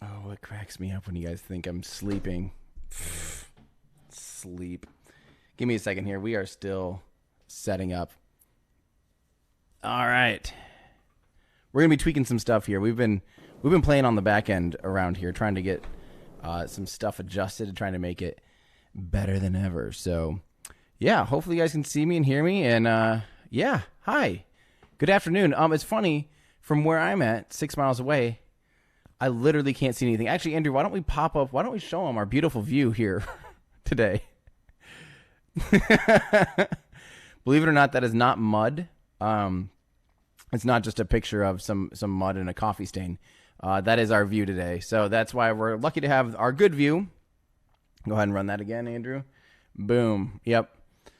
Oh, it cracks me up when you guys think I'm sleeping. Sleep. Give me a second here. We are still setting up. All right. We're gonna be tweaking some stuff here. We've been playing on the back end around here, trying to get some stuff adjusted and trying to make it better than ever. So, yeah, hopefully you guys can see me and hear me. And yeah, hi, good afternoon. It's funny, from where I'm at, 6 miles away, I literally can't see anything. Actually, Andrew, why don't we pop up? Why don't we show them our beautiful view here today? Believe it or not, that is not mud. It's not just a picture of some mud and a coffee stain. That is our view today. So that's why we're lucky to have our good view. Go ahead and run that again, Andrew. Boom. Yep.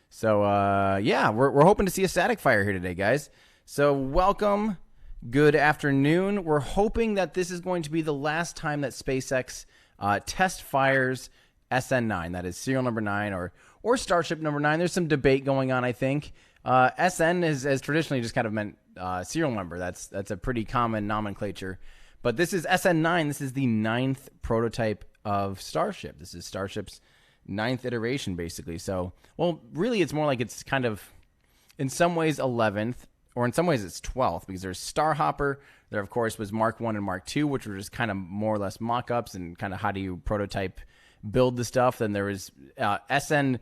So, yeah, we're hoping to see a static fire here today, guys. So welcome. Good afternoon. We're hoping that this is going to be the last time that SpaceX test fires SN9. That is serial number 9 or Starship number 9. There's some debate going on, I think. SN has traditionally just kind of meant serial number. That's a pretty common nomenclature. But this is SN9. This is the 9th prototype of Starship. This is Starship's 9th iteration, basically. So, well, really, it's more like it's kind of, in some ways, 11th, or in some ways, it's 12th, because there's Starhopper. There, of course, was Mark 1 and Mark 2, which were just kind of more or less mock-ups and kind of how do you prototype, build the stuff. Then there was SN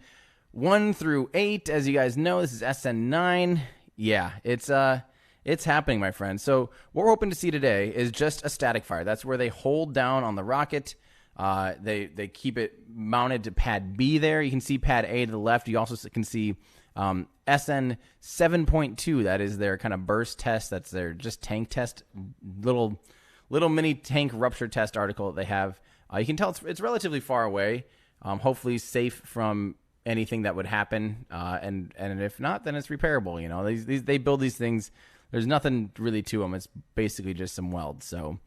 1 through 8, as you guys know. This is SN9. Yeah, it's happening, my friends. So what we're hoping to see today is just a static fire. That's where they hold down on the rocket. They keep it mounted to pad B there. You can see pad A to the left. You also can see SN 7.2. That is their kind of burst test. That's their just tank test, little mini tank rupture test article that they have. You can tell it's relatively far away. Hopefully safe from anything that would happen, and if not, then it's repairable. You know, they build these things. There's nothing really to them. It's basically just some welds. So,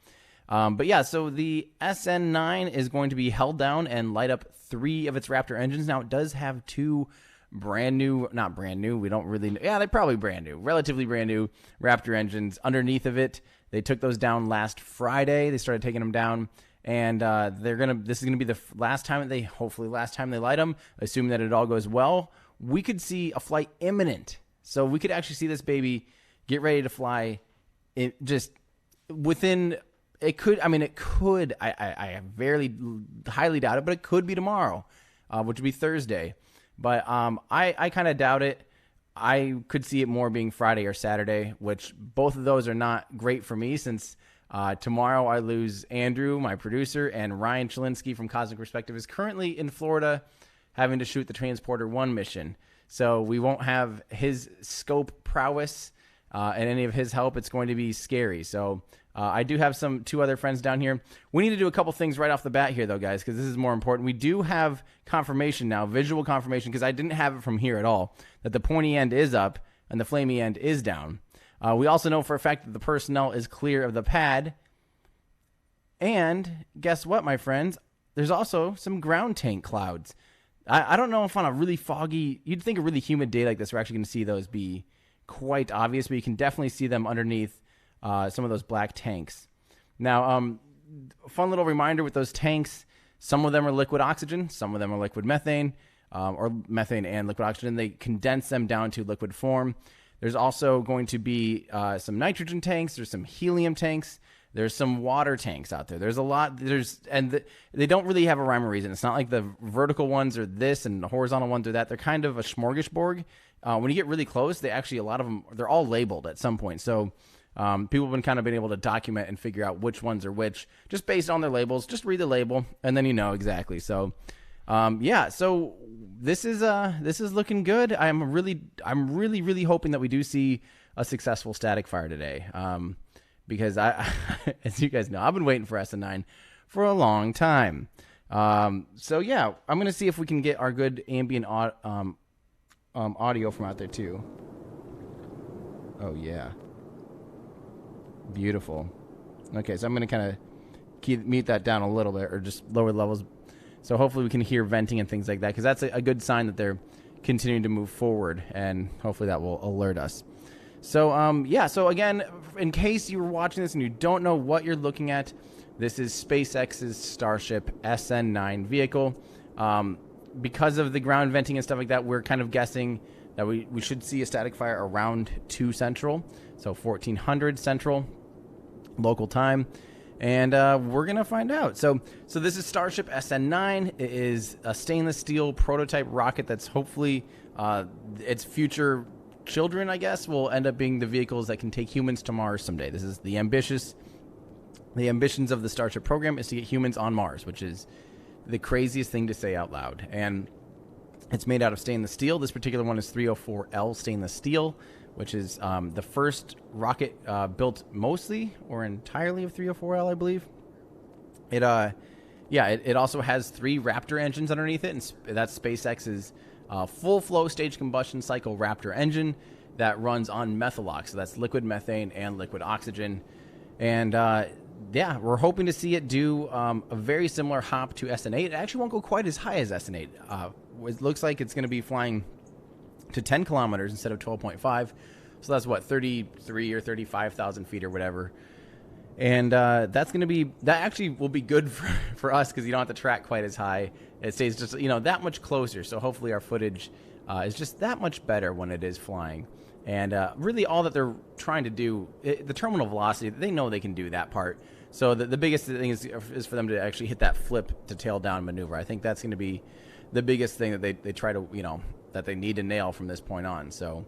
but yeah, so the SN9 is going to be held down and light up 3 of its Raptor engines. Now, it does have 2 not brand new. We don't really, yeah, they're probably brand new, relatively brand new Raptor engines underneath of it. They took those down last Friday. They started taking them down. And this is gonna be the last time hopefully last time they light them, assuming that it all goes well. We could see a flight imminent, so we could actually see this baby get ready to fly. It just within it could. I mean, it could. I very highly doubt it, but it could be tomorrow, which would be Thursday. But I kind of doubt it. I could see it more being Friday or Saturday, which both of those are not great for me since. Tomorrow I lose Andrew, my producer, and Ryan Chalinsky from Cosmic Perspective is currently in Florida having to shoot the Transporter 1 mission. So we won't have his scope prowess and any of his help. It's going to be scary. So I do have 2 other friends down here. We need to do a couple things right off the bat here, though, guys, because this is more important. We do have confirmation now, visual confirmation, because I didn't have it from here at all, that the pointy end is up and the flamey end is down. We also know for a fact that the personnel is clear of the pad. And guess what, my friends? There's also some ground tank clouds. I don't know if on a really foggy, you'd think a really humid day like this, we're actually going to see those be quite obvious, but you can definitely see them underneath some of those black tanks. Now, fun little reminder with those tanks, some of them are liquid oxygen, some of them are liquid methane, or methane and liquid oxygen. They condense them down to liquid form. There's also going to be some nitrogen tanks. There's some helium tanks. There's some water tanks out there. There's a lot. They don't really have a rhyme or reason. It's not like the vertical ones are this and the horizontal ones are that. They're kind of a smorgasbord. When you get really close, a lot of them, they're all labeled at some point. So people have been able to document and figure out which ones are which just based on their labels. Just read the label and then you know exactly. So yeah, so this is looking good. I'm really hoping that we do see a successful static fire today. Because as you guys know, I've been waiting for SN9 for a long time. So yeah, I'm gonna see if we can get our good ambient audio from out there too. Oh yeah, beautiful. Okay, so I'm gonna kind of mute that down a little bit, or just lower levels. So hopefully we can hear venting and things like that, because that's a good sign that they're continuing to move forward, and hopefully that will alert us. So yeah, so again, in case you were watching this and you don't know what you're looking at, This is SpaceX's Starship SN9 vehicle. Because of the ground venting and stuff like that, we're kind of guessing that we should see a static fire around 2 Central, so 1400 Central local time. And we're going to find out. So this is Starship SN9. It is a stainless steel prototype rocket that's hopefully its future children, I guess, will end up being the vehicles that can take humans to Mars someday. This is the ambitions of the Starship program is to get humans on Mars, which is the craziest thing to say out loud. And it's made out of stainless steel. This particular one is 304L stainless steel, which is the first rocket built mostly or entirely of 304L, I believe. It also has 3 Raptor engines underneath it, and that's SpaceX's full flow stage combustion cycle Raptor engine that runs on methalox. So that's liquid methane and liquid oxygen. And we're hoping to see it do a very similar hop to SN8. It actually won't go quite as high as SN8. It looks like it's going to be flying to 10 kilometers instead of 12.5. So that's what, 33 or 35,000 feet or whatever. And that actually will be good for us because you don't have to track quite as high. It stays just, that much closer. So hopefully our footage is just that much better when it is flying. And really all that they're trying to do, the terminal velocity, they know they can do that part. So the biggest thing is for them to actually hit that flip to tail down maneuver. I think that's going to be the biggest thing that they try to, that they need to nail from this point on. So,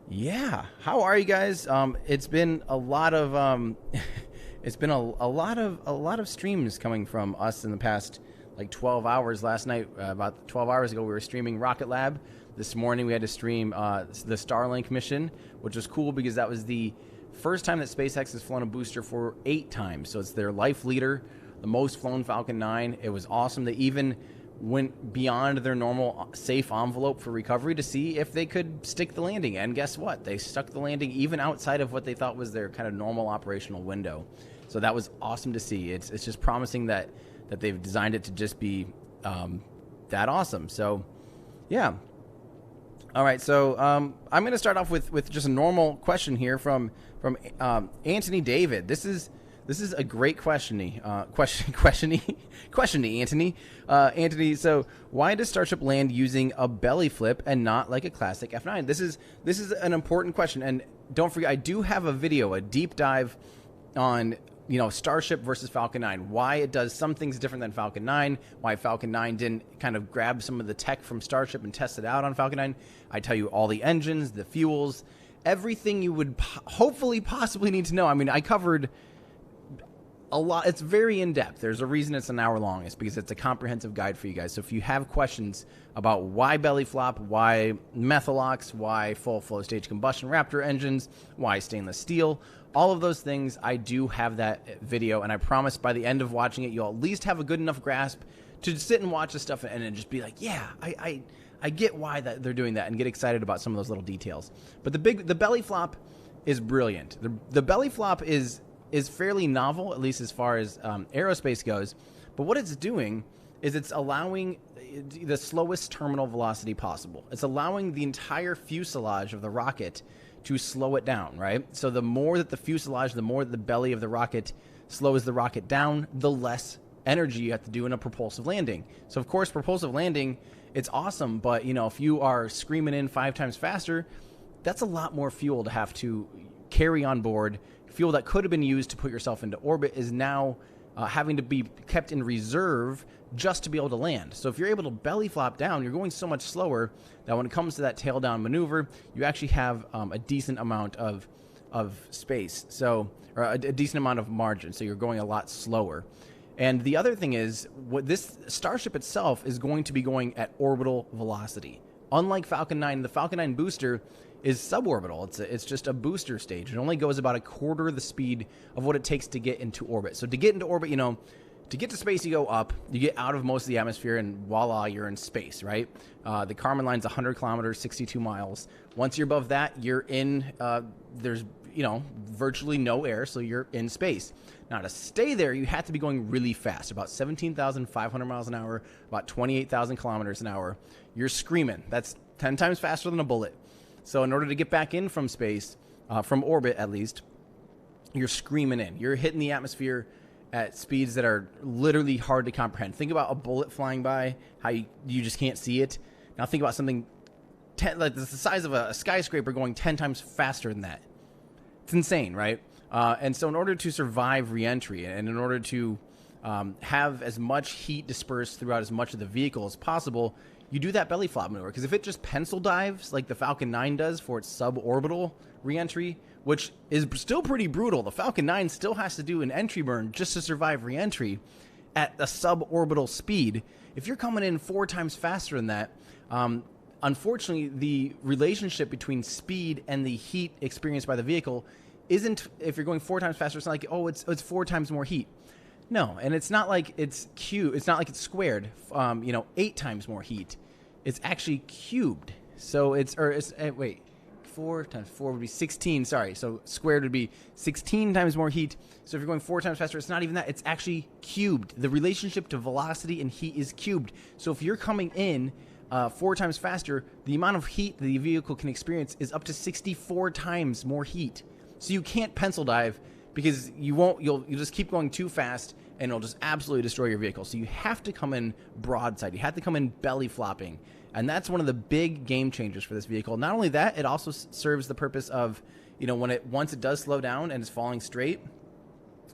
yeah. How are you guys? It's been a lot of it's been a lot of streams coming from us in the past like 12 hours. Last night, about 12 hours ago, we were streaming Rocket Lab. This morning we had to stream the Starlink mission, which was cool because that was the first time that SpaceX has flown a booster for 8 times. So it's their life leader, the most flown Falcon 9. It was awesome. They even went beyond their normal safe envelope for recovery to see if they could stick the landing. And guess what? They stuck the landing even outside of what they thought was their kind of normal operational window. So that was awesome to see. It's just promising that they've designed it to just be that awesome. So, yeah. All right, so I'm going to start off with just a normal question here from Anthony David. This is a great question, Anthony. Anthony, so why does Starship land using a belly flip and not like a classic F9? This is an important question, and don't forget, I do have a video, a deep dive on Starship versus Falcon 9, why it does some things different than Falcon 9, why Falcon 9 didn't kind of grab some of the tech from Starship and test it out on Falcon 9. I tell you all the engines, the fuels, everything you would hopefully possibly need to know. I mean, I covered a lot. It's very in-depth. There's a reason it's an hour long. It's because it's a comprehensive guide for you guys. So if you have questions about why belly flop, why methalox, why full flow stage combustion Raptor engines, why stainless steel, all of those things, I do have that video, and I promise by the end of watching it, you'll at least have a good enough grasp to sit and watch the stuff and then just be like, yeah, I get why that they're doing that, and get excited about some of those little details. But the belly flop is brilliant. The belly flop is fairly novel, at least as far as aerospace goes. But what it's doing is it's allowing the slowest terminal velocity possible. It's allowing the entire fuselage of the rocket to slow it down, right? So the more that the fuselage, the more that the belly of the rocket slows the rocket down, the less energy you have to do in a propulsive landing. So of course, propulsive landing, it's awesome, but if you are screaming in 5 times faster, that's a lot more fuel to have to carry on board. Fuel that could have been used to put yourself into orbit is now having to be kept in reserve just to be able to land. So if you're able to belly flop down, you're going so much slower that when it comes to that tail down maneuver, you actually have a decent amount of space, or a decent amount of margin. So you're going a lot slower. And the other thing is, what this Starship itself is going to be going at orbital velocity. Unlike Falcon 9, the Falcon 9 booster is suborbital. It's just a booster stage. It only goes about a quarter of the speed of what it takes to get into orbit. So to get into orbit, to get to space, you go up, you get out of most of the atmosphere, and voila, you're in space, right? The Kármán line's 100 kilometers, 62 miles. Once you're above that, you're in, there's, virtually no air, so you're in space. Now, to stay there, you have to be going really fast, about 17,500 miles an hour, about 28,000 kilometers an hour. You're screaming. That's 10 times faster than a bullet. So in order to get back in from space, from orbit at least, you're screaming in. You're hitting the atmosphere at speeds that are literally hard to comprehend. Think about a bullet flying by, how you just can't see it. Now think about something like the size of a skyscraper going 10 times faster than that. It's insane, right? And so in order to survive re-entry and in order to have as much heat dispersed throughout as much of the vehicle as possible, you do that belly flop maneuver. Because if it just pencil dives like the Falcon 9 does for its suborbital re-entry, which is still pretty brutal, the Falcon 9 still has to do an entry burn just to survive re-entry at a suborbital speed. If you're coming in 4 times faster than that, unfortunately, the relationship between speed and the heat experienced by the vehicle isn't, if you're going 4 times faster, it's not like, oh, it's 4 times more heat. No, and it's not like it's it's not like it's squared, 8 times more heat. It's actually cubed. So wait, 4 times 4 would be 16, sorry. So squared would be 16 times more heat. So if you're going 4 times faster, it's not even that, it's actually cubed. The relationship to velocity and heat is cubed. So if you're coming in 4 times faster, the amount of heat the vehicle can experience is up to 64 times more heat. So you can't pencil dive because you'll just keep going too fast and it'll just absolutely destroy your vehicle. So you have to come in broadside. You have to come in belly flopping. And that's one of the big game changers for this vehicle. Not only that, it also serves the purpose of, once it does slow down and is falling straight,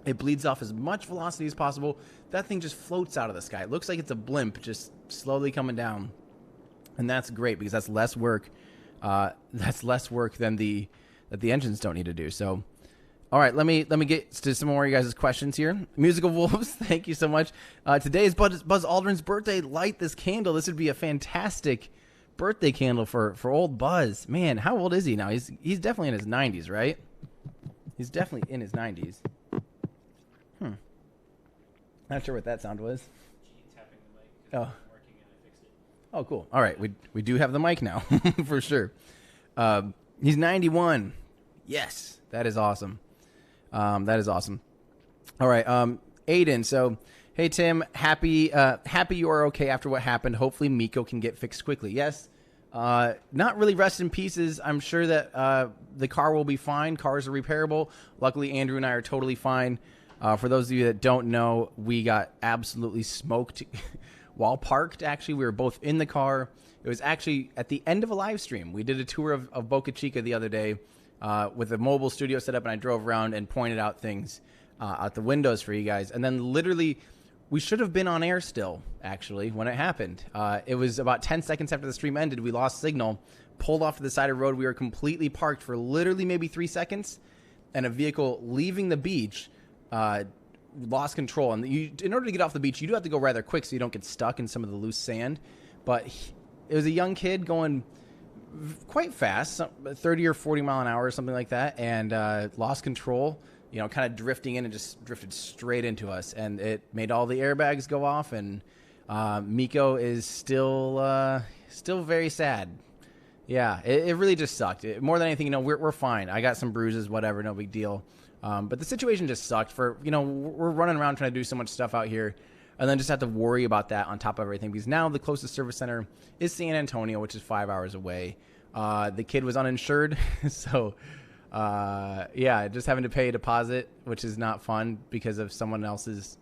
it bleeds off as much velocity as possible. That thing just floats out of the sky. It looks like it's a blimp just slowly coming down. And that's great because that's less work. That's less work than that the engines don't need to do. So, all right, let me get to some more of you guys' questions here. Musical Wolves, thank you so much. Today is Buzz Aldrin's birthday. Light this candle. This would be a fantastic birthday candle for old Buzz. Man, how old is he now? He's definitely in his 90s, right? He's definitely in his 90s. Not sure what that sound was. Tapping the mic. Oh. Working and I fixed it. Oh, cool. All right, we do have the mic now for sure. He's 91. Yes, that is awesome. That is awesome. All right, Aiden. So, hey Tim, happy you are okay after what happened. Hopefully Miko can get fixed quickly. Yes. Not really rest in pieces. I'm sure that the car will be fine. Cars are repairable. Luckily, Andrew and I are totally fine. For those of you that don't know, we got absolutely smoked while parked. Actually, we were both in the car. It was actually at the end of a live stream. We did a tour of Boca Chica the other day with a mobile studio set up, and I drove around and pointed out things out the windows for you guys. And then literally, we should have been on air still, actually, when it happened. It was about 10 seconds after the stream ended. We lost signal, pulled off to the side of the road. We were completely parked for literally maybe 3 seconds, and a vehicle leaving the beach lost control. And in order to get off the beach, you do have to go rather quick so you don't get stuck in some of the loose sand. But it was a young kid going quite fast, 30 or 40 mile an hour or something like that, and lost control, kind of drifting in and just drifted straight into us. And it made all the airbags go off, and Miko is still very sad. Yeah, it really just sucked. More than anything, we're fine. I got some bruises, whatever, no big deal. But the situation just sucked for, we're running around trying to do so much stuff out here and then just have to worry about that on top of everything because now the closest service center is San Antonio, which is 5 hours away. The kid was uninsured. So, just having to pay a deposit, which is not fun because of someone else's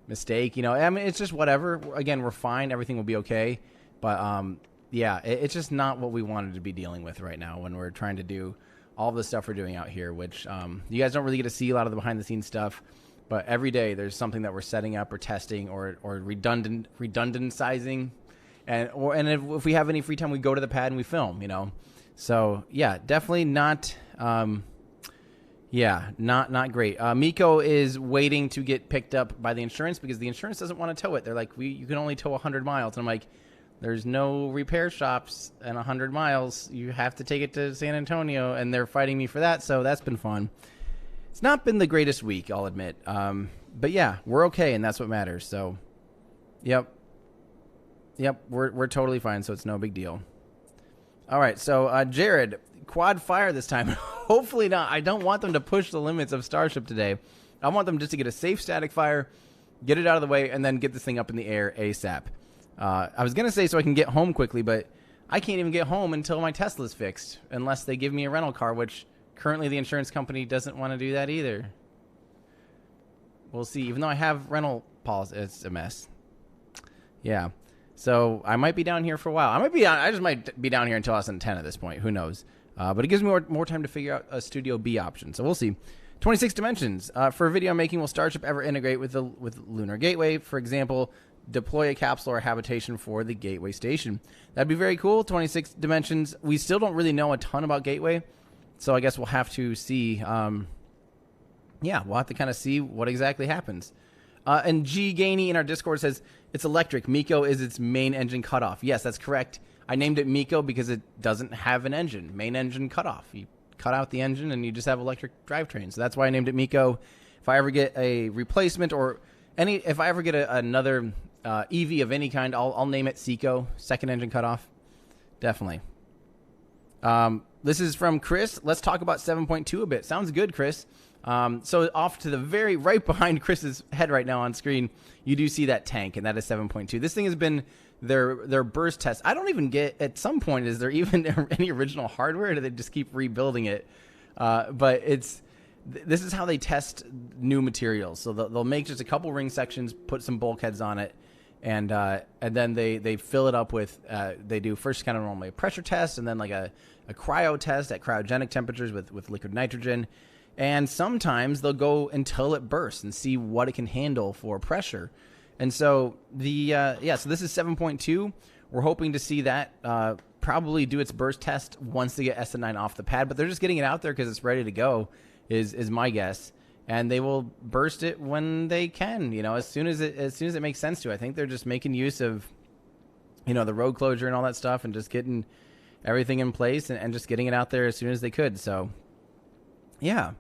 mistake. It's just whatever. Again, we're fine. Everything will be okay. But, it's just not what we wanted to be dealing with right now when we're trying to do all the stuff we're doing out here, which you guys don't really get to see a lot of the behind-the-scenes stuff. But every day there's something that we're setting up or testing or redundant sizing, and if we have any free time, we go to the pad and we film. So yeah, definitely not. Not great. Miko is waiting to get picked up by the insurance because the insurance doesn't want to tow it. They're like, you can only tow 100 miles, and I'm like, there's no repair shops in 100 miles. You have to take it to San Antonio, and they're fighting me for that, so that's been fun. It's not been the greatest week, I'll admit. But yeah, we're okay, and that's what matters. So, yep, we're totally fine, so it's no big deal. All right, so Jared, quad fire this time. Hopefully not. I don't want them to push the limits of Starship today. I want them just to get a safe static fire, get it out of the way, and then get this thing up in the air ASAP. I was going to say so I can get home quickly, but I can't even get home until my Tesla's fixed, unless they give me a rental car, which currently the insurance company doesn't want to do that either. We'll see. Even though I have rental policy, it's a mess. Yeah. So I might be down here for a while. I just might be down here until SN10 at this point. Who knows? But it gives me more time to figure out a Studio B option. So we'll see. 26 dimensions. For video making, will Starship ever integrate with Lunar Gateway? For example, deploy a capsule or habitation for the Gateway station. That'd be very cool. 26 dimensions. We still don't really know a ton about Gateway, so I guess we'll have to see. Yeah, we'll have to kind of see what exactly happens. And G. Gainey in our Discord says, it's electric. Miko is its main engine cutoff. Yes, that's correct. I named it Miko because it doesn't have an engine. Main engine cutoff. You cut out the engine and you just have electric drivetrain. So that's why I named it Miko. If I ever get a replacement or if I ever get another EV of any kind, I'll name it Seiko. Second engine cutoff. Definitely. This is from Chris. Let's talk about 7.2 a bit. Sounds good, Chris. So off to the right behind Chris's head right now on screen, you do see that tank, and that is 7.2. This thing has been their burst test. I don't even get, at some point, is there even any original hardware, or do they just keep rebuilding it? But this is how they test new materials. So they'll make just a couple ring sections, put some bulkheads on it, and then they fill it up with, they do first kind of normally a pressure test, and then like a cryo test at cryogenic temperatures with liquid nitrogen. And sometimes they'll go until it bursts and see what it can handle for pressure. And so so this is 7.2. We're hoping to see that probably do its burst test once they get SN9 off the pad, but they're just getting it out there because it's ready to go is my guess. And they will burst it when they can, as soon as it makes sense to. I think they're just making use of, the road closure and all that stuff, and just getting everything in place and just getting it out there as soon as they could. So yeah.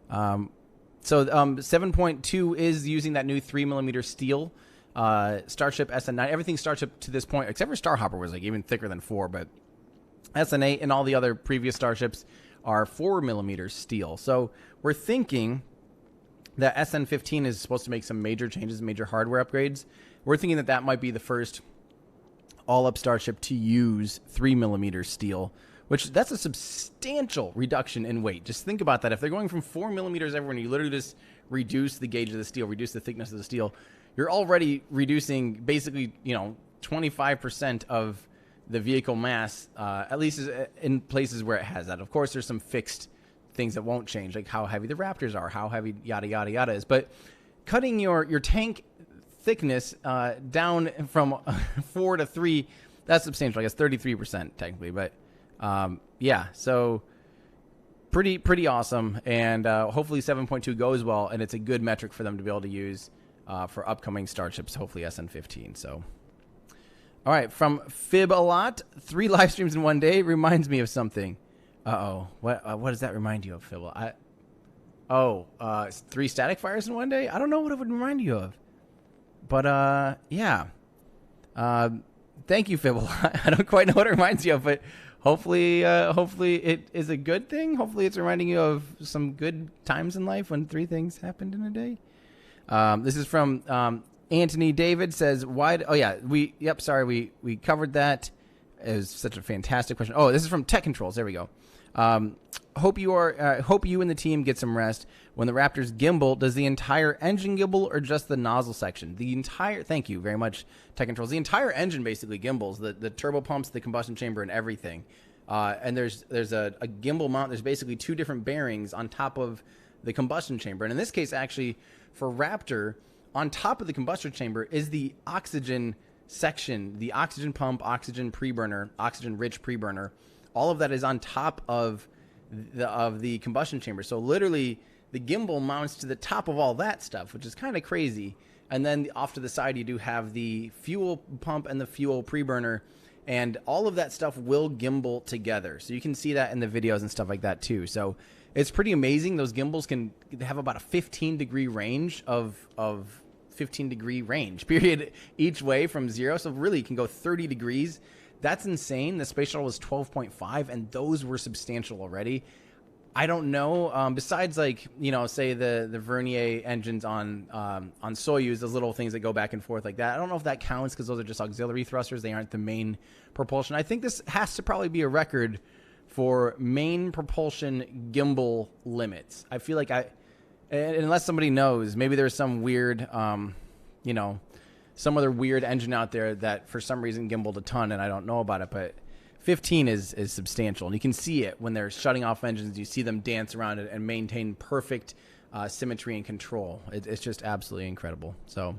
7.2 is using that new 3mm steel, Starship SN9. Everything Starship to this point, except for Starhopper, was like even thicker than 4, but SN8 and all the other previous Starships are 4mm steel. So we're thinking that SN15 is supposed to make some major changes, major hardware upgrades. We're thinking that might be the first all-up Starship to use 3mm steel, which that's a substantial reduction in weight. Just think about that. If they're going from 4mm everywhere and you literally just reduce the gauge of the steel, reduce the thickness of the steel, you're already reducing basically, 25% of the vehicle mass, at least in places where it has that. Of course, there's some fixed things that won't change, like how heavy the Raptors are, how heavy yada, yada, yada is. But cutting your tank thickness down from 4 to 3, that's substantial. I guess 33% technically, but so pretty awesome, and hopefully 7.2 goes well, and it's a good metric for them to be able to use for upcoming Starships, hopefully SN15. So, all right, from Fib a lot, 3 live streams in one day reminds me of something. What does that remind you of, Fib? 3 static fires in one day? I don't know what it would remind you of, but yeah. Thank you, Fib a lot. I don't quite know what it reminds you of, but hopefully it is a good thing. Hopefully it's reminding you of some good times in life when 3 things happened in a day. This is from Anthony David says, we covered that. It was such a fantastic question. Oh, this is from Tech Controls. There we go. Hope you and the team get some rest. When the Raptors gimbal, does the entire engine gimbal or just the nozzle section? Thank you very much, Tech Controls. The entire engine basically gimbals, the turbo pumps, the combustion chamber, and everything. And there's a gimbal mount. There's basically 2 different bearings on top of the combustion chamber. And in this case, actually, for Raptor, on top of the combustion chamber is the oxygen section, the oxygen pump, oxygen preburner, oxygen-rich preburner. All of that is on top of the combustion chamber. So literally, the gimbal mounts to the top of all that stuff, which is kind of crazy. And then off to the side, you do have the fuel pump and the fuel preburner, and all of that stuff will gimbal together. So you can see that in the videos and stuff like that too. So it's pretty amazing. Those gimbals can have about a 15-degree range of 15-degree range period each way from 0. So really, it can go 30 degrees. That's insane. The space shuttle was 12.5, and those were substantial already. I don't know. Besides, say the Vernier engines on Soyuz, those little things that go back and forth like that. I don't know if that counts because those are just auxiliary thrusters. They aren't the main propulsion. I think this has to probably be a record for main propulsion gimbal limits. I feel like unless somebody knows, maybe there's some weird, you know, some other weird engine out there that for some reason gimbaled a ton and I don't know about it, but 15 is substantial. And you can see it when they're shutting off engines. You see them dance around it and maintain perfect symmetry and control. It's just absolutely incredible. So,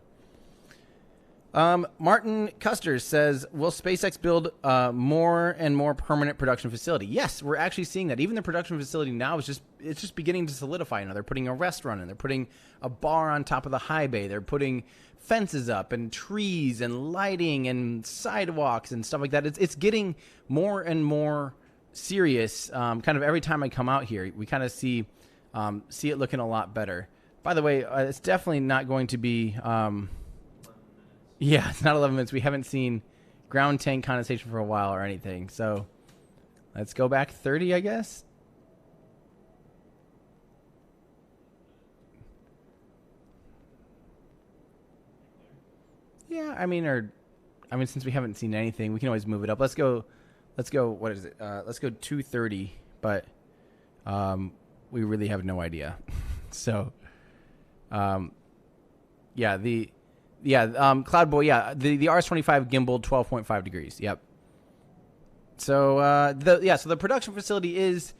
Martin Custer says, will SpaceX build more and more permanent production facility? Yes, we're actually seeing that. Even the production facility now is just beginning to solidify. You know, they're putting a restaurant in, they're putting a bar on top of the high bay, they're putting fences up and trees and lighting and sidewalks and stuff like that. It's getting more and more serious. Kind of every time I come out here, we kind of see it looking a lot better. By the way, it's definitely not going to be. Yeah, it's not 11 minutes. We haven't seen ground tank condensation for a while or anything. So let's go back 30, I guess. Yeah, I mean, since we haven't seen anything, we can always move it up. Let's go. What is it? Let's go 230. But we really have no idea. So, yeah, Cloud Boy. Yeah, the RS-25 gimbaled 12.5 degrees. Yep. So so the production facility is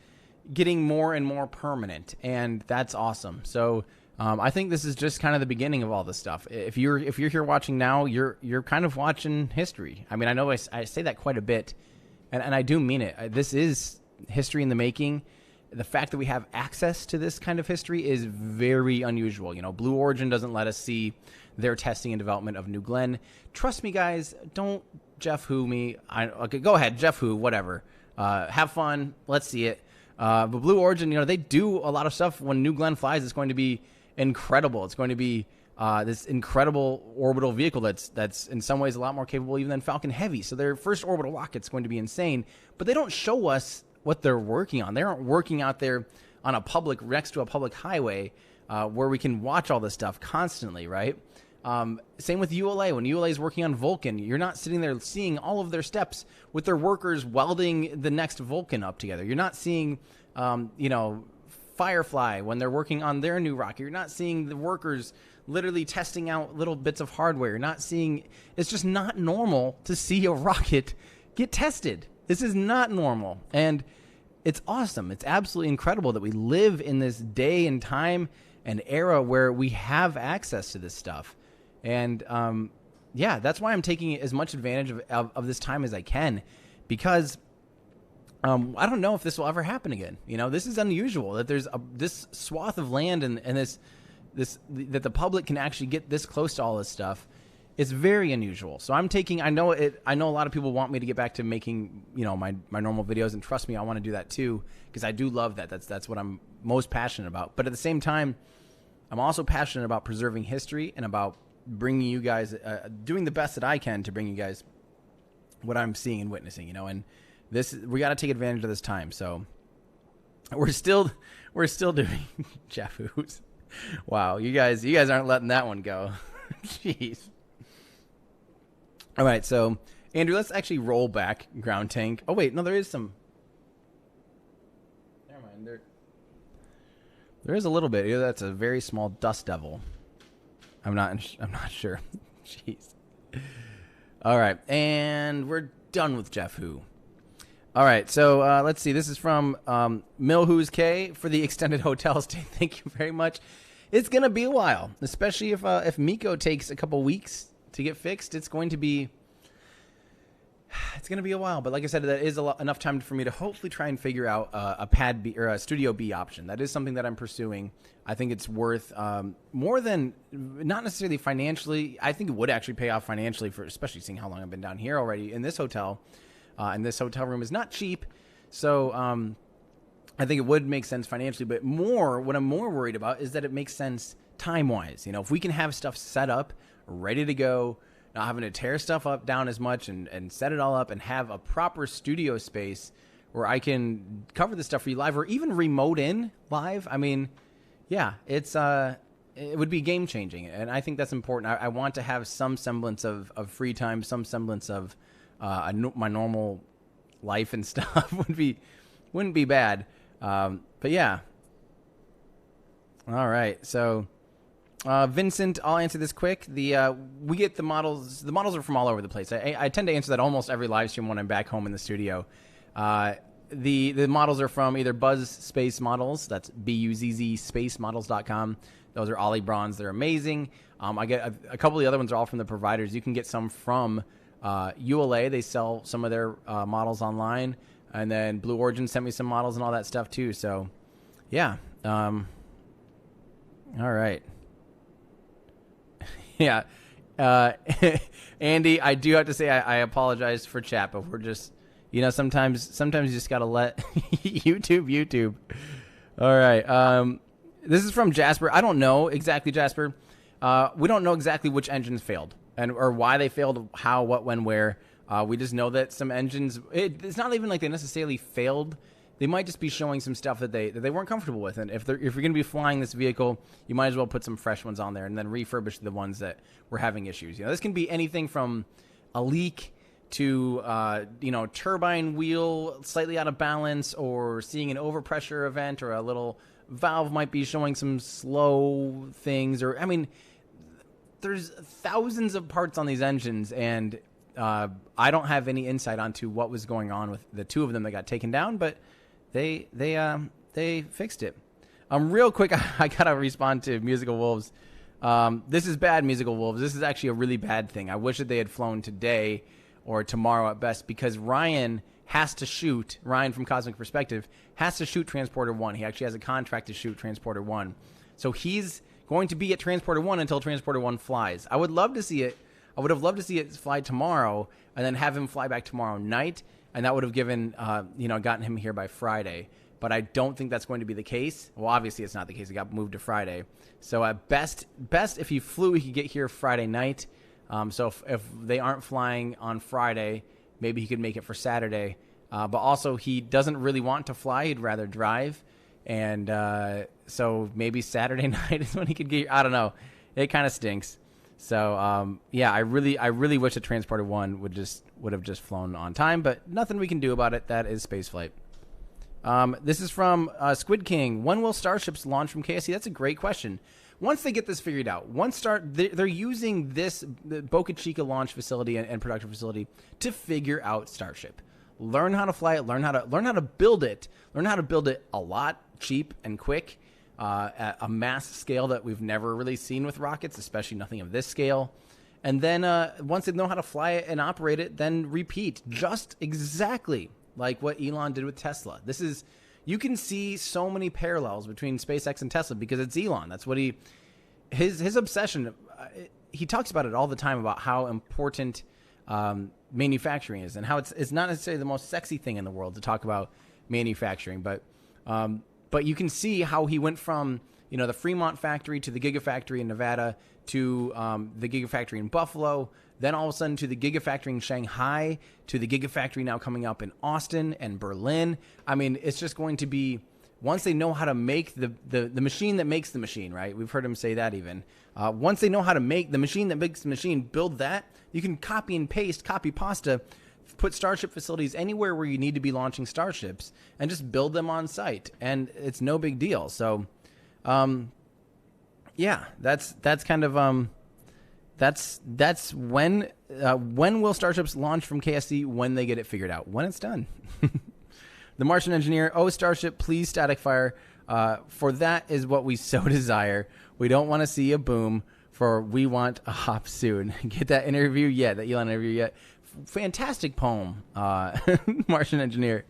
getting more and more permanent, and that's awesome. So. I think this is just kind of the beginning of all this stuff. If you're here watching now, you're kind of watching history. I mean, I know I say that quite a bit, and I do mean it. This is history in the making. The fact that we have access to this kind of history is very unusual. You know, Blue Origin doesn't let us see their testing and development of New Glenn. Trust me, guys. Don't Jeff Who me. Okay, go ahead, Jeff Who, whatever. Have fun. Let's see it. But Blue Origin, you know, they do a lot of stuff. When New Glenn flies, it's going to be incredible. It's going to be this incredible orbital vehicle that's in some ways a lot more capable even than Falcon Heavy. So their first orbital rocket's going to be insane, but they don't show us what they're working on. They aren't working out there on a public, next to a public highway where we can watch all this stuff constantly, right? Same with ULA. When ULA is working on Vulcan, you're not sitting there seeing all of their steps with their workers welding the next Vulcan up together. You're not seeing, Firefly when they're working on their new rocket. You're not seeing the workers literally testing out little bits of hardware. You're not seeing, it's just not normal to see a rocket get tested. This is not normal. And it's awesome. It's absolutely incredible that we live in this day and time and era where we have access to this stuff. And that's why I'm taking as much advantage of this time as I can, because I don't know if this will ever happen again. You know, this is unusual that there's this swath of land and this that the public can actually get this close to all this stuff. It's very unusual. So I'm taking. I know a lot of people want me to get back to making my normal videos, and trust me, I want to do that too, because I do love that. That's what I'm most passionate about. But at the same time, I'm also passionate about preserving history and about bringing you guys, doing the best that I can to bring you guys what I'm seeing and witnessing. And we got to take advantage of this time. So we're still doing Jeff Who's. Wow, you guys aren't letting that one go. Jeez. All right, so Andrew, let's actually roll back ground tank. Oh wait, no, there is some. Never mind. There is a little bit. That's a very small dust devil. I'm not sure. Jeez. All right, and we're done with Jeff Who. All right, so let's see. This is from Milwho's K for the extended hotel stay. Thank you very much. It's going to be a while, especially if Miko takes a couple weeks to get fixed. It's going to be a while. But like I said, that is enough time for me to hopefully try and figure out a Pad B or a Studio B option. That is something that I'm pursuing. I think it's worth more than, not necessarily financially. I think it would actually pay off financially, for especially seeing how long I've been down here already in this hotel. And this hotel room is not cheap, so I think it would make sense financially. But what I'm more worried about is that it makes sense time-wise. If we can have stuff set up, ready to go, not having to tear stuff up down as much and set it all up and have a proper studio space where I can cover this stuff for you live or even remote in live. I mean, yeah, it would be game-changing, and I think that's important. I want to have some semblance of free time, some semblance of my normal life and stuff wouldn't be bad. But yeah. All right. So, Vincent, I'll answer this quick. We get the models. The models are from all over the place. I tend to answer that almost every live stream when I'm back home in the studio. The models are from either Buzz Space Models. That's BUZZ spacemodels.com. Those are Ollie Bronze. They're amazing. I get a couple of the other ones are all from the providers. You can get some from ULA. They sell some of their models online. And then Blue Origin sent me some models and all that stuff too. So, yeah. All right. Yeah. Andy, I do have to say I apologize for chat, but we're just, sometimes you just got to let YouTube. All right. This is from Jasper. I don't know exactly, Jasper. We don't know exactly which engines failed or why they failed, how, what, when, where. We just know that some engines, it's not even like they necessarily failed. They might just be showing some stuff that they weren't comfortable with. And if you're going to be flying this vehicle, you might as well put some fresh ones on there and then refurbish the ones that were having issues. This can be anything from a leak to, turbine wheel slightly out of balance, or seeing an overpressure event, or a little valve might be showing some slow things. There's thousands of parts on these engines, and I don't have any insight onto what was going on with the two of them that got taken down, but they fixed it. Real quick, I gotta respond to Musical Wolves. This is bad, Musical Wolves. This is actually a really bad thing. I wish that they had flown today or tomorrow at best, because Ryan from Cosmic Perspective has to shoot Transporter 1. He actually has a contract to shoot Transporter 1. So he's going to be at Transporter 1 until Transporter 1 flies. I would love to see it. I would have loved to see it fly tomorrow and then have him fly back tomorrow night, and that would have given, gotten him here by Friday. But I don't think that's going to be the case. Well, obviously it's not the case. It got moved to Friday. So at best, if he flew, he could get here Friday night. So if they aren't flying on Friday, maybe he could make it for Saturday. But also, he doesn't really want to fly. He'd rather drive. And so maybe Saturday night is when he could get here. I don't know. It kind of stinks. So, I really wish that Transporter 1 would have just flown on time, but nothing we can do about it. That is spaceflight. This is from Squid King. When will Starships launch from KSC? That's a great question. Once they get this figured out, they're using the Boca Chica launch facility and production facility to figure out Starship. Learn how to fly it, learn how to build it, a lot, cheap and quick. At a mass scale that we've never really seen with rockets, especially nothing of this scale. And then once they know how to fly it and operate it, then repeat just exactly like what Elon did with Tesla. You can see so many parallels between SpaceX and Tesla because it's Elon. That's what his obsession. He talks about it all the time about how important manufacturing is, and how it's not necessarily the most sexy thing in the world to talk about manufacturing, but you can see how he went from, the Fremont factory to the Gigafactory in Nevada to the Gigafactory in Buffalo, then all of a sudden to the Gigafactory in Shanghai, to the Gigafactory now coming up in Austin and Berlin. It's just going to be, once they know how to make the machine that makes the machine, right? We've heard him say that even. Once they know how to make the machine that makes the machine, build that, you can copy and paste, copy pasta, put Starship facilities anywhere where you need to be launching Starships and just build them on site. And it's no big deal. So, that's kind of, that's when will Starships launch from KSC? When they get it figured out, when it's done. The Martian Engineer, Starship, please static fire. For that is what we so desire. We don't want to see a boom, for we want a hop soon. Get that interview yet, that Elon interview yet. Fantastic poem, Martian Engineer.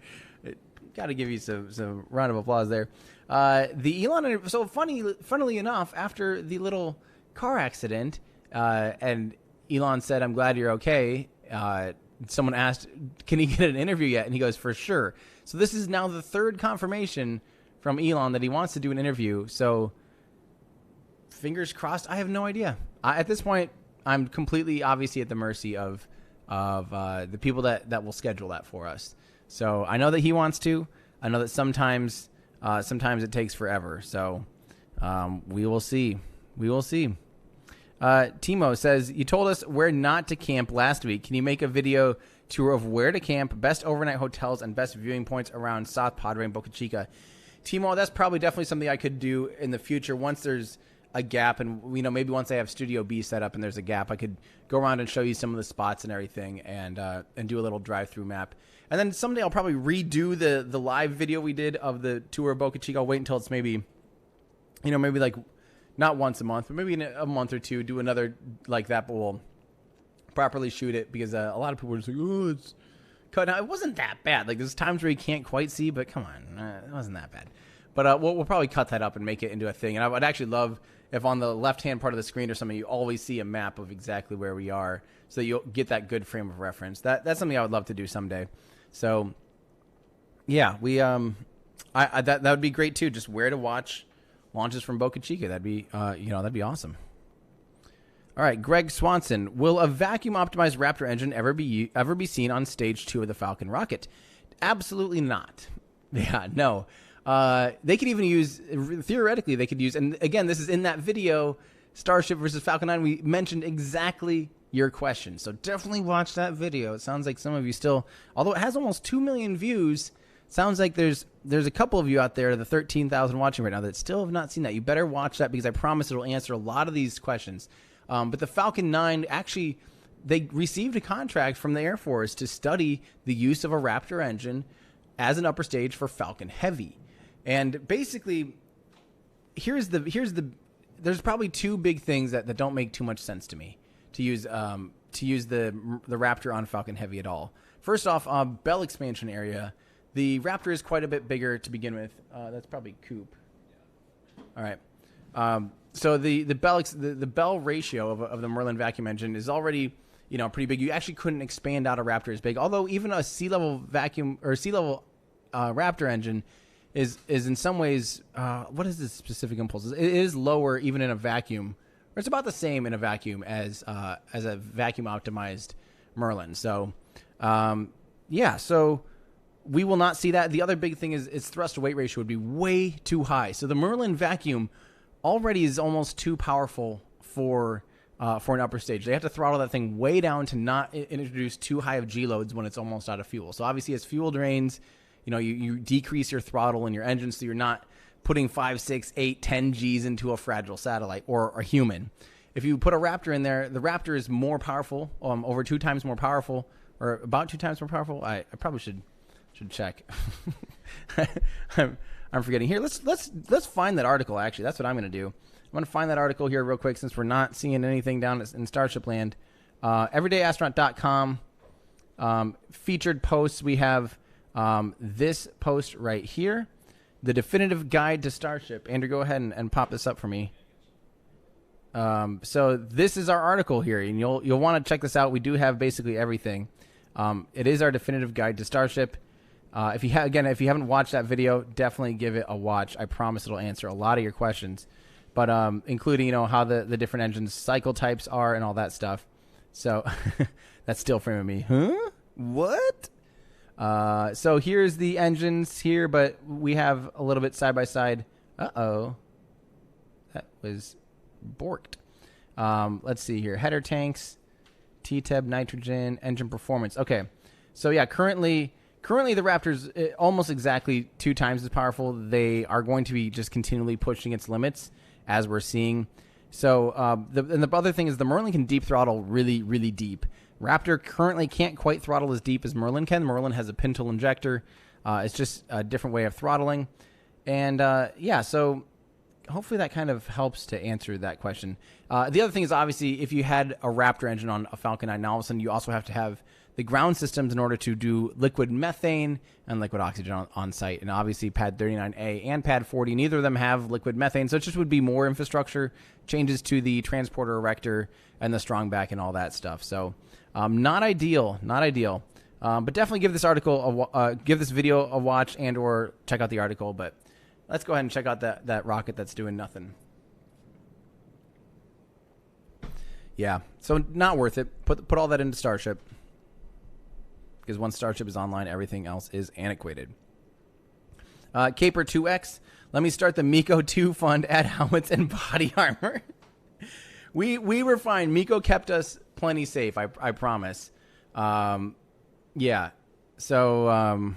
Got to give you some round of applause there. The Elon. So funnily enough, after the little car accident, and Elon said, "I'm glad you're okay." Someone asked, "Can he get an interview yet?" And he goes, "For sure." So this is now the third confirmation from Elon that he wants to do an interview. So fingers crossed. I have no idea. At this point, I'm completely obviously at the mercy of the people that will schedule that for us. So I know that he wants to. I know that sometimes it takes forever. So we will see. Timo says, you told us where not to camp last week. Can you make a video tour of where to camp, best overnight hotels, and best viewing points around South Padre and Boca Chica? Timo, that's probably definitely something I could do in the future once there's a gap, and maybe once I have Studio B set up and there's a gap, I could go around and show you some of the spots and everything, and do a little drive-through map. And then someday I'll probably redo the live video we did of the tour of Boca Chica. I'll wait until it's maybe like not once a month, but maybe in a month or two, do another like that, but we'll properly shoot it, because a lot of people are just like, oh, it's cut. Now, it wasn't that bad. Like, there's times where you can't quite see, but come on, it wasn't that bad. But we'll probably cut that up and make it into a thing. And I would actually love if on the left-hand part of the screen or something, you always see a map of exactly where we are, so that you'll get that good frame of reference. That's something I would love to do someday. So, yeah, we that would be great too. Just where to watch launches from Boca Chica. That'd be that'd be awesome. All right, Greg Swanson. Will a vacuum-optimized Raptor engine ever be seen on stage 2 of the Falcon rocket? Absolutely not. Yeah, no. They could even use, theoretically, and again, this is in that video, Starship versus Falcon 9. We mentioned exactly your question. So definitely watch that video. It sounds like some of you still, although it has almost 2 million views, sounds like there's a couple of you out there, the 13,000 watching right now, that still have not seen that. You better watch that, because I promise it'll answer a lot of these questions. But the Falcon 9, actually, they received a contract from the Air Force to study the use of a Raptor engine as an upper stage for Falcon Heavy. And basically, there's probably 2 big things that don't make too much sense to me to use the Raptor on Falcon Heavy at all. First off, bell expansion area. The Raptor is quite a bit bigger to begin with. That's probably Coop. All right. So the bell ratio of the Merlin vacuum engine is already pretty big. You actually couldn't expand out a Raptor as big. Although even a sea level vacuum or sea level Raptor engine is in some ways, what is the specific impulses? It is lower even in a vacuum, or it's about the same in a vacuum as a vacuum optimized Merlin. So so we will not see that. The other big thing is its thrust to weight ratio would be way too high. So the Merlin vacuum already is almost too powerful for an upper stage. They have to throttle that thing way down to not introduce too high of G loads when it's almost out of fuel. So obviously, as fuel drains, you decrease your throttle in your engine, so you're not putting 5, 6, 8, 10 Gs into a fragile satellite or a human. If you put a Raptor in there, the Raptor is more powerful, over 2 times more powerful, or about 2 times more powerful. I probably should check. I'm forgetting here. Let's find that article. Actually, that's what I'm going to do. I'm going to find that article here real quick, since we're not seeing anything down in Starship Land. Everydayastronaut.com featured posts. We have this post right here, the definitive guide to Starship. Andrew, go ahead and pop this up for me. So this is our article here, and you'll want to check this out. We do have basically everything. It is our definitive guide to Starship. If you haven't watched that video, definitely give it a watch. I promise it'll answer a lot of your questions, but including how the different engines cycle types are and all that stuff. So that's still framing me. Huh? What? So here's the engines here, but we have a little bit side by side. Uh-oh. That was borked. Let's see here. Header tanks, TTEB, nitrogen, engine performance. Okay. So yeah, currently the Raptor's almost exactly 2 times as powerful. They are going to be just continually pushing its limits, as we're seeing. So the other thing is the Merlin can deep throttle really, really deep. Raptor currently can't quite throttle as deep as Merlin can. Merlin has a pintle injector. It's just a different way of throttling. And so hopefully that kind of helps to answer that question. The other thing is, obviously, if you had a Raptor engine on a Falcon 9, now all of a sudden you also have to have the ground systems in order to do liquid methane and liquid oxygen on site. And obviously Pad 39A and Pad 40, neither of them have liquid methane. So it just would be more infrastructure changes to the transporter erector and the strong back and all that stuff. So not ideal. But definitely give this video a watch and or check out the article. But let's go ahead and check out that rocket that's doing nothing. Yeah, so not worth it. Put all that into Starship. Because once Starship is online, everything else is antiquated. Caper 2X, let me start the Miko 2 fund, add helmets and body armor. We were fine. Miko kept us plenty safe, I promise. Yeah. So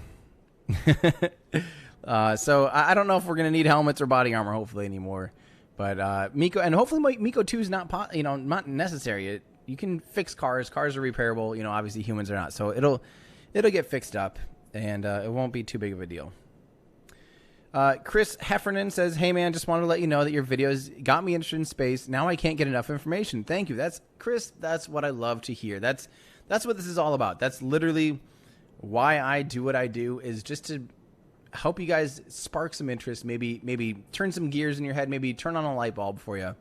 So I don't know if we're gonna need helmets or body armor hopefully anymore. But Miko, and hopefully Miko 2 is not necessary. You can fix cars. Cars are repairable. Obviously humans are not. So it'll get fixed up, and it won't be too big of a deal. Chris Heffernan says, "Hey man, just wanted to let you know that your videos got me interested in space. Now I can't get enough information. Thank you." That's Chris. That's what I love to hear. That's what this is all about. That's literally why I do what I do, is just to help you guys spark some interest, maybe turn some gears in your head, maybe turn on a light bulb for you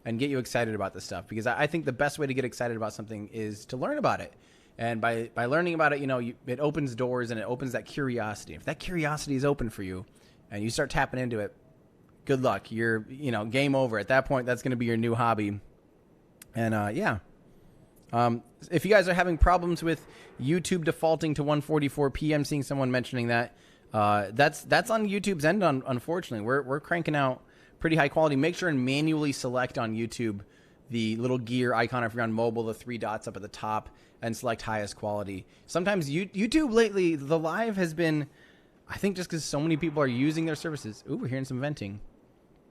and get you excited about this stuff. Because I think the best way to get excited about something is to learn about it. And by learning about it, it opens doors and it opens that curiosity. If that curiosity is open for you and you start tapping into it, good luck. You're, game over. At that point, that's going to be your new hobby. And if you guys are having problems with YouTube defaulting to 144p, I'm seeing someone mentioning that. That's on YouTube's end. Unfortunately, we're cranking out pretty high quality. Make sure and manually select on YouTube the little gear icon if you're on mobile, the 3 dots up at the top, and select highest quality. Sometimes YouTube lately, the live has been, I think, just because so many people are using their services. Ooh, we're hearing some venting.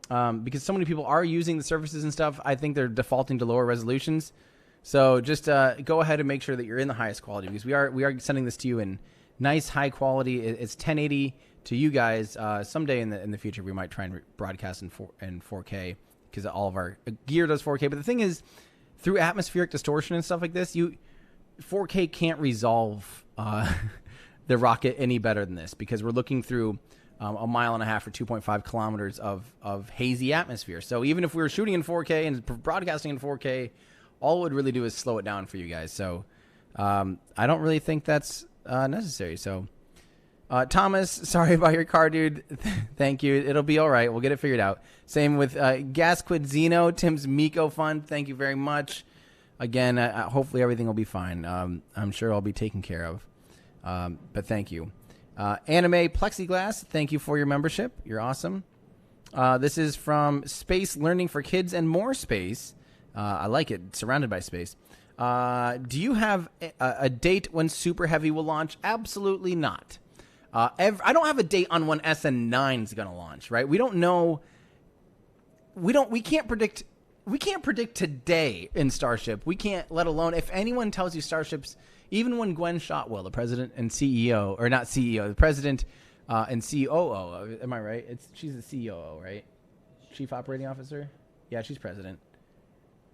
Because so many people are using the services and stuff, I think they're defaulting to lower resolutions. So just go ahead and make sure that you're in the highest quality, because we are sending this to you in nice high quality. It's 1080 to you guys. Someday in the future, we might try and broadcast in 4K, because all of our gear does 4K. But the thing is, through atmospheric distortion and stuff like this, 4K can't resolve the rocket any better than this, because we're looking through a mile and a half or 2.5 kilometers of hazy atmosphere. So even if we were shooting in 4K and broadcasting in 4K, all it would really do is slow it down for you guys. So I don't really think that's necessary. So Thomas, sorry about your car, dude. Thank you. It'll be all right. We'll get it figured out. Same with Gasquid Zeno, Tim's Miko Fund. Thank you very much. Again, hopefully everything will be fine. I'm sure I'll be taken care of. But thank you. Anime Plexiglass, thank you for your membership. You're awesome. This is from Space Learning for Kids and More Space. I like it. Surrounded by space. Do you have a date when Super Heavy will launch? Absolutely not. I don't have a date on when SN9 is going to launch, right? We don't know. We can't predict today in Starship. We can't, let alone if anyone tells you Starship's, even when Gwen Shotwell, the president and CEO, or not CEO, the president and COO, am I right? She's the COO, right? Chief Operating Officer? Yeah, she's president.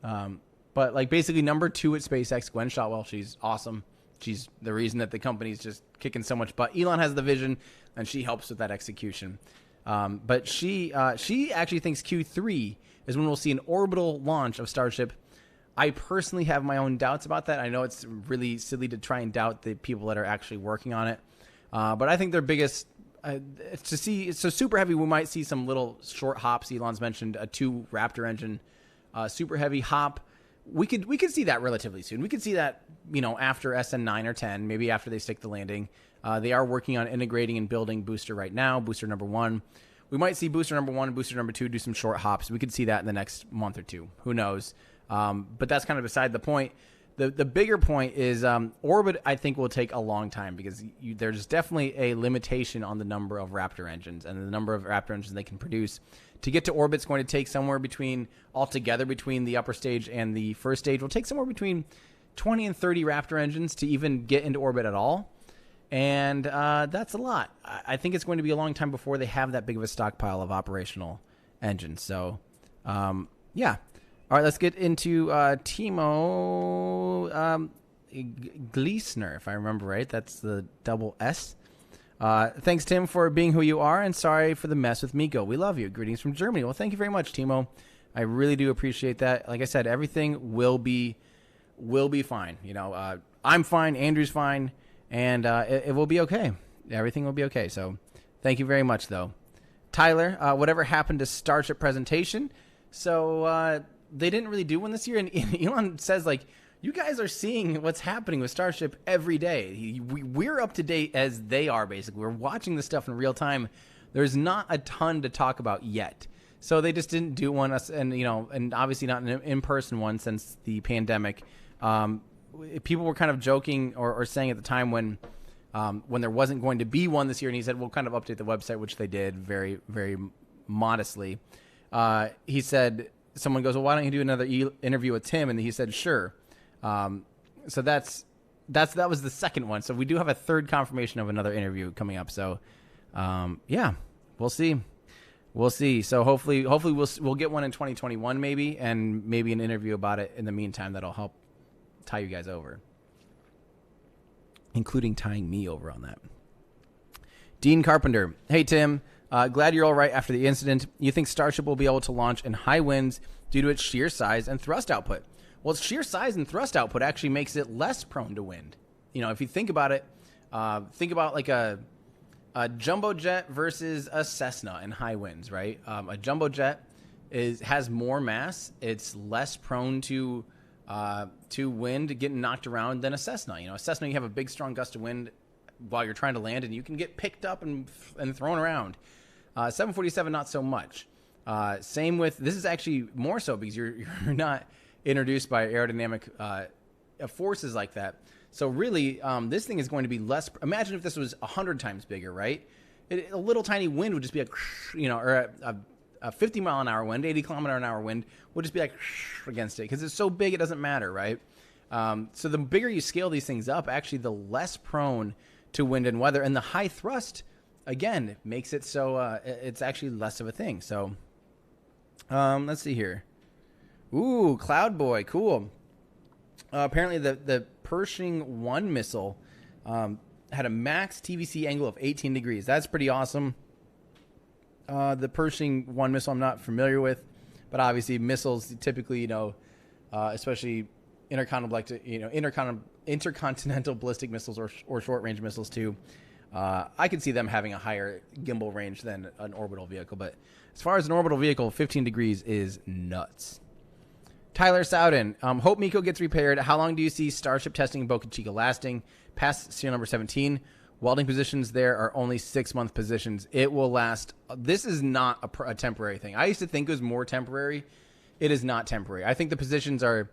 But like basically number 2 at SpaceX, Gwen Shotwell, she's awesome. She's the reason that the company's just kicking so much butt. Elon has the vision, and she helps with that execution. But she actually thinks Q3 is when we'll see an orbital launch of Starship. I personally have my own doubts about that. I know it's really silly to try and doubt the people that are actually working on it. But I think their biggest to see, so Super Heavy, we might see some little short hops. Elon's mentioned a 2 Raptor engine Super Heavy hop. We could see that relatively soon. We could see that, after SN9 or 10, maybe after they stick the landing. They are working on integrating and building booster right now, booster number 1. We might see booster number 1 and booster number 2 do some short hops. We could see that in the next month or 2. Who knows? But that's kind of beside the point. The bigger point is orbit, I think, will take a long time, because there's definitely a limitation on the number of Raptor engines and the number of Raptor engines they can produce. To get to orbit, it's going to take somewhere between the upper stage and the first stage, will take somewhere between 20 and 30 Raptor engines to even get into orbit at all. And that's a lot. I think it's going to be a long time before they have that big of a stockpile of operational engines. So, yeah. All right, let's get into Timo Gleesner, if I remember right. That's the double S. Thanks, Tim, for being who you are, and sorry for the mess with Miko. We love you. Greetings from Germany. Well, thank you very much, Timo. I really do appreciate that. Like I said, everything will be fine. I'm fine, Andrew's fine, and it will be okay. Everything will be okay. So thank you very much, though. Tyler, whatever happened to Starship presentation? So they didn't really do one this year, and Elon says, you guys are seeing what's happening with Starship every day. We're up to date as they are, basically. We're watching this stuff in real time. There's not a ton to talk about yet. So they just didn't do one, and obviously not an in-person one since the pandemic. People were kind of joking or saying at the time when when there wasn't going to be one this year, and he said we'll kind of update the website, which they did very, very modestly. He said someone goes, well, why don't you do another interview with Tim? And he said sure. So that was the second one. So we do have a third confirmation of another interview coming up. So yeah, we'll see. We'll see. So hopefully we'll get one in 2021 maybe, and maybe an interview about it in the meantime that'll help tie you guys over, including tying me over on that. Dean Carpenter. Hey, Tim. Glad you're all right after the incident. You think Starship will be able to launch in high winds due to its sheer size and thrust output? Well, its sheer size and thrust output actually makes it less prone to wind. You know, if you think about it, think about like a jumbo jet versus a Cessna in high winds, right? A jumbo jet has more mass. It's less prone to wind getting knocked around than a Cessna. You know, a Cessna, you have a big, strong gust of wind while you're trying to land, and you can get picked up and thrown around. 747, not so much. Same with, this is actually more so because you're not introduced by aerodynamic forces like that. So really, this thing is going to be less. Imagine if this was 100 times bigger, right? A little tiny wind would just be or a 50 mile an hour wind, 80 kilometer an hour wind would just be like against it because it's so big it doesn't matter, right? So the bigger you scale these things up, actually, the less prone to wind and weather, and the high thrust again makes it so it's actually less of a thing. So let's see here. Ooh, Cloud Boy, cool. Apparently the Pershing 1 missile had a max TVC angle of 18 degrees. That's pretty awesome. The Pershing 1 missile I'm not familiar with, but obviously missiles typically, especially intercontinental ballistic missiles or short-range missiles too. I could see them having a higher gimbal range than an orbital vehicle, but as far as an orbital vehicle, 15 degrees is nuts. Tyler Sowden, hope Miko gets repaired. How long do you see Starship testing in Boca Chica lasting? Past serial number 17. Welding positions there are only 6-month positions. It will last. This is not a temporary thing. I used to think it was more temporary. It is not temporary. I think the positions are,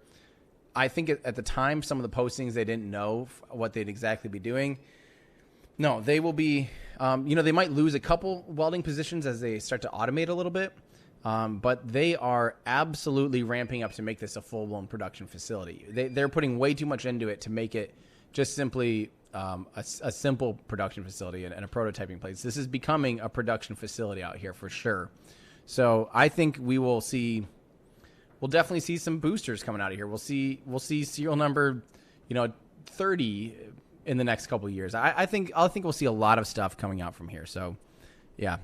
I think at the time, some of the postings, they didn't know what they'd exactly be doing. No, they will be, they might lose a couple welding positions as they start to automate a little bit. But they are absolutely ramping up to make this a full-blown production facility. They're putting way too much into it to make it just simply a simple production facility and a prototyping place. This is becoming a production facility out here for sure. So I think we'll definitely see some boosters coming out of here. We'll see serial number, 30 in the next couple of years. I think we'll see a lot of stuff coming out from here. So yeah,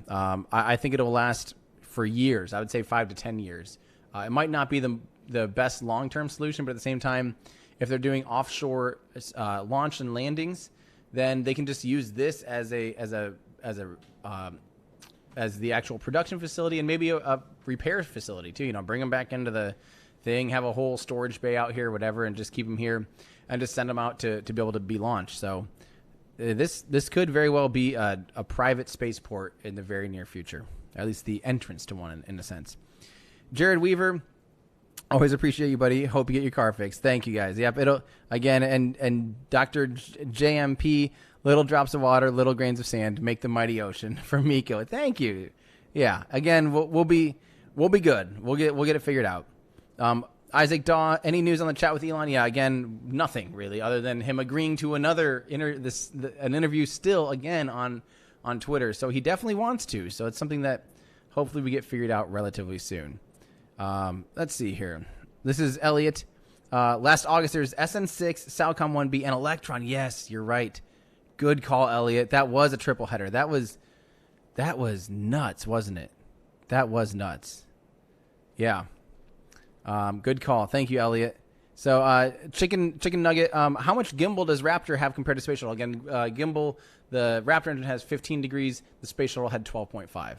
I think it'll last for years. I would say 5 to 10 years. It might not be the best long-term solution, but at the same time, if they're doing offshore launch and landings, then they can just use this as the actual production facility and maybe a repair facility too. Bring them back into the thing, have a whole storage bay out here, whatever, and just keep them here and just send them out to be able to be launched. So this could very well be a private spaceport in the very near future. At least the entrance to one, in a sense. Jared Weaver, always appreciate you, buddy. Hope you get your car fixed. Thank you, guys. Yep, it'll again, and Dr. JMP, little drops of water, little grains of sand, make the mighty ocean from Miko. Thank you. Yeah, again, we'll be good. We'll get it figured out. Isaac Daw, any news on the chat with Elon? Yeah, again, nothing really, other than him agreeing to an interview still again on Twitter. So he definitely wants to. So it's something that hopefully we get figured out relatively soon. Let's see here. This is Elliot. Last August, there's SN6, Salcom 1B, and Electron. Yes, you're right. Good call, Elliot. That was a triple header. That was nuts, wasn't it? That was nuts. Yeah. Good call. Thank you, Elliot. So, chicken nugget. How much gimbal does Raptor have compared to Space Shuttle? Again, gimbal. The Raptor engine has 15 degrees. The Space Shuttle had 12.5.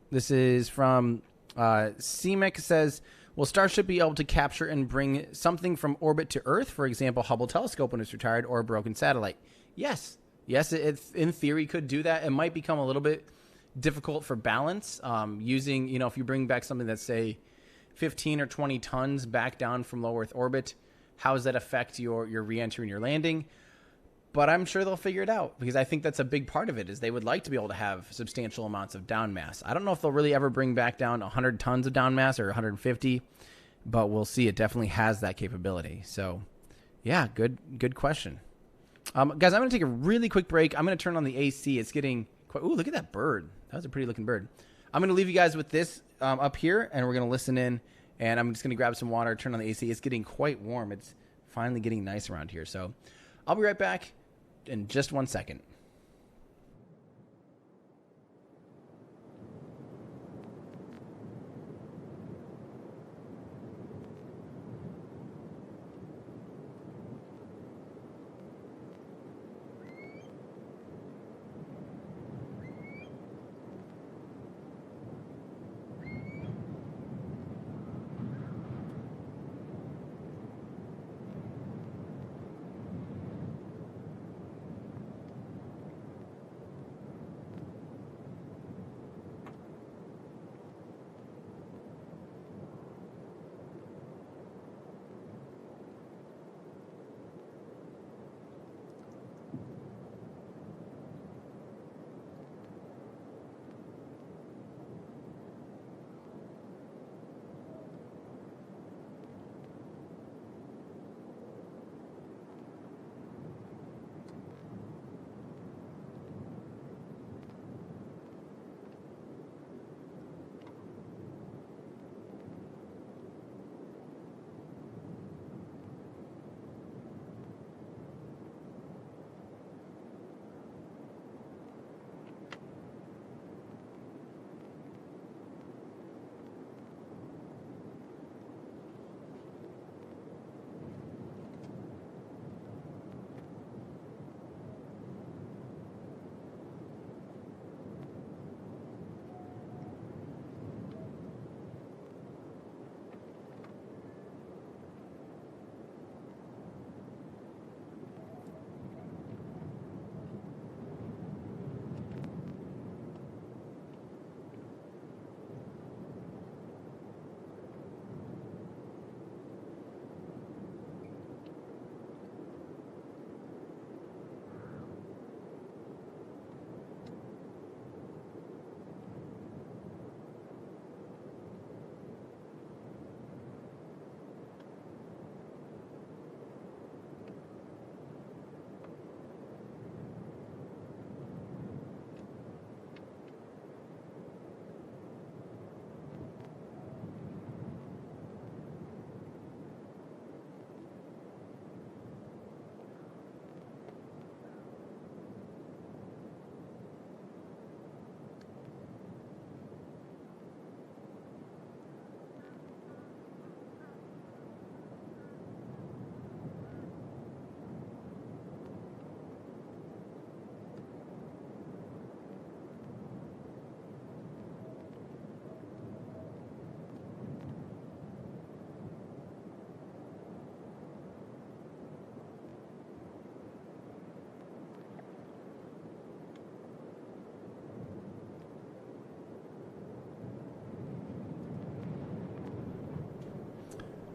This is from CMEC says, will Starship be able to capture and bring something from orbit to Earth? For example, Hubble telescope when it's retired or a broken satellite. Yes, it in theory could do that. It might become a little bit difficult for balance using, if you bring back something that's, say, 15 or 20 tons back down from low Earth orbit, how does that affect your re-entry and your landing? But I'm sure they'll figure it out because I think that's a big part of it is they would like to be able to have substantial amounts of down mass. I don't know if they'll really ever bring back down 100 tons of down mass or 150, but we'll see. It definitely has that capability. So, yeah, good question. Guys, I'm going to take a really quick break. I'm going to turn on the AC. It's getting quite... Ooh, look at that bird. That was a pretty looking bird. I'm going to leave you guys with this up here, and we're going to listen in, and I'm just going to grab some water, turn on the AC. It's getting quite warm. It's finally getting nice around here. So I'll be right back in just 1 second.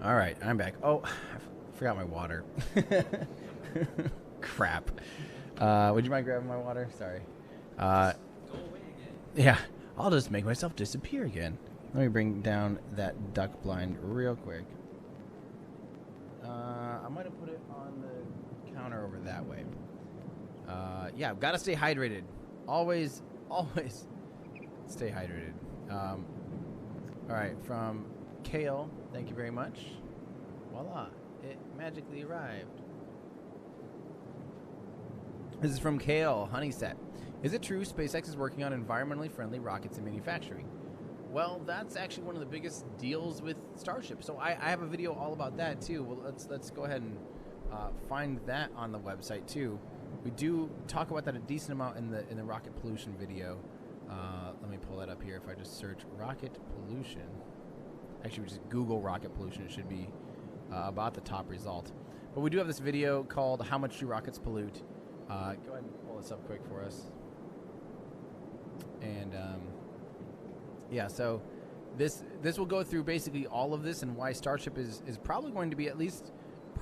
All right, I'm back. Oh, I forgot my water. Crap. Would you mind grabbing my water? Sorry. Go away again. Yeah, I'll just make myself disappear again. Let me bring down that duck blind real quick. I might have put it on the counter over that way. Yeah, I've got to stay hydrated. Always stay hydrated. All right, from Kale, thank you very much. Voila, it magically arrived. This is from Kale Honeyset. Is it true SpaceX is working on environmentally friendly rockets in manufacturing? Well, that's actually one of the biggest deals with Starship. So I have a video all about that too. Well, let's go ahead and find that on the website too. We do talk about that a decent amount in the rocket pollution video. Let me pull that up here. If I just search rocket pollution, actually, we just Google rocket pollution. It should be about the top result. But we do have this video called "How Much Do Rockets Pollute?" Go ahead and pull this up quick for us. And yeah, so this will go through basically all of this and why Starship is probably going to be at least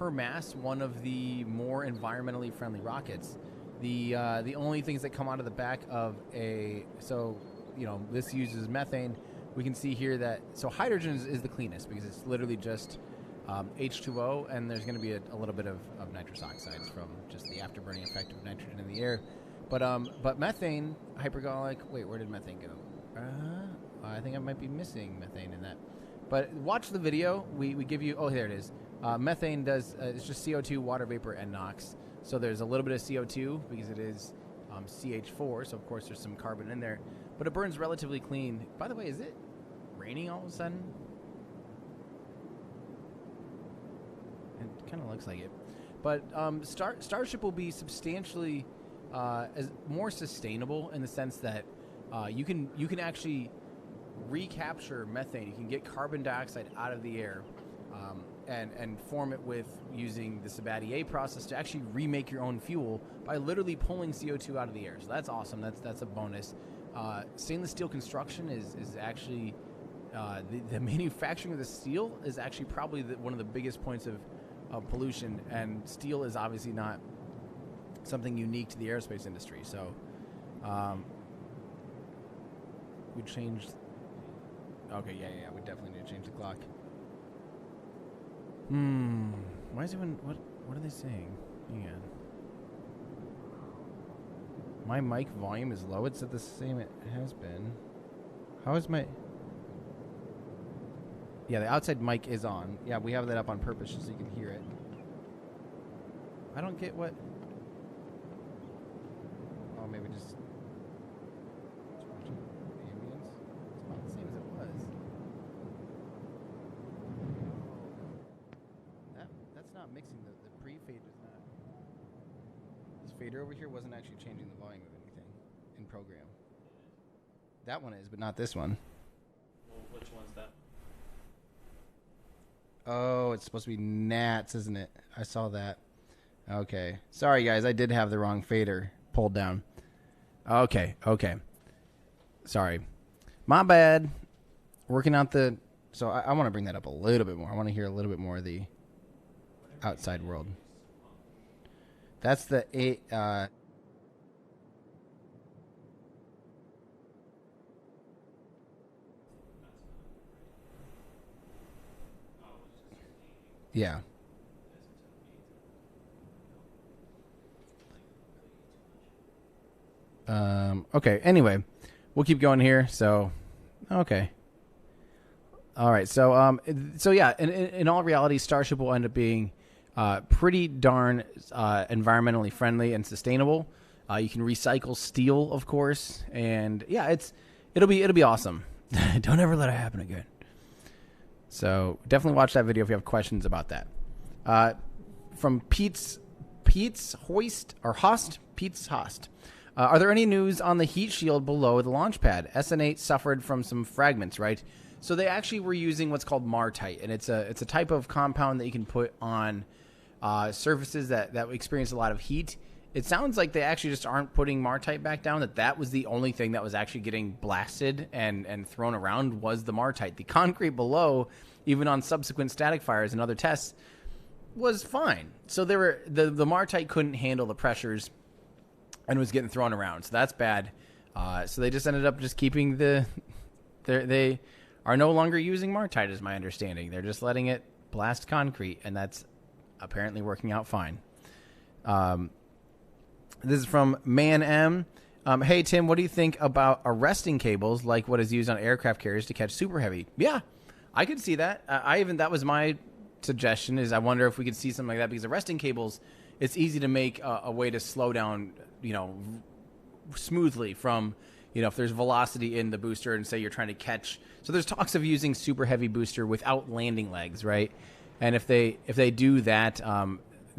per mass, one of the more environmentally friendly rockets. The only things that come out of the back of this uses methane. We can see here that hydrogen is the cleanest because it's literally just H2O, and there's going to be a little bit of nitrous oxides from just the afterburning effect of nitrogen in the air. But methane, hypergolic. Wait, where did methane go? I think I might be missing methane in that. But watch the video. We give you. Oh, there it is. Methane does. It's just CO2, water vapor, and NOx. So there's a little bit of CO2 because it is CH4. So of course there's some carbon in there, but it burns relatively clean. By the way, is it raining all of a sudden? It kind of looks like it. But Starship will be substantially more sustainable in the sense that you can actually recapture methane. You can get carbon dioxide out of the air and form it with using the Sabatier process to actually remake your own fuel by literally pulling CO2 out of the air. So that's awesome. That's a bonus. Stainless steel construction is actually the manufacturing of the steel is actually probably one of the biggest points of pollution, and steel is obviously not something unique to the aerospace industry. So we changed. Okay, yeah, we definitely need to change the clock. Why is everyone? What are they saying? Hang on. My mic volume is low. It's at the same it has been. How is my? Yeah, the outside mic is on. Yeah, we have that up on purpose just so you can hear it. I don't get what. Oh, maybe just. Ambience. It's about the same as it was. That's not mixing. The pre-fade is not. This fader over here wasn't actually changing the volume of anything in program. That one is, but not this one. Well, which one's that? Oh, it's supposed to be gnats, isn't it? I saw that. Okay. Sorry, guys. I did have the wrong fader pulled down. Okay. Sorry. My bad. Working out the... So I want to bring that up a little bit more. I want to hear a little bit more of the outside world. That's the... yeah. Okay. Anyway, we'll keep going here. So, okay. All right. So yeah. In all reality, Starship will end up being pretty darn environmentally friendly and sustainable. You can recycle steel, of course, and yeah, it'll be awesome. Don't ever let it happen again. So definitely watch that video if you have questions about that. From Pete's Hoist. Are there any news on the heat shield below the launch pad? SN8 suffered from some fragments, right? So they actually were using what's called Martite, and it's a type of compound that you can put on surfaces that experience a lot of heat. It sounds like they actually just aren't putting Martite back down, that was the only thing that was actually getting blasted and thrown around was the Martite. The concrete below, even on subsequent static fires and other tests, was fine. So the Martite couldn't handle the pressures and was getting thrown around. So that's bad. So they just ended up just keeping they are no longer using Martite, is my understanding. They're just letting it blast concrete, and that's apparently working out fine. This is from Man M. Hey, Tim, what do you think about arresting cables like what is used on aircraft carriers to catch super heavy? Yeah, I could see that. That was my suggestion, is I wonder if we could see something like that, because arresting cables, it's easy to make a way to slow down, smoothly from, if there's velocity in the booster and say you're trying to catch. So there's talks of using super heavy booster without landing legs, right? And if they do that,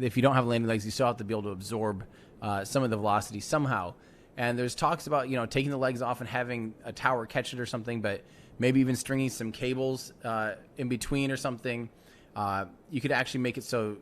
if you don't have landing legs, you still have to be able to absorb some of the velocity somehow. And there's talks about, taking the legs off and having a tower catch it or something, but maybe even stringing some cables in between or something. You could actually make it so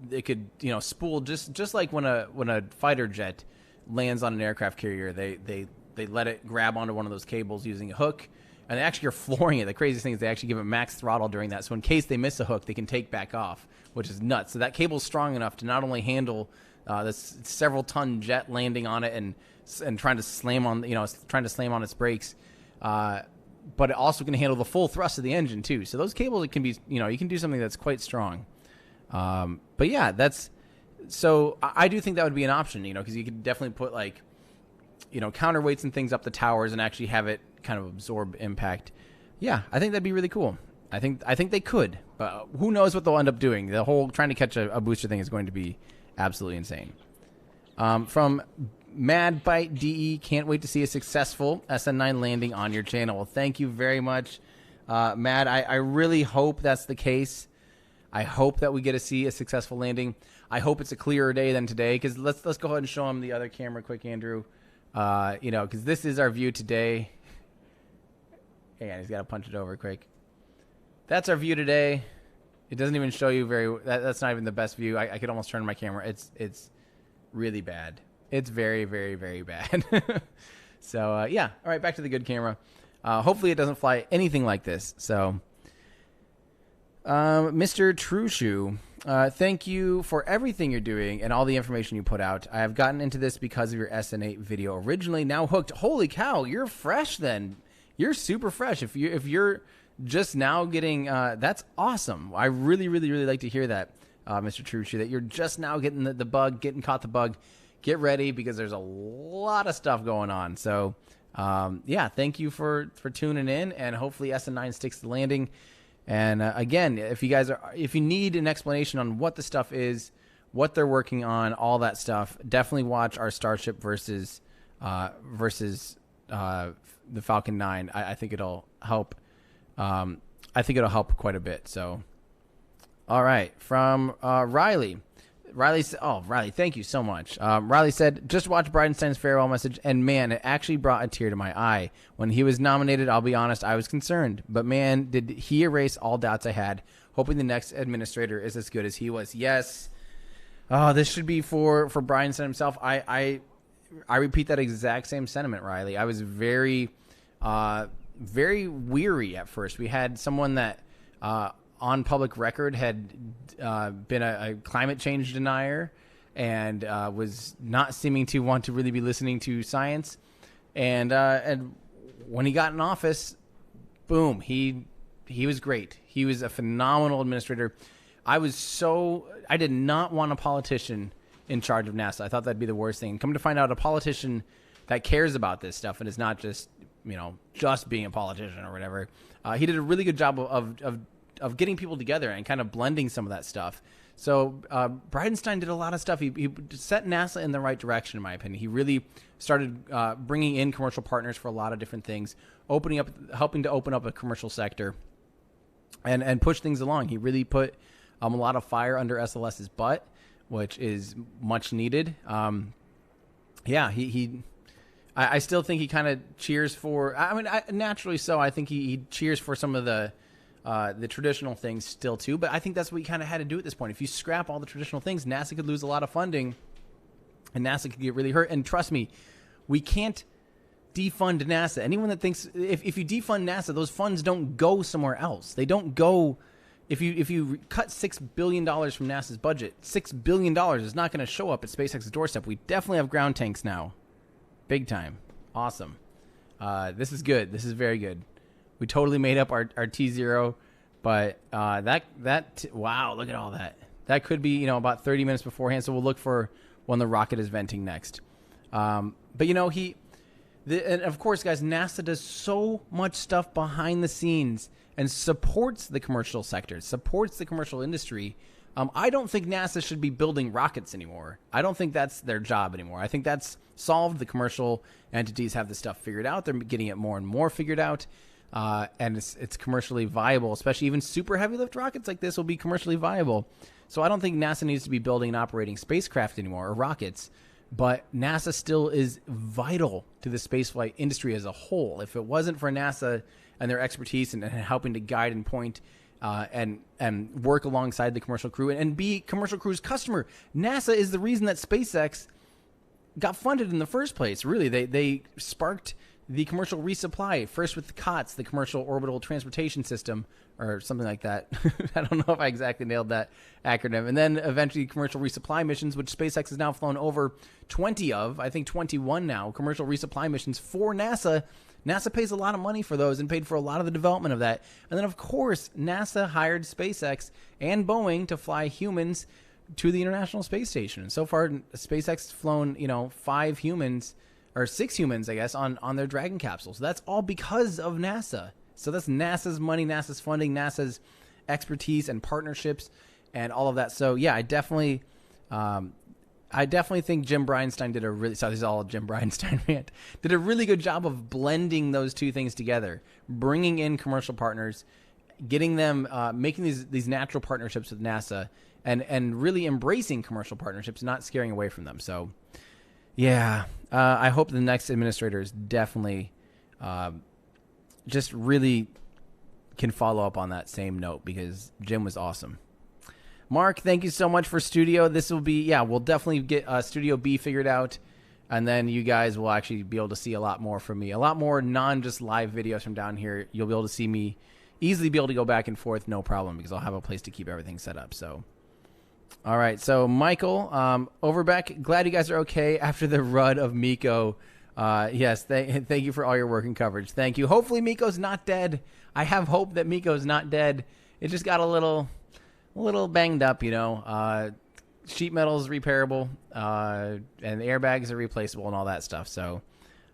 it could, spool just like when a fighter jet lands on an aircraft carrier, they let it grab onto one of those cables using a hook, and they actually are flooring it. The craziest thing is they actually give it max throttle during that. So in case they miss a hook, they can take back off, which is nuts. So that cable's strong enough to not only handle this several ton jet landing on it and trying to slam on its brakes, but it also can handle the full thrust of the engine too. So those cables, it can be, you can do something that's quite strong. But yeah, so I do think that would be an option, because you could definitely put like, counterweights and things up the towers and actually have it kind of absorb impact. Yeah, I think that'd be really cool. I think they could, but who knows what they'll end up doing. The whole trying to catch a booster thing is going to be absolutely insane. From Mad Bite DE, can't wait to see a successful SN9 landing on your channel. Well, thank you very much, Mad. I really hope that's the case. I hope that we get to see a successful landing. I hope it's a clearer day than today, because let's go ahead and show him the other camera quick, Andrew. Because this is our view today. And he's got to punch it over quick. That's our view today. It doesn't even show you that's not even the best view. I could almost turn my camera. It's really bad. It's very, very, very bad. So, yeah. All right, back to the good camera. Hopefully it doesn't fly anything like this. So, Mr. Trushu, thank you for everything you're doing and all the information you put out. I have gotten into this because of your SN8 video originally. Now hooked. Holy cow, you're fresh then. You're super fresh. If you're just now getting, that's awesome. I really, really, really like to hear that, Mr. Trushu, that you're just now getting the bug, caught the bug. Get ready, because there's a lot of stuff going on. So, yeah, thank you for tuning in, and hopefully SN9 sticks the landing. And again, if you need an explanation on what the stuff is, what they're working on, all that stuff, definitely watch our Starship versus the Falcon 9. I think it'll help. I think it'll help quite a bit. So, all right, from Riley. Riley, thank you so much. Riley said, just watch Bridenstine's farewell message, and man, it actually brought a tear to my eye. When he was nominated, I'll be honest, I was concerned. But man, did he erase all doubts I had, hoping the next administrator is as good as he was. Yes. Oh, this should be for Bridenstine himself. I repeat that exact same sentiment, Riley. I was very, very weary at first. We had someone that on public record had been a climate change denier and was not seeming to want to really be listening to science. And when he got in office, boom, he was great. He was a phenomenal administrator. I did not want a politician in charge of NASA. I thought that'd be the worst thing. Come to find out, a politician that cares about this stuff and is not just, just being a politician or whatever. He did a really good job of getting people together and kind of blending some of that stuff. So Bridenstine did a lot of stuff. He set NASA in the right direction, in my opinion. He really started bringing in commercial partners for a lot of different things, helping to open up a commercial sector and push things along. He really put a lot of fire under SLS's butt, which is much needed. Yeah, I still think he kind of cheers for, naturally so. I think he cheers for some of the traditional things still too, but I think that's what you kind of had to do at this point. If you scrap all the traditional things, NASA could lose a lot of funding and NASA could get really hurt. And trust me, we can't defund NASA. Anyone that thinks, if you defund NASA, those funds don't go somewhere else. They don't go, if you cut $6 billion from NASA's budget, $6 billion is not going to show up at SpaceX's doorstep. We definitely have ground tanks now. Big time. Awesome. This is good. This is very good. We totally made up our T0, but wow, look at all that. That could be, about 30 minutes beforehand, so we'll look for when the rocket is venting next. But, and of course, guys, NASA does so much stuff behind the scenes and supports the commercial sector, supports the commercial industry. I don't think NASA should be building rockets anymore. I don't think that's their job anymore. I think that's solved. The commercial entities have this stuff figured out. They're getting it more and more figured out. And it's commercially viable, especially even super heavy lift rockets like this will be commercially viable. So I don't think NASA needs to be building and operating spacecraft anymore or rockets, but NASA still is vital to the spaceflight industry as a whole. If it wasn't for NASA and their expertise and helping to guide and point and work alongside the commercial crew and be commercial crew's customer, NASA is the reason that SpaceX got funded in the first place. Really, they sparked the commercial resupply, first with the COTS, the Commercial Orbital Transportation System, or something like that. I don't know if I exactly nailed that acronym. And then eventually commercial resupply missions, which SpaceX has now flown over 20 of, I think 21 now, commercial resupply missions for NASA. NASA pays a lot of money for those and paid for a lot of the development of that. And then, of course, NASA hired SpaceX and Boeing to fly humans to the International Space Station. And so far, SpaceX has flown, 5 humans, or 6 humans, I guess, on their Dragon capsule. So that's all because of NASA. So that's NASA's money, NASA's funding, NASA's expertise and partnerships and all of that. So yeah, I definitely think Jim Bridenstine did a really, so this is all Jim Bridenstine rant, did a really good job of blending those two things together, bringing in commercial partners, getting them, making these natural partnerships with NASA, and really embracing commercial partnerships, not scaring away from them. So yeah, I hope the next administrator is definitely just really can follow up on that same note, because Jim was awesome. Mark, thank you so much for Studio. This will be, we'll definitely get Studio B figured out, and then you guys will actually be able to see a lot more from me, a lot more just live videos from down here. You'll be able to see me easily be able to go back and forth, no problem, because I'll have a place to keep everything set up. So, all right. So, Michael, Overbeck, glad you guys are okay after the rud of Miko. Yes, thank you for all your work and coverage. Thank you. Hopefully Miko's not dead. I have hope that Miko's not dead. It just got a little banged up, sheet metal is repairable, and the airbags are replaceable and all that stuff. So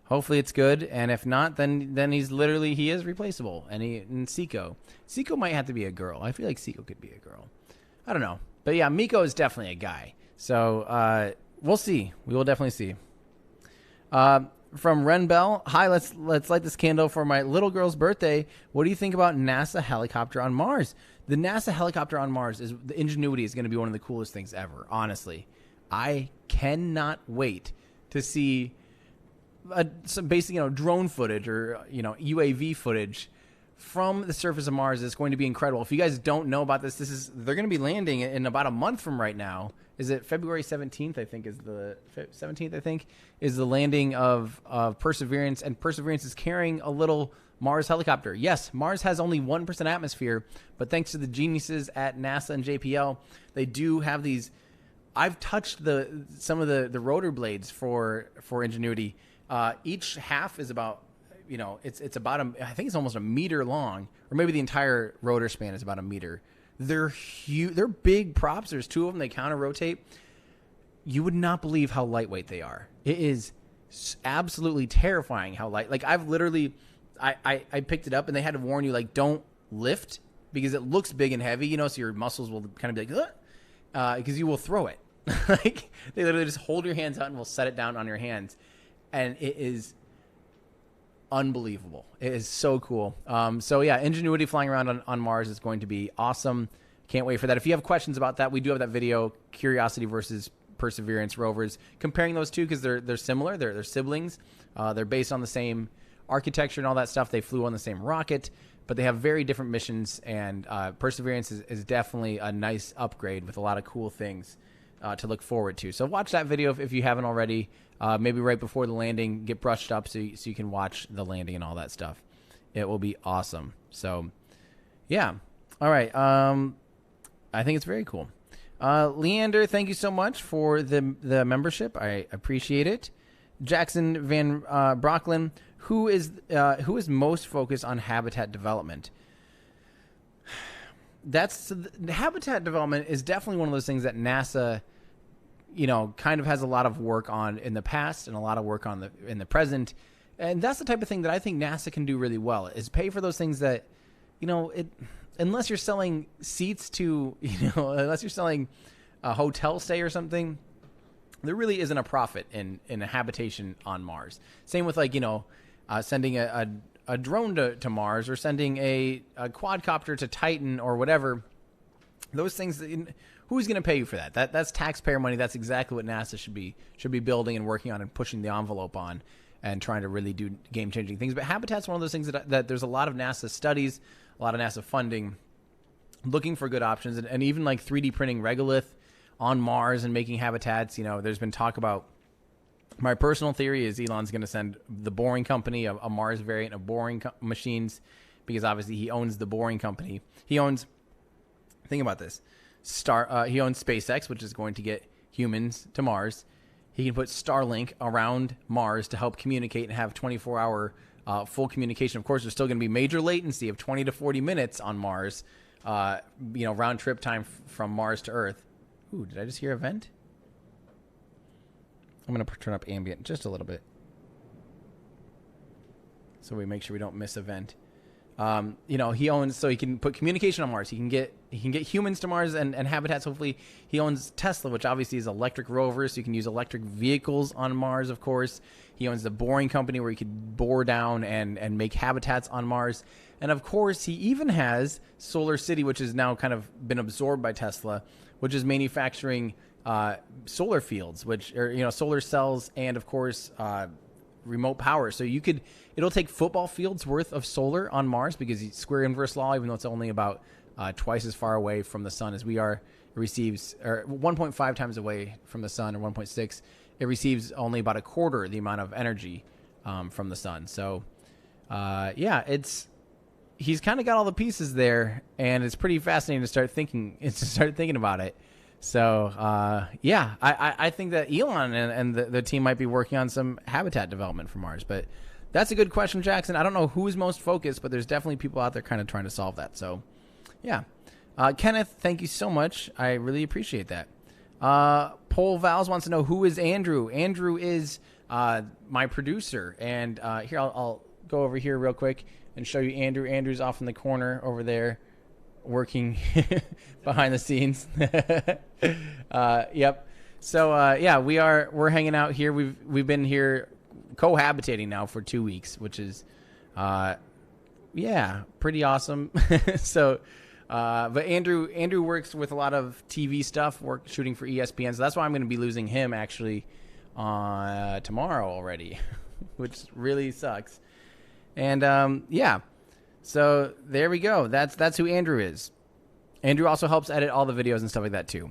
hopefully it's good. And if not, then he is replaceable. And Seiko might have to be a girl. I feel like Seiko could be a girl. I don't know. But yeah, Miko is definitely a guy. So, we'll see. We will definitely see. From Ren Bell, hi, let's light this candle for my little girl's birthday. What do you think about NASA helicopter on Mars? The NASA helicopter on Mars, the Ingenuity is going to be one of the coolest things ever, honestly. I cannot wait to see some basic, drone footage or, UAV footage from the surface of Mars. Is going to be incredible. If you guys don't know about this, they're going to be landing in about a month from right now. Is it February 17th, I think, is the landing of Perseverance, and Perseverance is carrying a little Mars helicopter. Yes, Mars has only 1% atmosphere, but thanks to the geniuses at NASA and JPL, they do have these. I've touched some of the rotor blades for Ingenuity. Each half is about, it's about, I think it's almost a meter long, or maybe the entire rotor span is about a meter. They're huge. They're big props. There's 2 of them. They counter rotate. You would not believe how lightweight they are. It is absolutely terrifying how light. Like, I've literally, I picked it up and they had to warn you, don't lift, because it looks big and heavy, so your muscles will kind of be like, because you will throw it. Like, they literally just hold your hands out and will set it down on your hands, and it is unbelievable. It is so cool. So yeah, Ingenuity flying around on Mars is going to be awesome. Can't wait for that. If you have questions about that, we do have that video, Curiosity versus Perseverance rovers, comparing those two, because they're similar. They're siblings. They're based on the same architecture and all that stuff. They flew on the same rocket, but they have very different missions. And Perseverance is definitely a nice upgrade with a lot of cool things to look forward to. So watch that video if you haven't already. Maybe right before the landing, get brushed up so you can watch the landing and all that stuff. It will be awesome. So, yeah. All right. I think it's very cool. Leander, thank you so much for the membership. I appreciate it. Jackson Van Brocklin, who is most focused on habitat development? Habitat development is definitely one of those things that NASA, kind of has a lot of work on in the past and a lot of work on in the present. And that's the type of thing that I think NASA can do really well, is pay for those things that, unless you're selling seats to, unless you're selling a hotel stay or something, there really isn't a profit in a habitation on Mars. Same with sending a drone to Mars, or sending a quadcopter to Titan or whatever. Those things, who's going to pay you for that? That's taxpayer money. That's exactly what NASA should be building and working on and pushing the envelope on, and trying to really do game-changing things. But habitat's one of those things that there's a lot of NASA studies, a lot of NASA funding, looking for good options, and even 3D printing regolith on Mars and making habitats. There's been talk about My personal theory is Elon's going to send the Boring Company, a Mars variant of Boring machines, because obviously he owns the Boring Company. He owns, think about this, he owns SpaceX, which is going to get humans to Mars. He can put Starlink around Mars to help communicate and have 24-hour full communication. Of course, there's still going to be major latency of 20 to 40 minutes on Mars, round trip time from Mars to Earth. Ooh, did I just hear a vent? I'm going to turn up ambient just a little bit so we make sure we don't miss a vent. He owns, so he can put communication on Mars. He can get humans to Mars and habitats. Hopefully, he owns Tesla, which obviously is electric rovers. So you can use electric vehicles on Mars. Of course, he owns the Boring Company, where he could bore down and make habitats on Mars. And of course, he even has Solar City, which has now kind of been absorbed by Tesla, which is manufacturing solar fields, which are solar cells, and of course remote power. So it'll take football fields worth of solar on Mars, because square inverse law, even though it's only about twice as far away from the sun as we are, it receives, or 1.5 times away from the sun, or 1.6, it receives only about a quarter the amount of energy from the sun. So he's kind of got all the pieces there, and it's pretty fascinating to start thinking about it. So, I think that Elon and the team might be working on some habitat development for Mars. But that's a good question, Jackson. I don't know who's most focused, but there's definitely people out there kind of trying to solve that. So, yeah. Kenneth, thank you so much. I really appreciate that. Pole Vals wants to know, who is Andrew? Andrew is my producer. And here, I'll go over here real quick and show you Andrew. Andrew's off in the corner over there, working behind the scenes. Yep. So we're hanging out here. We've been here cohabitating now for 2 weeks, which is pretty awesome. So but Andrew works with a lot of TV stuff, shooting for ESPN. So that's why I'm going to be losing him actually tomorrow already, which really sucks. And so there we go. That's who Andrew is. Andrew also helps edit all the videos and stuff like that too.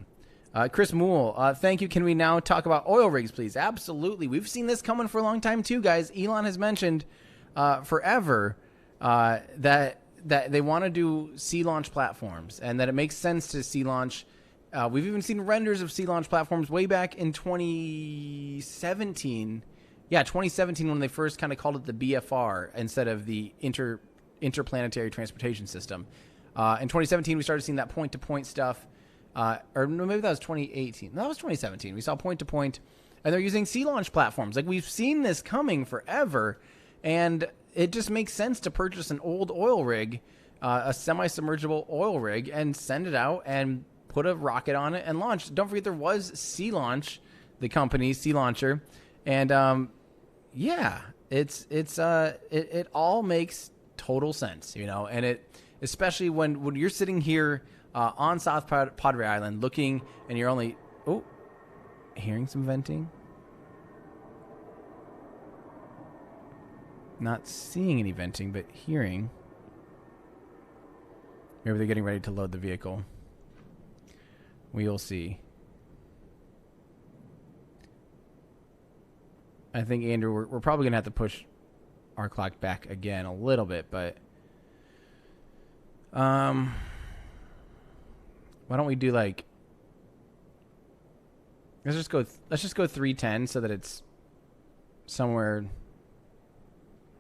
Chris Moole, thank you. Can we now talk about oil rigs, please? Absolutely. We've seen this coming for a long time too, guys. Elon has mentioned forever that they want to do sea launch platforms, and that it makes sense to sea launch. We've even seen renders of sea launch platforms way back in 2017. Yeah, 2017, when they first kind of called it the BFR instead of the Interplanetary Transportation System. In 2017, we started seeing that point-to-point stuff. Or maybe that was 2018. That was 2017. We saw point-to-point, and they're using sea launch platforms. Like, we've seen this coming forever, and it just makes sense to purchase an old oil rig, a semi-submergible oil rig, and send it out and put a rocket on it and launch. Don't forget, there was Sea Launch, the company, Sea Launcher, and it all makes total sense, and it, especially when you're sitting here on South Padre Island looking, and you're only hearing some venting, not seeing any venting, but hearing. Maybe they're getting ready to load the vehicle. We will see. I think, Andrew, we're probably gonna have to push our clock back again a little bit, but why don't we do like, let's just go 3:10 so that it's somewhere,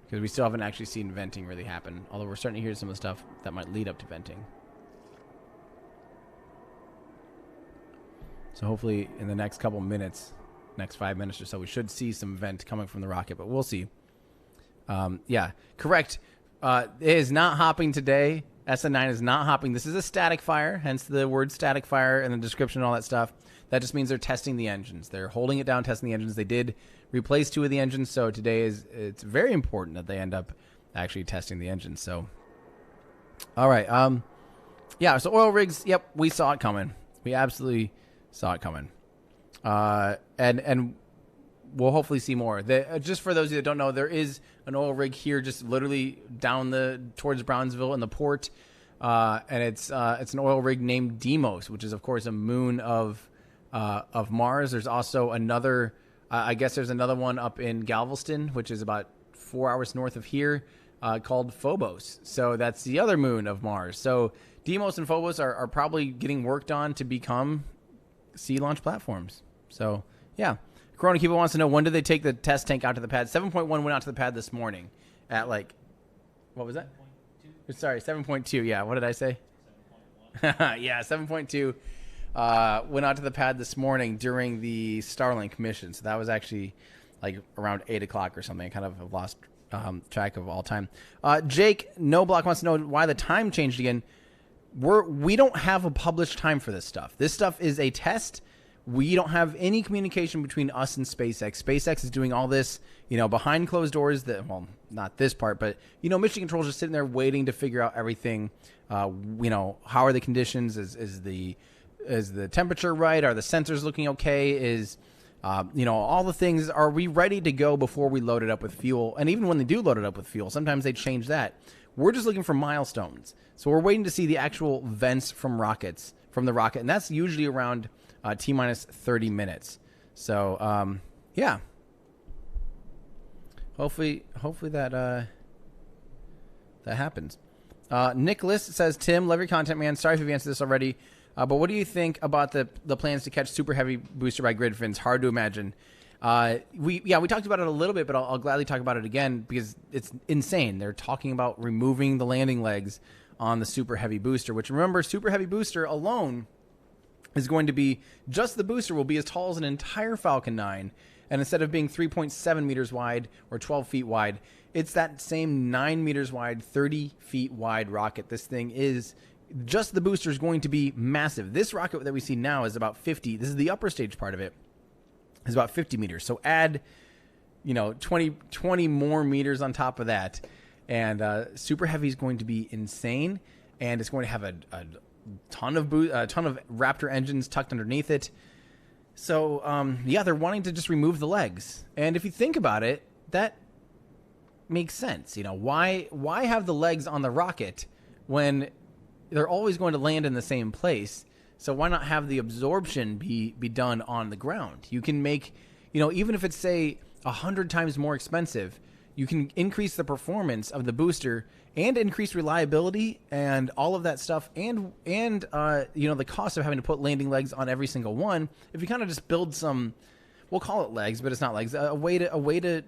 because we still haven't actually seen venting really happen, although we're starting to hear some of the stuff that might lead up to venting. So hopefully in the next couple minutes, next 5 minutes or so, we should see some vent coming from the rocket, but we'll see. Correct. It is not hopping today. SN9 is not hopping. This is a static fire, hence the word static fire and the description and all that stuff. That just means they're testing the engines. They're holding it down, testing the engines. They did replace 2 of the engines, so today it's very important that they end up actually testing the engines. So, all right. So oil rigs, yep, we saw it coming. We absolutely saw it coming. And we'll hopefully see more. Just for those of you that don't know, there is an oil rig here, just literally down towards Brownsville in the port, and it's an oil rig named Deimos, which is of course a moon of Mars. There's also another I guess there's another one up in Galveston, which is about 4 hours north of here, called Phobos. So that's the other moon of Mars. So Deimos and Phobos are probably getting worked on to become sea launch platforms. So, yeah. Corona Kiva wants to know, when did they take the test tank out to the pad? 7.1 went out to the pad this morning at like, what was that? 7.2. Sorry, 7.2. Yeah, what did I say? 7.1. Yeah, 7.2 went out to the pad this morning during the Starlink mission. So that was actually like around 8 o'clock or something. I kind of have lost track of all time. Jake No Block wants to know why the time changed again. We don't have a published time for this stuff. This stuff is a test. We don't have any communication between us and SpaceX. SpaceX is doing all this, behind closed doors. Well, not this part, but Mission Control is just sitting there waiting to figure out everything. How are the conditions? Is the temperature right? Are the sensors looking okay? Is all the things. Are we ready to go before we load it up with fuel? And even when they do load it up with fuel, sometimes they change that. We're just looking for milestones. So we're waiting to see the actual vents from the rocket, and that's usually around T-minus 30 minutes. So, yeah. Hopefully that happens. Nicholas says, Tim, love your content, man. Sorry if you've answered this already. But what do you think about the plans to catch Super Heavy booster by grid fins? Hard to imagine. We talked about it a little bit, but I'll gladly talk about it again because it's insane. They're talking about removing the landing legs on the Super Heavy booster, which, remember, Super Heavy booster alone is going to be, just the booster will be as tall as an entire Falcon 9. And instead of being 3.7 meters wide or 12 feet wide, it's that same 9 meters wide, 30 feet wide rocket. This thing is, just the booster is going to be massive. This rocket that we see now is about 50. This is the upper stage part of it. Is about 50 meters. So add, 20 more meters on top of that. And Super Heavy is going to be insane. And it's going to have a ton of Raptor engines tucked underneath it. So, they're wanting to just remove the legs. And if you think about it, that makes sense. Why have the legs on the rocket when they're always going to land in the same place? So why not have the absorption be done on the ground? You can make, even if it's, say, 100 times more expensive, you can increase the performance of the booster and increase reliability and all of that stuff, and the cost of having to put landing legs on every single one. If you kind of just build some, we'll call it legs, but it's not legs, a way to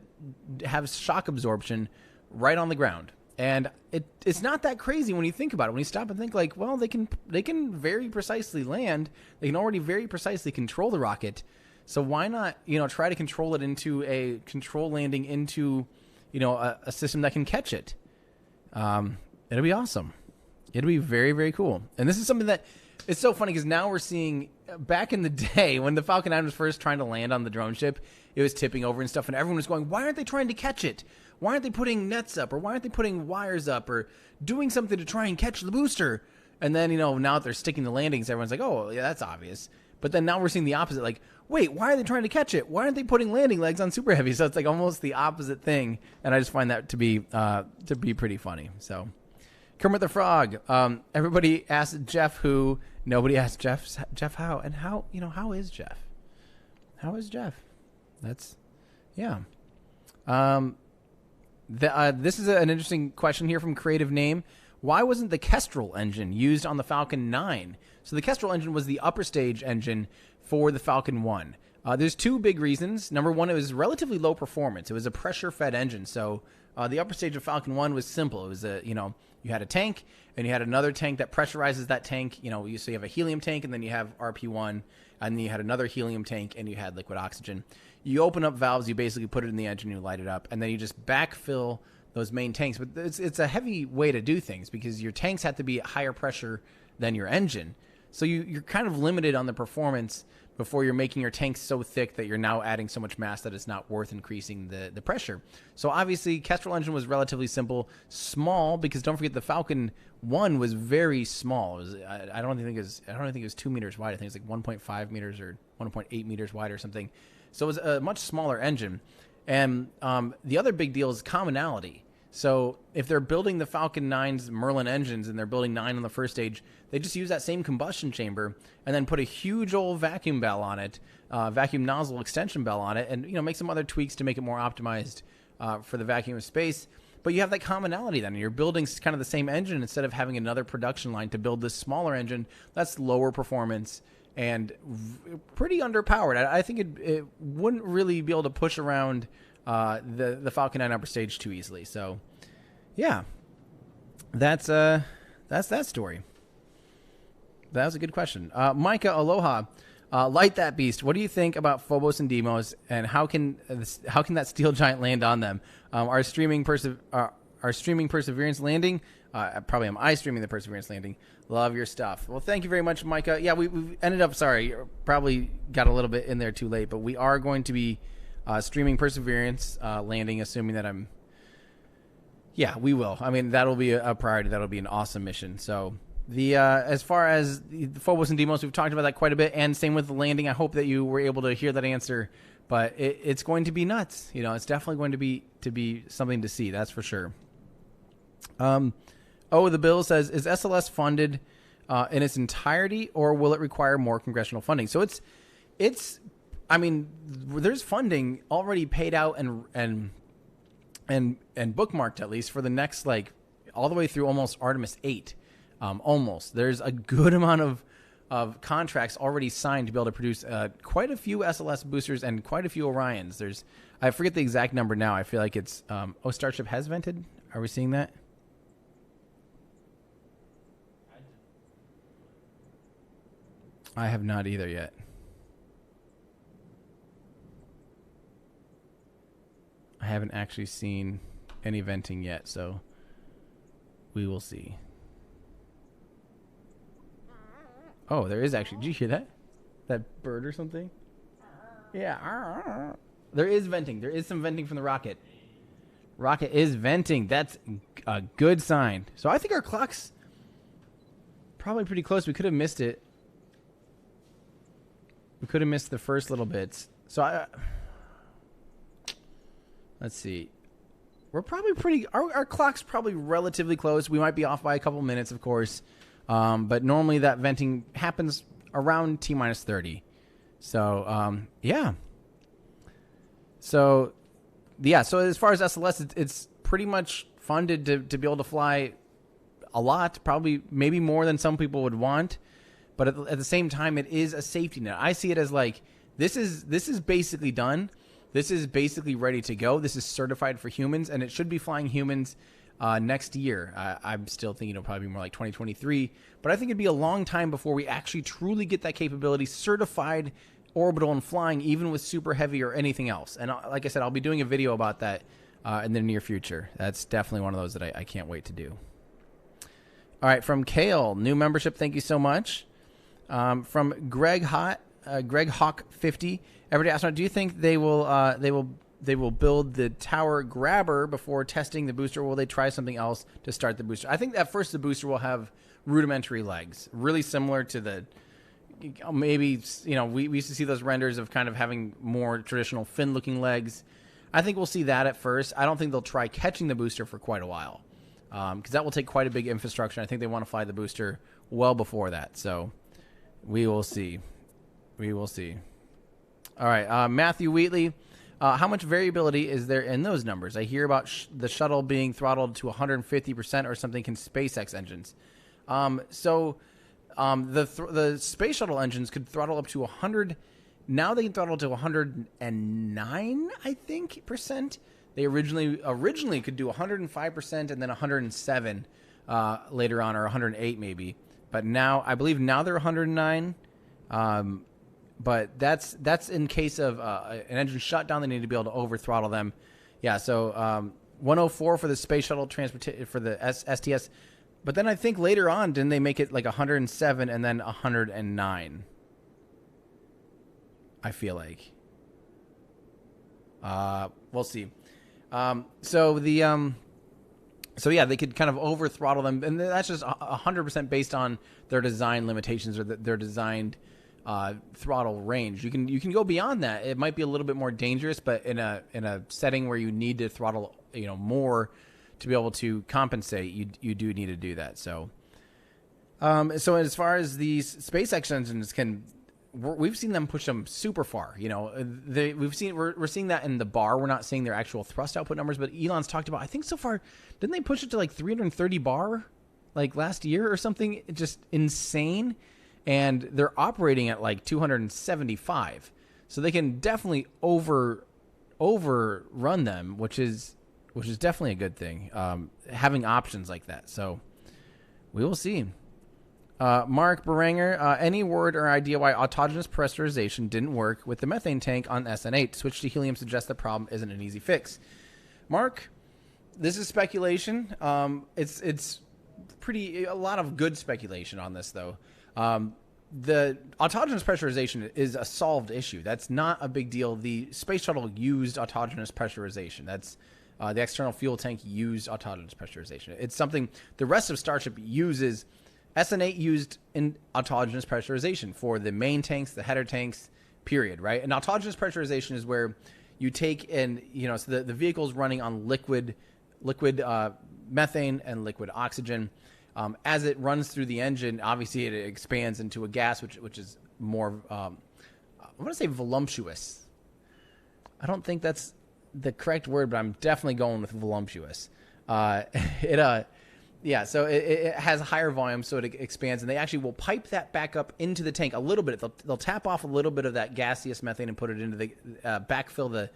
have shock absorption right on the ground. And it's not that crazy when you think about it. When you stop and think, like, well, they can very precisely land. They can already very precisely control the rocket. So why not, try to control it into a control landing into, a system that can catch it? It'll be awesome. It'll be very, very cool. And this is something that, it's so funny because now we're seeing, back in the day when the Falcon 9 was first trying to land on the drone ship, it was tipping over and stuff, and everyone was going, why aren't they trying to catch it? Why aren't they putting nets up, or why aren't they putting wires up, or doing something to try and catch the booster? And then, now that they're sticking the landings, everyone's like, oh, yeah, that's obvious. But then now we're seeing the opposite, like, wait, why are they trying to catch it? Why aren't they putting landing legs on Super Heavy? So it's like almost the opposite thing, and I just find that to be pretty funny. So, Kermit the Frog. Everybody asked Jeff who. Nobody asked Jeff how. And how is Jeff? How is Jeff? That's, yeah. This is an interesting question here from Creative Name. Why wasn't the Kestrel engine used on the Falcon 9? So the Kestrel engine was the upper stage engine for the Falcon 1. There's two big reasons. Number one, it was relatively low performance. It was a pressure-fed engine. So the upper stage of Falcon 1 was simple. It was you had a tank, and you had another tank that pressurizes that tank. So you have a helium tank, and then you have RP1, and then you had another helium tank, and you had liquid oxygen. You open up valves, you basically put it in the engine, you light it up, and then you just backfill those main tanks. But it's a heavy way to do things because your tanks have to be at higher pressure than your engine. So you're kind of limited on the performance before you're making your tanks so thick that you're now adding so much mass that it's not worth increasing the pressure. So obviously, Kestrel engine was relatively simple, small, because don't forget the Falcon 1 was very small. It was, I don't think it was 2 meters wide. I think it was like 1.5 meters or 1.8 meters wide or something. So it was a much smaller engine. And the other big deal is commonality. So if they're building the Falcon 9's Merlin engines and they're building 9 on the first stage, they just use that same combustion chamber and then put a huge old vacuum bell on it vacuum nozzle extension bell on it, and make some other tweaks to make it more optimized for the vacuum of space. But you have that commonality then. You're building kind of the same engine instead of having another production line to build this smaller engine that's lower performance and pretty underpowered. I think it wouldn't really be able to push around the Falcon 9 upper stage too easily. So, yeah, that's that story. That was a good question. Micah, aloha. Light that beast. What do you think about Phobos and Deimos, and how can that steel giant land on them? Our streaming Perseverance landing. Probably am I streaming the Perseverance landing. Love your stuff. Well, thank you very much, Micah. Yeah, we ended up. Sorry, probably got a little bit in there too late, but we are going to be streaming Perseverance landing, assuming that I'm. Yeah, we will. I mean, that'll be a priority. That'll be an awesome mission. So. As far as the Phobos and Deimos, we've talked about that quite a bit, and same with the landing. I hope that you were able to hear that answer, but it's going to be nuts. It's definitely going to be something to see. That's for sure. The bill says, is SLS funded in its entirety, or will it require more congressional funding? So it's. I mean, there's funding already paid out and bookmarked, at least for the next, all the way through almost Artemis 8. Almost. There's a good amount of contracts already signed to be able to produce quite a few SLS boosters and quite a few Orions. I forget the exact number now. I feel like it's Starship has vented. Are we seeing that? I have not either yet. I haven't actually seen any venting yet, so we will see. Oh, there is actually. Did you hear that? That bird or something? Yeah. There is venting. There is some venting from the rocket. Rocket is venting. That's a good sign. So I think our clock's probably pretty close. We could have missed it. We could have missed the first little bits. So let's see. We're probably pretty. Our clock's probably relatively close. We might be off by a couple minutes, of course. But normally that venting happens around T-minus 30. So, yeah. So as far as SLS, it's pretty much funded to be able to fly a lot, probably maybe more than some people would want. But at the same time, it is a safety net. I see it as this is basically done. This is basically ready to go. This is certified for humans, and it should be flying humans next year. I'm still thinking it'll probably be more like 2023, but I think it'd be a long time before we actually truly get that capability certified, orbital and flying, even with super heavy or anything else. And like I said, I'll be doing a video about that in the near future. That's definitely one of those that I can't wait to do. All right, from Kale, new membership. Thank you so much. From Greg Hawk 50, everyday astronaut. Do you think they will build the tower grabber before testing the booster, or will they try something else to start the booster? I think at first the booster will have rudimentary legs, really similar to the maybe, we used to see those renders of kind of having more traditional fin-looking legs. I think we'll see that at first. I don't think they'll try catching the booster for quite a while, because that will take quite a big infrastructure. I think they want to fly the booster well before that. So we will see. We will see. All right, Matthew Wheatley. How much variability is there in those numbers? I hear about the shuttle being throttled to 150% or something in SpaceX engines. The space shuttle engines could throttle up to 100. Now they can throttle to 109, I think, percent. They originally could do 105% and then 107 later on, or 108 maybe. But now I believe they're 109. But that's in case of an engine shutdown. They need to be able to over throttle them. Yeah, so 104 for the space shuttle transport for the STS. But then I think later on, didn't they make it like 107 and then 109? I feel like. We'll see. So yeah, they could kind of over throttle them, and that's just 100% based on their design limitations or their designed throttle range. You can go beyond that. It might be a little bit more dangerous, but in a setting where you need to throttle more to be able to compensate, you do need to do that. So as far as these SpaceX engines we've seen them push them super far. We're seeing that in the bar. We're not seeing their actual thrust output numbers, but Elon's talked about, I think so far, didn't they push it to like 330 bar like last year or something? Just insane. And they're operating at like 275. So they can definitely overrun them, which is definitely a good thing. Having options like that. So we will see. Mark Beranger, any word or idea why autogenous pressurization didn't work with the methane tank on SN8? Switch to helium suggests the problem isn't an easy fix. Mark, this is speculation. It's a lot of good speculation on this, though. The autogenous pressurization is a solved issue. That's not a big deal. The space shuttle used autogenous pressurization. That's the external fuel tank used autogenous pressurization. It's something the rest of Starship uses. SN8 used in autogenous pressurization for the main tanks, the header tanks, period, right? And autogenous pressurization is where you take and, so the vehicle's running on liquid methane and liquid oxygen. As it runs through the engine, obviously it expands into a gas, which is more, I want to say voluptuous. I don't think that's the correct word, but I'm definitely going with voluptuous. So it has higher volume, so it expands, and they actually will pipe that back up into the tank a little bit. They'll tap off a little bit of that gaseous methane and put it into the backfill the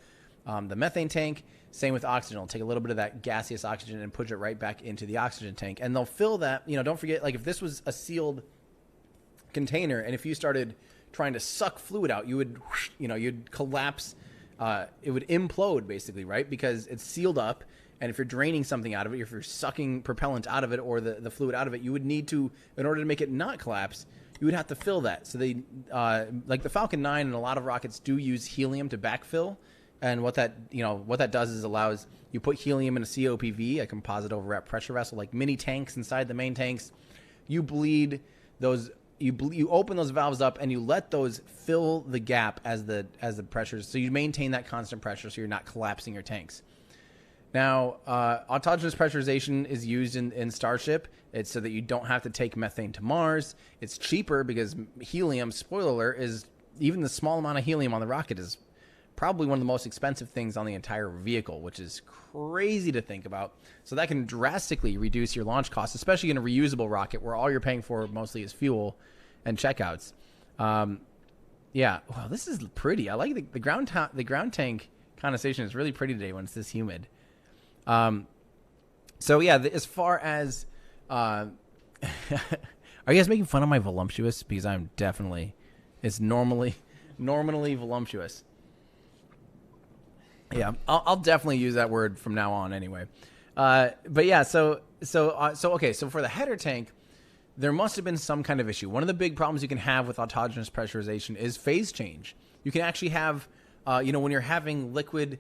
methane tank. Same with oxygen. They'll take a little bit of that gaseous oxygen and push it right back into the oxygen tank, and they'll fill that. Don't forget, like if this was a sealed container, and if you started trying to suck fluid out, you would, you'd collapse. It would implode basically, right? Because it's sealed up. And if you're draining something out of it, if you're sucking propellant out of it or the fluid out of it, you would need to, in order to make it not collapse, you would have to fill that. So they, like the Falcon 9 and a lot of rockets do use helium to backfill. And what that does is allows, you put helium in a COPV, a composite overwrap pressure vessel, like mini tanks inside the main tanks. You bleed those, you open those valves up and you let those fill the gap as the pressures. So you maintain that constant pressure so you're not collapsing your tanks. Now, autogenous pressurization is used in Starship. It's so that you don't have to take methane to Mars. It's cheaper because helium, spoiler alert, is even the small amount of helium on the rocket is probably one of the most expensive things on the entire vehicle, which is crazy to think about. So that can drastically reduce your launch costs, especially in a reusable rocket where all you're paying for mostly is fuel and checkouts. Yeah, wow, this is pretty. I like the ground tank condensation is really pretty today when it's this humid. So yeah, as far as, are you guys making fun of my voluptuous? Because I'm definitely, it's normally voluptuous. Yeah, I'll definitely use that word from now on anyway. But yeah, so okay, so for the header tank, there must have been some kind of issue. One of the big problems you can have with autogenous pressurization is phase change. You can actually have, when you're having liquid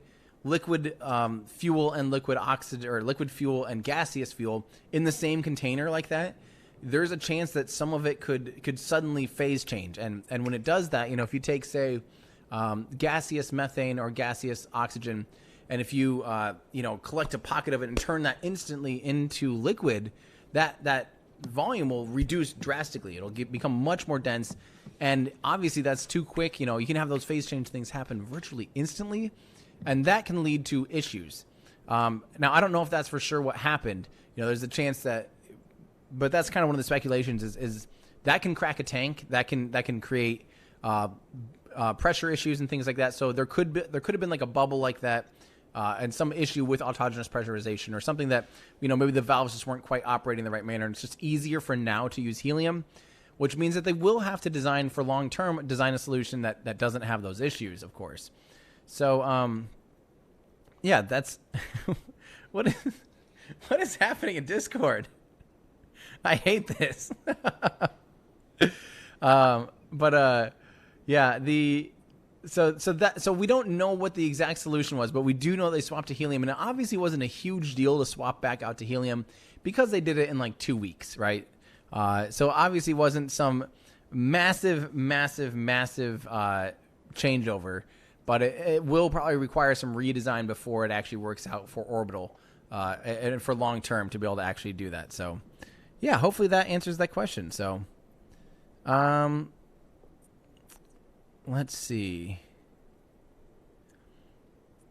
fuel and liquid oxygen, or liquid fuel and gaseous fuel in the same container like that, there's a chance that some of it could suddenly phase change. And when it does that, if you take, say, gaseous methane or gaseous oxygen, and if you, collect a pocket of it and turn that instantly into liquid, that volume will reduce drastically. It'll become much more dense. And obviously that's too quick. You can have those phase change things happen virtually instantly. And that can lead to issues. Now, I don't know if that's for sure what happened. There's a chance that, but that's kind of one of the speculations is that can crack a tank, that can create pressure issues and things like that. So there could have been like a bubble like that, and some issue with autogenous pressurization or something that, maybe the valves just weren't quite operating the right manner. And it's just easier for now to use helium, which means that they will have to design a solution that doesn't have those issues, of course. So, yeah, that's what is happening in Discord? I hate this. Yeah, so we don't know what the exact solution was, but we do know they swapped to helium, and it obviously wasn't a huge deal to swap back out to helium because they did it in like 2 weeks, right? So obviously wasn't some massive changeover. But it will probably require some redesign before it actually works out for orbital and for long term to be able to actually do that. So, yeah, hopefully that answers that question. So, let's see.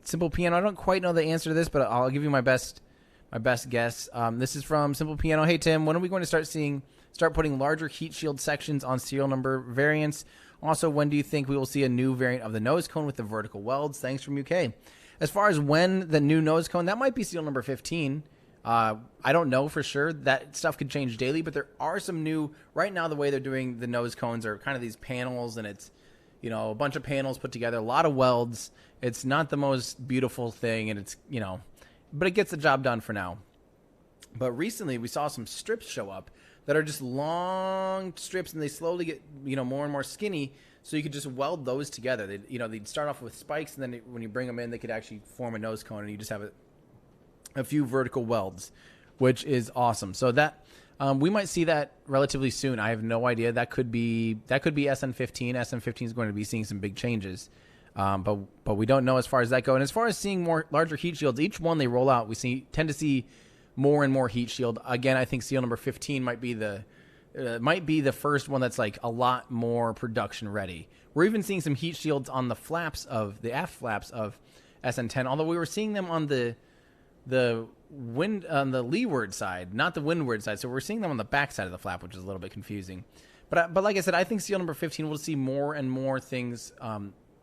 Simple Piano. I don't quite know the answer to this, but I'll give you my best guess. This is from Simple Piano. Hey Tim, when are we going to start putting larger heat shield sections on serial number variants? Also, when do you think we will see a new variant of the nose cone with the vertical welds? Thanks from UK. As far as when the new nose cone, that might be serial number 15. I don't know for sure. That stuff could change daily, but there are some new. Right now, the way they're doing the nose cones are kind of these panels, and it's a bunch of panels put together, a lot of welds. It's not the most beautiful thing, and it's but it gets the job done for now. But recently, we saw some strips show up that are just long strips, and they slowly get more and more skinny. So you could just weld those together. They'd start off with spikes, and then when you bring them in, they could actually form a nose cone, and you just have a few vertical welds, which is awesome. So that we might see that relatively soon. I have no idea. That could be SN15. SN15 is going to be seeing some big changes. But we don't know as far as that go. And as far as seeing larger heat shields, each one they roll out, we tend to see more and more heat shield. Again, I think seal number 15 might be the first one that's like a lot more production ready. We're even seeing some heat shields on the aft flaps of SN10, although we were seeing them on the leeward side, not the windward side. So we're seeing them on the back side of the flap, which is a little bit confusing. But like I said, I think seal number 15 will see more and more things,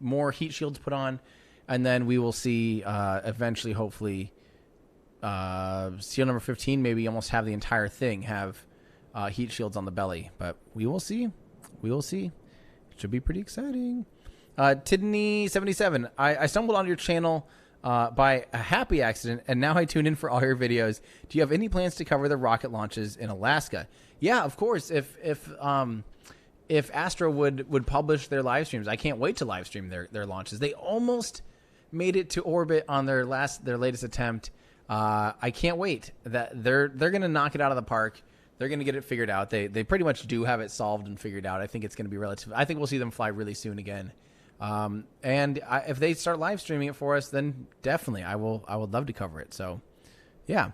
more heat shields put on, and then we will see eventually, hopefully, seal number 15 maybe almost have the entire thing have heat shields on the belly. But we will see. It should be pretty exciting. Tidney77, I stumbled on your channel by a happy accident, and now I tune in for all your videos. Do you have any plans to cover the rocket launches in Alaska? Yeah, of course. If Astro would publish their live streams, I can't wait to live stream their launches. They almost made it to orbit on their latest attempt. I can't wait. That they're going to knock it out of the park. They're going to get it figured out. They pretty much do have it solved and figured out. I think it's going to be relative. I think we'll see them fly really soon again. If they start live streaming it for us, then definitely I would love to cover it. So, yeah.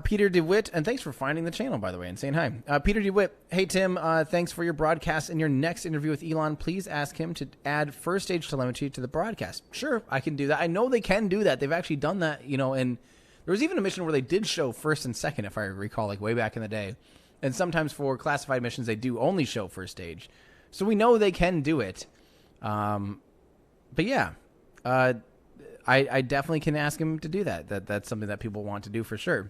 Peter DeWitt, and thanks for finding the channel, by the way, and saying hi. Peter DeWitt, hey Tim, thanks for your broadcast. In your next interview with Elon, please ask him to add first stage telemetry to the broadcast. Sure, I can do that. I know they can do that. They've actually done that, and there was even a mission where they did show first and second, if I recall, like way back in the day. And sometimes for classified missions, they do only show first stage. So we know they can do it. But yeah, I definitely can ask him to do that. That's something that people want to do for sure.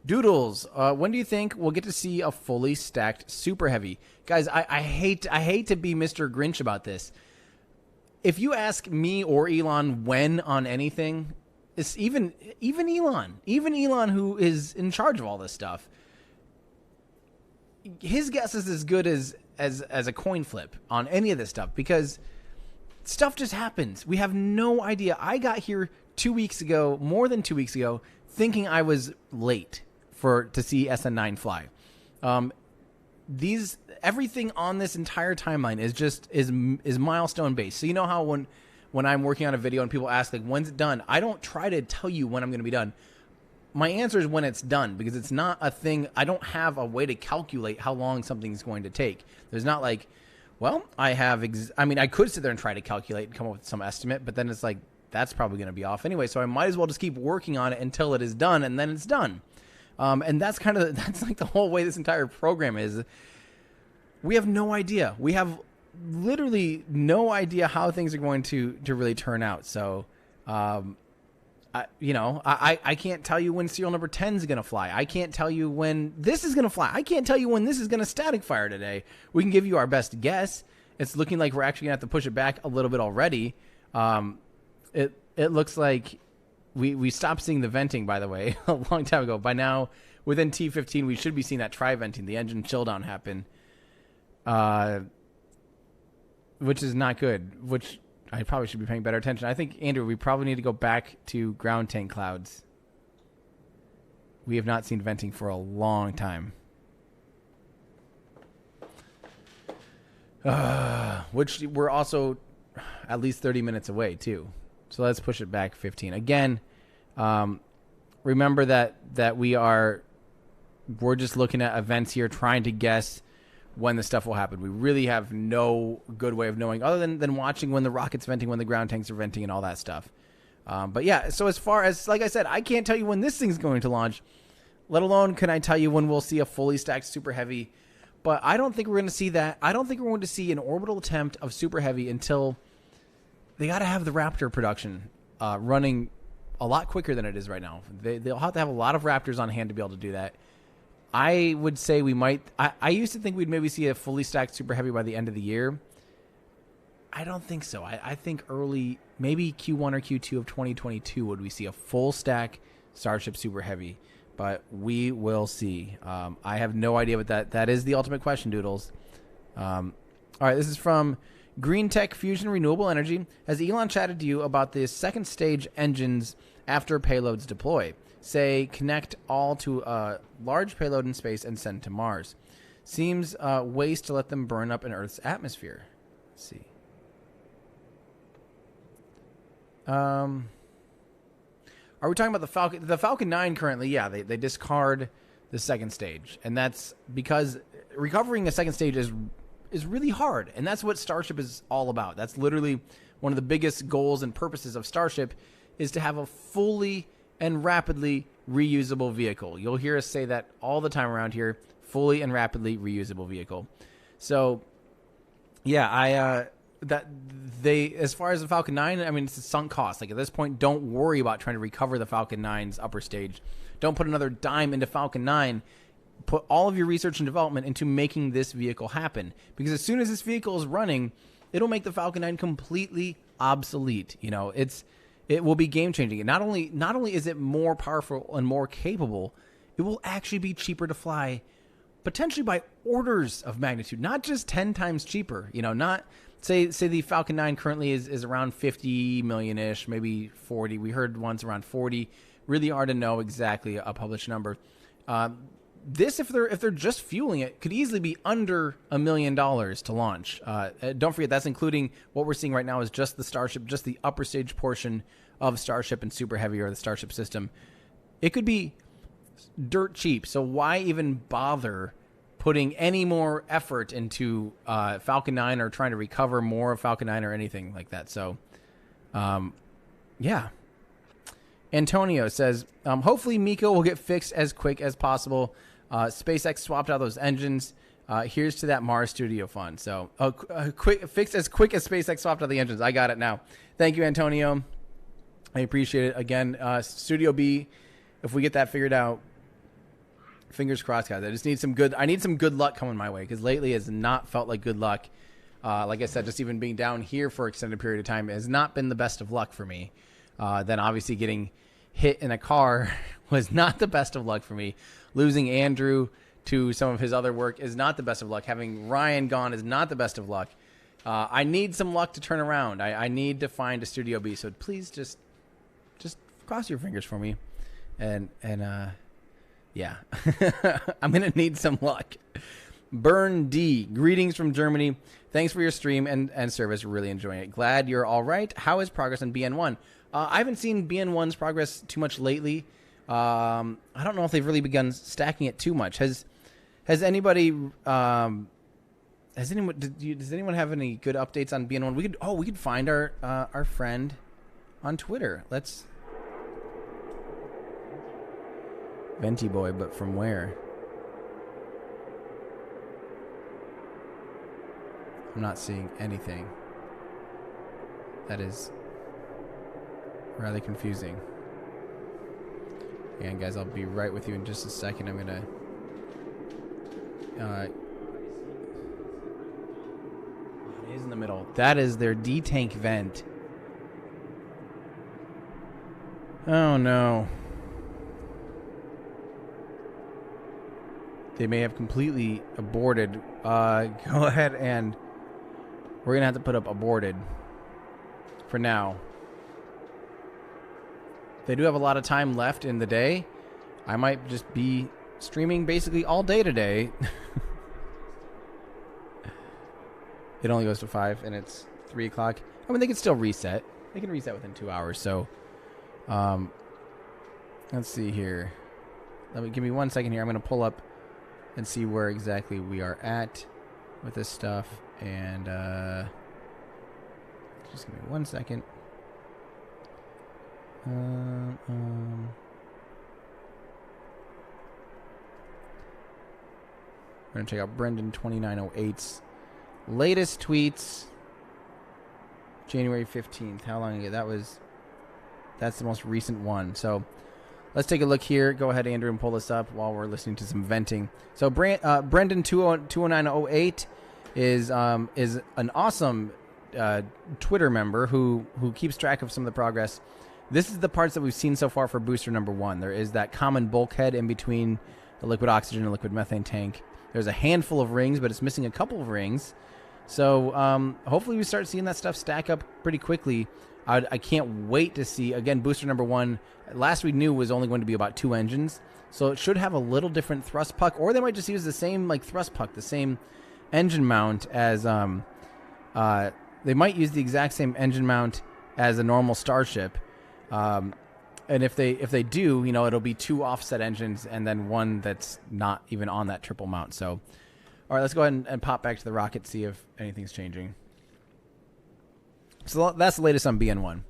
Doodles, when do you think we'll get to see a fully stacked Super Heavy? Guys, I hate to be Mr. Grinch about this. If you ask me or Elon when on anything, it's even Elon who is in charge of all this stuff, his guess is as good as a coin flip on any of this stuff, because stuff just happens. We have no idea. I got here more than 2 weeks ago, thinking I was late to see SN9 fly. Everything on this entire timeline is milestone based. So you know how when I'm working on a video and people ask like, when's it done? I don't try to tell you when I'm going to be done. My answer is when it's done, because it's not a thing. I don't have a way to calculate how long something's going to take. There's not like, well, I could sit there and try to calculate and come up with some estimate, but then it's like, that's probably going to be off anyway. So I might as well just keep working on it until it is done, and then it's done. And that's like the whole way this entire program is. We have no idea. We have literally no idea how things are going to really turn out. So, I can't tell you when serial number 10 is going to fly. I can't tell you when this is going to fly. I can't tell you when this is going to static fire today. We can give you our best guess. It's looking like we're actually going to have to push it back a little bit already. It looks like we stopped seeing the venting, by the way, a long time ago. By now, within T15, we should be seeing that tri-venting, the engine chill down happen, which is not good, which I probably should be paying better attention. I think, Andrew, we probably need to go back to ground tank clouds. We have not seen venting for a long time. Which we're also at least 30 minutes away, too. So let's push it back 15. Again, remember that we're just looking at events here, trying to guess when the stuff will happen. We really have no good way of knowing other than watching when the rocket's venting, when the ground tanks are venting, and all that stuff. But yeah, so as far as, like I said, I can't tell you when this thing's going to launch, let alone can I tell you when we'll see a fully stacked Super Heavy. But I don't think we're going to see that. I don't think we're going to see an orbital attempt of Super Heavy until they got to have the Raptor production running a lot quicker than it is right now. They'll have to have a lot of Raptors on hand to be able to do that. I would say we might. I used to think we'd maybe see a fully stacked Super Heavy by the end of the year. I don't think so. I think early, maybe Q1 or Q2 of 2022 would we see a full stack Starship Super Heavy. But we will see. I have no idea what that is. The ultimate question, Doodles. All right, this is from Green Tech Fusion Renewable Energy. Has Elon chatted to you about the second stage engines after payloads deploy? Say, connect all to a large payload in space and send to Mars. Seems waste to let them burn up in Earth's atmosphere. Let's see. Are we talking about the Falcon? The Falcon 9 currently, yeah, they discard the second stage. And that's because recovering a second stage is really hard. And that's what Starship is all about. That's literally one of the biggest goals and purposes of Starship is to have a fully and rapidly reusable vehicle. You'll hear us say that all the time around here, fully and rapidly reusable vehicle. So, yeah, as far as the Falcon 9, I mean, it's a sunk cost. Like at this point, don't worry about trying to recover the Falcon 9's upper stage. Don't put another dime into Falcon 9. Put all of your research and development into making this vehicle happen. Because as soon as this vehicle is running, it'll make the Falcon 9 completely obsolete. You know, it will be game changing. And not only is it more powerful and more capable, it will actually be cheaper to fly, potentially by orders of magnitude, not just 10 times cheaper. You know, not say the Falcon 9 currently is around 50 million-ish, maybe 40. We heard once around 40. Really hard to know exactly a published number. This, if they're just fueling it, could easily be under $1 million to launch. Don't forget, that's including what we're seeing right now is just the Starship, just the upper stage portion of Starship and Super Heavy or the Starship system. It could be dirt cheap. So why even bother putting any more effort into Falcon 9 or trying to recover more of Falcon 9 or anything like that? So, yeah. Antonio says, hopefully Miko will get fixed as quick as possible. SpaceX swapped out those engines. Here's to that Mars Studio fund. So, quick fix as quick as SpaceX swapped out the engines. I got it now. Thank you, Antonio. I appreciate it. Again, Studio B, if we get that figured out, fingers crossed, guys. I need some good luck coming my way because lately has not felt like good luck. Like I said, just even being down here for an extended period of time has not been the best of luck for me. Then obviously getting hit in a car was not the best of luck for me. Losing Andrew to some of his other work is not the best of luck. Having Ryan gone is not the best of luck. I need some luck to turn around. I need to find a Studio B. So please just cross your fingers for me. And yeah, I'm going to need some luck. Burn D, greetings from Germany. Thanks for your stream and service. Really enjoying it. Glad you're all right. How is progress on BN1? I haven't seen BN1's progress too much lately. I don't know if they've really begun stacking it too much. Has anybody does anyone have any good updates on BN1? We could find our friend on Twitter. Let's Venti Boy, but from where? I'm not seeing anything. That is rather confusing. And guys, I'll be right with you in just a second. I'm gonna it is in the middle. That is their D-tank vent. Oh no. They may have completely aborted. Go ahead and we're gonna have to put up aborted for now. They do have a lot of time left in the day. I might just be streaming basically all day today. It only goes to 5 and it's 3 o'clock. I mean, they can still reset. They can reset within 2 hours. So, let's see here. Give me 1 second here. I'm going to pull up and see where exactly we are at. with this stuff. And just give me 1 second. We're going to check out Brendan2908's latest tweets. January 15th. How long ago? That's the most recent one. So let's take a look here. Go ahead, Andrew, and pull this up while we're listening to some venting. So Brendan20908 is an awesome Twitter member who keeps track of some of the progress. This is the parts that we've seen so far for booster number 1. There is that common bulkhead in between the liquid oxygen and liquid methane tank. There's a handful of rings, but it's missing a couple of rings. So hopefully we start seeing that stuff stack up pretty quickly. I can't wait to see, again, booster number 1. Last we knew was only going to be about 2 engines. So it should have a little different thrust puck, or they might just use the same thrust puck, the same engine mount as they might use the exact same engine mount as a normal Starship. And if they do, it'll be 2 offset engines and then one that's not even on that triple mount. So, all right, let's go ahead and pop back to the rocket, see if anything's changing. So that's the latest on BN1.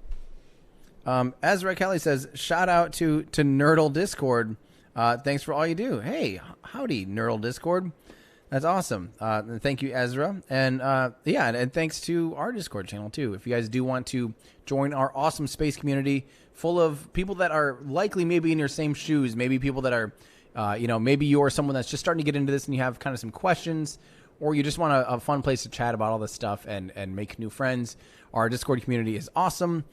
Ezra Kelly says, shout out to Nerdle Discord. Thanks for all you do. Hey, howdy, Nerdle Discord. That's awesome. Thank you, Ezra. And and thanks to our Discord channel, too. If you guys do want to join our awesome space community full of people that are likely maybe in your same shoes, maybe people that are, maybe you're someone that's just starting to get into this and you have kind of some questions, or you just want a fun place to chat about all this stuff and make new friends. Our Discord community is awesome.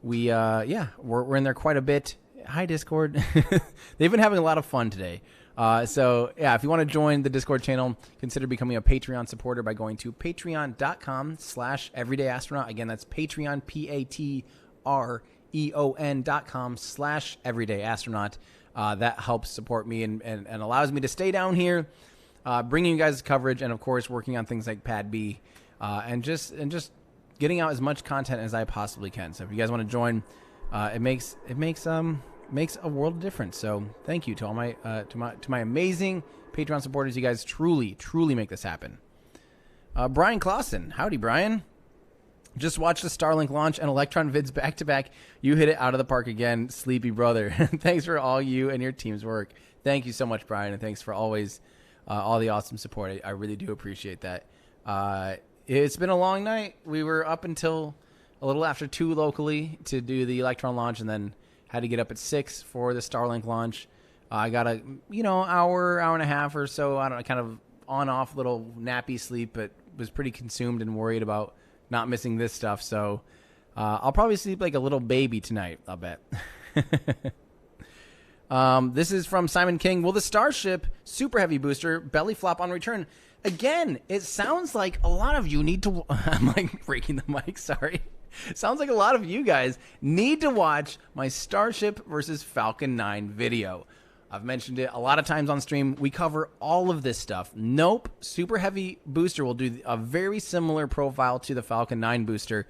We're in there quite a bit. Hi, Discord. They've been having a lot of fun today. If you want to join the Discord channel, consider becoming a Patreon supporter by going to patreon.com/everydayastronaut. Again, that's Patreon, patreon.com/everydayastronaut. That helps support me and allows me to stay down here, bringing you guys coverage, and of course working on things like Pad B, and just getting out as much content as I possibly can. So if you guys want to join, it makes a world of difference. So thank you to all my to my amazing Patreon supporters. You guys truly make this happen. Brian Clausen, howdy, Brian. Just watched the Starlink launch and Electron vids back to back. You hit it out of the park again, sleepy brother. Thanks for all you and your team's work. Thank you so much, Brian, and thanks for always all the awesome support. I really do appreciate that. It's been a long night. We were up until a little after 2 locally to do the Electron launch, and then had to get up at 6 for the Starlink launch. I got a hour and a half or so, I don't know, kind of on-off little nappy sleep, but was pretty consumed and worried about not missing this stuff. So I'll probably sleep like a little baby tonight, I'll bet. This is from Simon King. Will the Starship Super Heavy booster belly flop on return? Again, it sounds like a lot of you need to... I'm like breaking the mic, sorry. Sounds like a lot of you guys need to watch my Starship versus Falcon 9 video. I've mentioned it a lot of times on stream. We cover all of this stuff. Nope, Super Heavy booster will do a very similar profile to the Falcon 9 booster,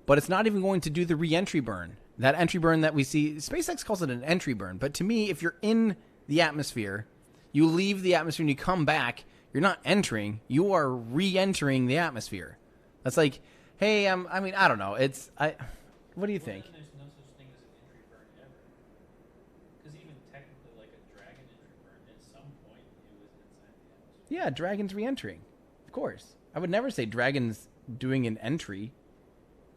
but it's not even going to do the re-entry burn. That entry burn that we see, SpaceX calls it an entry burn, but to me, if you're in the atmosphere, you leave the atmosphere and you come back, you're not entering, you are re-entering the atmosphere. That's like, hey, I don't know. What do you think? There's no such thing as an entry burn ever. Because even technically, like a Dragon entry burn, at some point it was inside the atmosphere. Yeah, Dragon's re-entering. Of course. I would never say Dragon's doing an entry.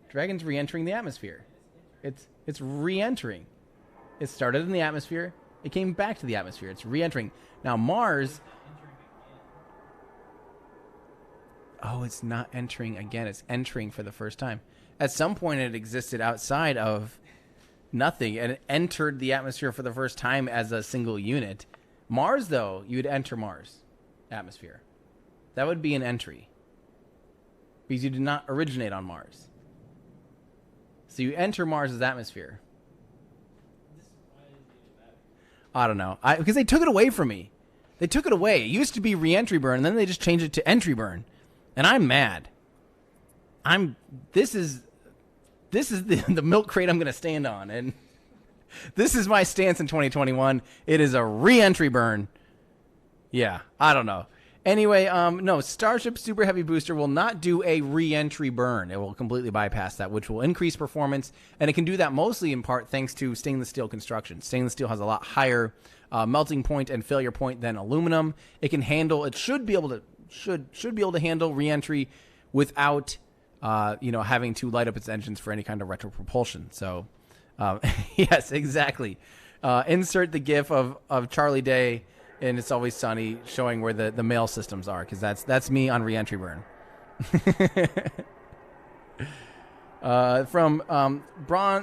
Dragon's re-entering the atmosphere. It's re-entering. It started in the atmosphere. It came back to the atmosphere. It's re-entering. Now, Mars... Oh, it's not entering again. It's entering for the first time. At some point, it existed outside of nothing, and it entered the atmosphere for the first time as a single unit. Mars, though, you'd enter Mars atmosphere. That would be an entry, because you did not originate on Mars. So you enter Mars's atmosphere. I don't know. Because they took it away from me. They took it away. It used to be re-entry burn, and then they just changed it to entry burn. And I'm mad. This is the milk crate I'm going to stand on. And this is my stance in 2021. It is a re-entry burn. Yeah, I don't know. Anyway, no, Starship Super Heavy Booster will not do a re-entry burn. It will completely bypass that, which will increase performance, and it can do that mostly in part thanks to stainless steel construction. Stainless steel has a lot higher melting point and failure point than aluminum. It can handle. It should be able to handle re-entry without having to light up its engines for any kind of retro propulsion. So, yes, exactly. Insert the GIF of Charlie Day and It's Always Sunny showing where the mail systems are, because that's me on re-entry burn. From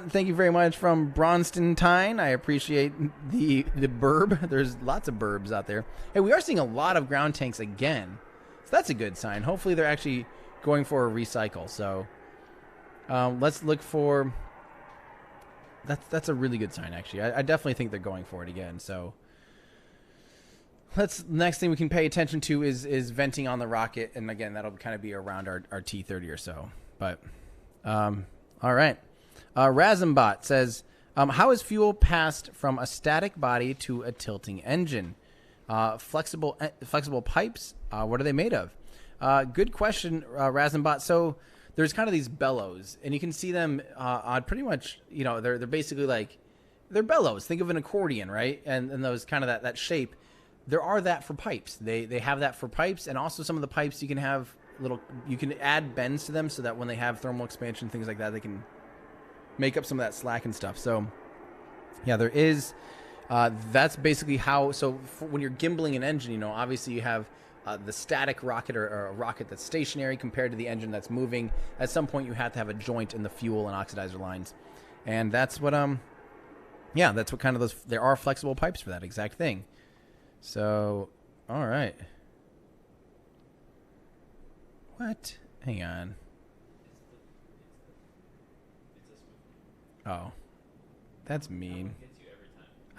thank you very much from Bronstentine. I appreciate the burb. There's lots of burbs out there. Hey, we are seeing a lot of ground tanks again, so that's a good sign. Hopefully they're actually going for a recycle. So let's look for. That's a really good sign, actually. I definitely think they're going for it again. So next thing we can pay attention to is venting on the rocket, and again that'll kind of be around our T30 or so. But all right, Razimbot says, how is fuel passed from a static body to a tilting engine? Flexible pipes. What are they made of? Good question, Razimbot. So there's kind of these bellows, and you can see them on pretty much, they're basically like, they're bellows. Think of an accordion, right? And those kind of that shape. There are that for pipes. They have that for pipes, and also some of the pipes you can have you can add bends to them so that when they have thermal expansion, things like that, they can make up some of that slack and stuff. So yeah, there is, that's basically how, when you're gimbaling an engine, obviously you have the static rocket or a rocket that's stationary compared to the engine that's moving. At some point you have to have a joint in the fuel and oxidizer lines. And that's what, that's what kind of there are flexible pipes for that exact thing. So, all right. What? Hang on. Oh. That's mean.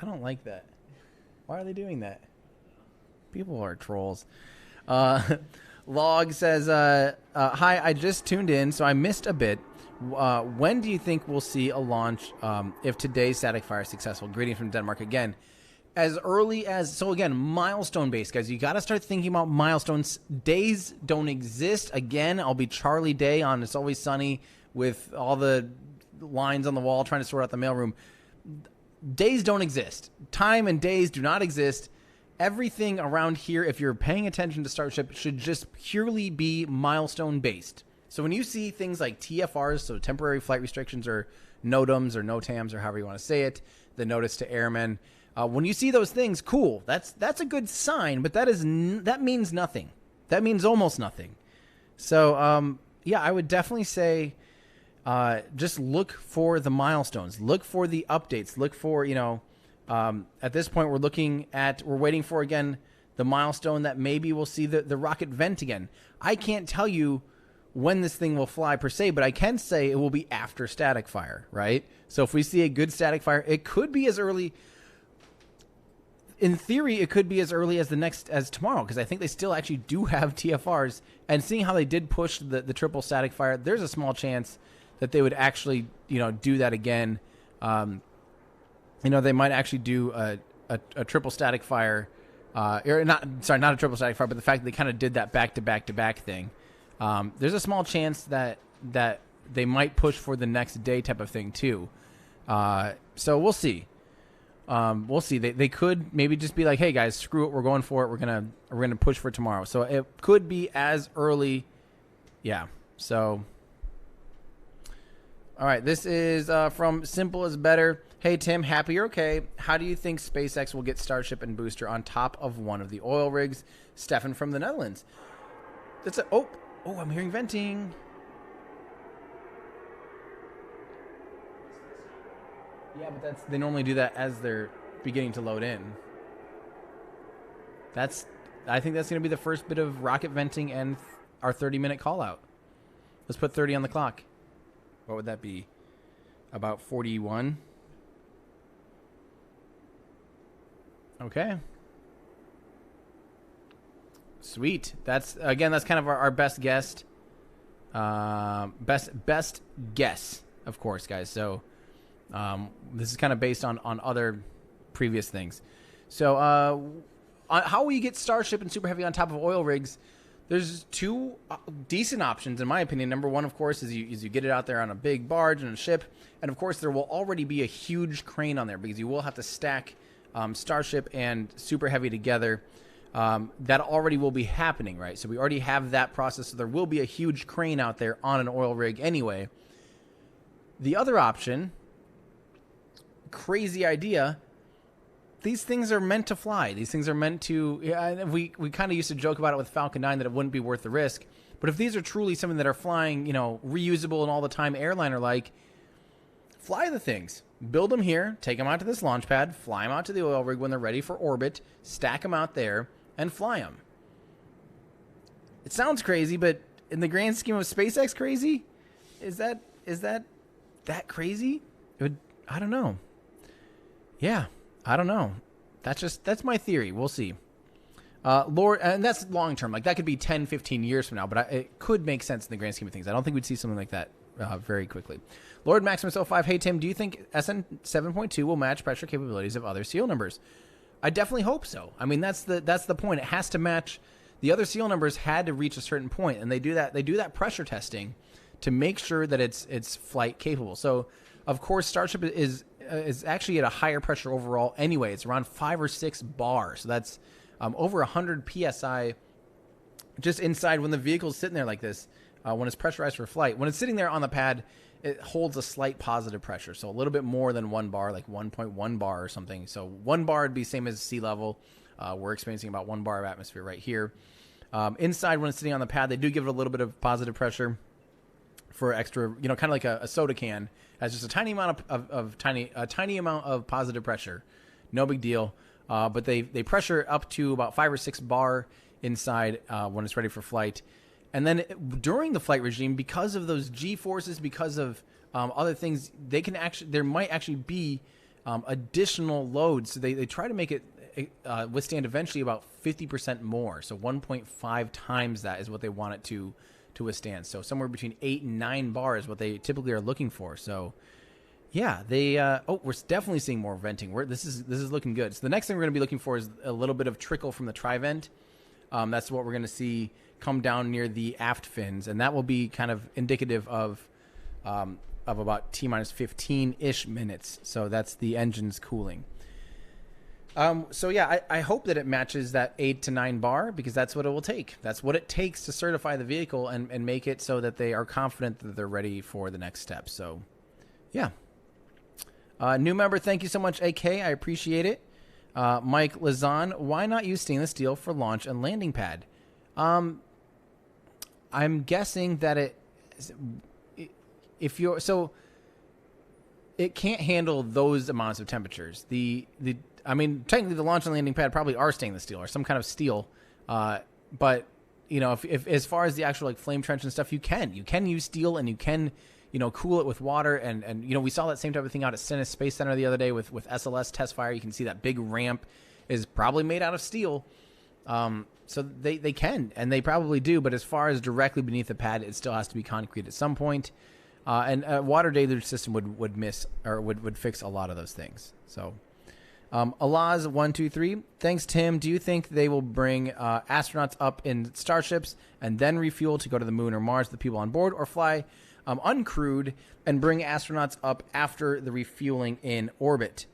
I don't like that. Why are they doing that? People are trolls. Log says, hi, I just tuned in, so I missed a bit. When do you think we'll see a launch if today's static fire is successful? Greetings from Denmark again. As early as, so again, milestone based, guys. You got to start thinking about milestones. Days don't exist. Again, I'll be Charlie Day on It's Always Sunny with all the lines on the wall trying to sort out the mailroom. Days don't exist. Time and days do not exist. Everything around here, if you're paying attention to Starship, should just purely be milestone based. So when you see things like TFRs, so temporary flight restrictions, or NOTAMs or NOTAMs, or however you want to say it, the notice to airmen, when you see those things, cool. That's a good sign, but that means nothing. That means almost nothing. So yeah, I would definitely say just look for the milestones. Look for the updates. Look for, at this point we're waiting for, again, the milestone that maybe we'll see the rocket vent again. I can't tell you when this thing will fly per se, but I can say it will be after static fire, right? So if we see a good static fire, it could be as early. In theory, it could be as early as tomorrow, because I think they still actually do have TFRs. And seeing how they did push the triple static fire, there's a small chance that they would actually, do that again. They might actually do a triple static fire, or not a triple static fire, but the fact that they kind of did that back to back to back thing. There's a small chance that they might push for the next day type of thing too. So we'll see. We'll see. They could maybe just be like, "Hey guys, screw it. We're going for it. We're gonna push for tomorrow." So it could be as early. Yeah. So. All right. This is from Simple is Better. Hey Tim, happy you're okay. How do you think SpaceX will get Starship and booster on top of one of the oil rigs? Stefan from the Netherlands. That's I'm hearing venting. Yeah, but they normally do that as they're beginning to load in. I think that's going to be the first bit of rocket venting and our 30-minute call out. Let's put 30 on the clock. What would that be? About 41. Okay. Sweet. That's kind of our best guess. Best guess, of course, guys. So this is kind of based on other previous things. So how will you get Starship and Super Heavy on top of oil rigs? There's two decent options, in my opinion. Number one, of course, is you get it out there on a big barge and a ship. And, of course, there will already be a huge crane on there because you will have to stack Starship and Super Heavy together. That already will be happening, right? So we already have that process. So there will be a huge crane out there on an oil rig anyway. The other option, crazy idea, these things are meant to fly. These things are meant to... we kind of used to joke about it with Falcon 9 that it wouldn't be worth the risk. But if these are truly something that are flying, reusable and all the time airliner-like, fly the things. Build them here, take them out to this launch pad, fly them out to the oil rig when they're ready for orbit, stack them out there, and fly them. It sounds crazy, but in the grand scheme of SpaceX crazy, is that crazy? I don't know. Yeah. I don't know. That's my theory. We'll see. Lord, and that's long term. Like that could be 10, 15 years from now, but it could make sense in the grand scheme of things. I don't think we'd see something like that very quickly. Lord Maximus 05, hey Tim, do you think SN 7.2 will match pressure capabilities of other seal numbers? I definitely hope so. I mean, that's the point. It has to match. The other seal numbers had to reach a certain point, and they do that pressure testing to make sure that it's flight capable. So, of course, Starship is actually at a higher pressure overall anyway. It's around 5 or 6 bar. So that's over 100 PSI just inside when the vehicle's sitting there like this, when it's pressurized for flight. When it's sitting there on the pad, it holds a slight positive pressure. So a little bit more than 1 bar, like 1.1 bar or something. So 1 bar would be same as sea level. We're experiencing about 1 bar of atmosphere right here. Inside, when it's sitting on the pad, they do give it a little bit of positive pressure for extra, kind of like a soda can has just a tiny amount of tiny amount of positive pressure. No big deal. But they pressure up to about 5 or 6 bar inside when it's ready for flight. And then during the flight regime, because of those G forces, because of other things, there might actually be additional loads. So they try to make it withstand eventually about 50% more. So 1.5 times that is what they want it to withstand. So somewhere between 8 and 9 bar is what they typically are looking for. So yeah, we're definitely seeing more venting. This is looking good. So the next thing we're going to be looking for is a little bit of trickle from the tri-vent. That's what we're going to see come down near the aft fins, and that will be kind of indicative of about T-minus 15-ish minutes. So that's the engines cooling. So yeah, I hope that it matches that 8 to 9 bar, because that's what it will take. That's what it takes to certify the vehicle and make it so that they are confident that they're ready for the next step. So yeah. New member, thank you so much, AK. I appreciate it. Mike Lazan, why not use stainless steel for launch and landing pad? I'm guessing that it can't handle those amounts of temperatures. Technically the launch and landing pad probably are stainless steel or some kind of steel. But if as far as the actual like flame trench and stuff, you can use steel, and you can, cool it with water. And we saw that same type of thing out at Stennis Space Center the other day with SLS test fire. You can see that big ramp is probably made out of steel. So they can, and they probably do. But as far as directly beneath the pad, it still has to be concrete at some point. And a water deluge system would fix a lot of those things. So, Alaz123, thanks, Tim. Do you think they will bring astronauts up in starships and then refuel to go to the moon or Mars, the people on board, or fly uncrewed and bring astronauts up after the refueling in orbit?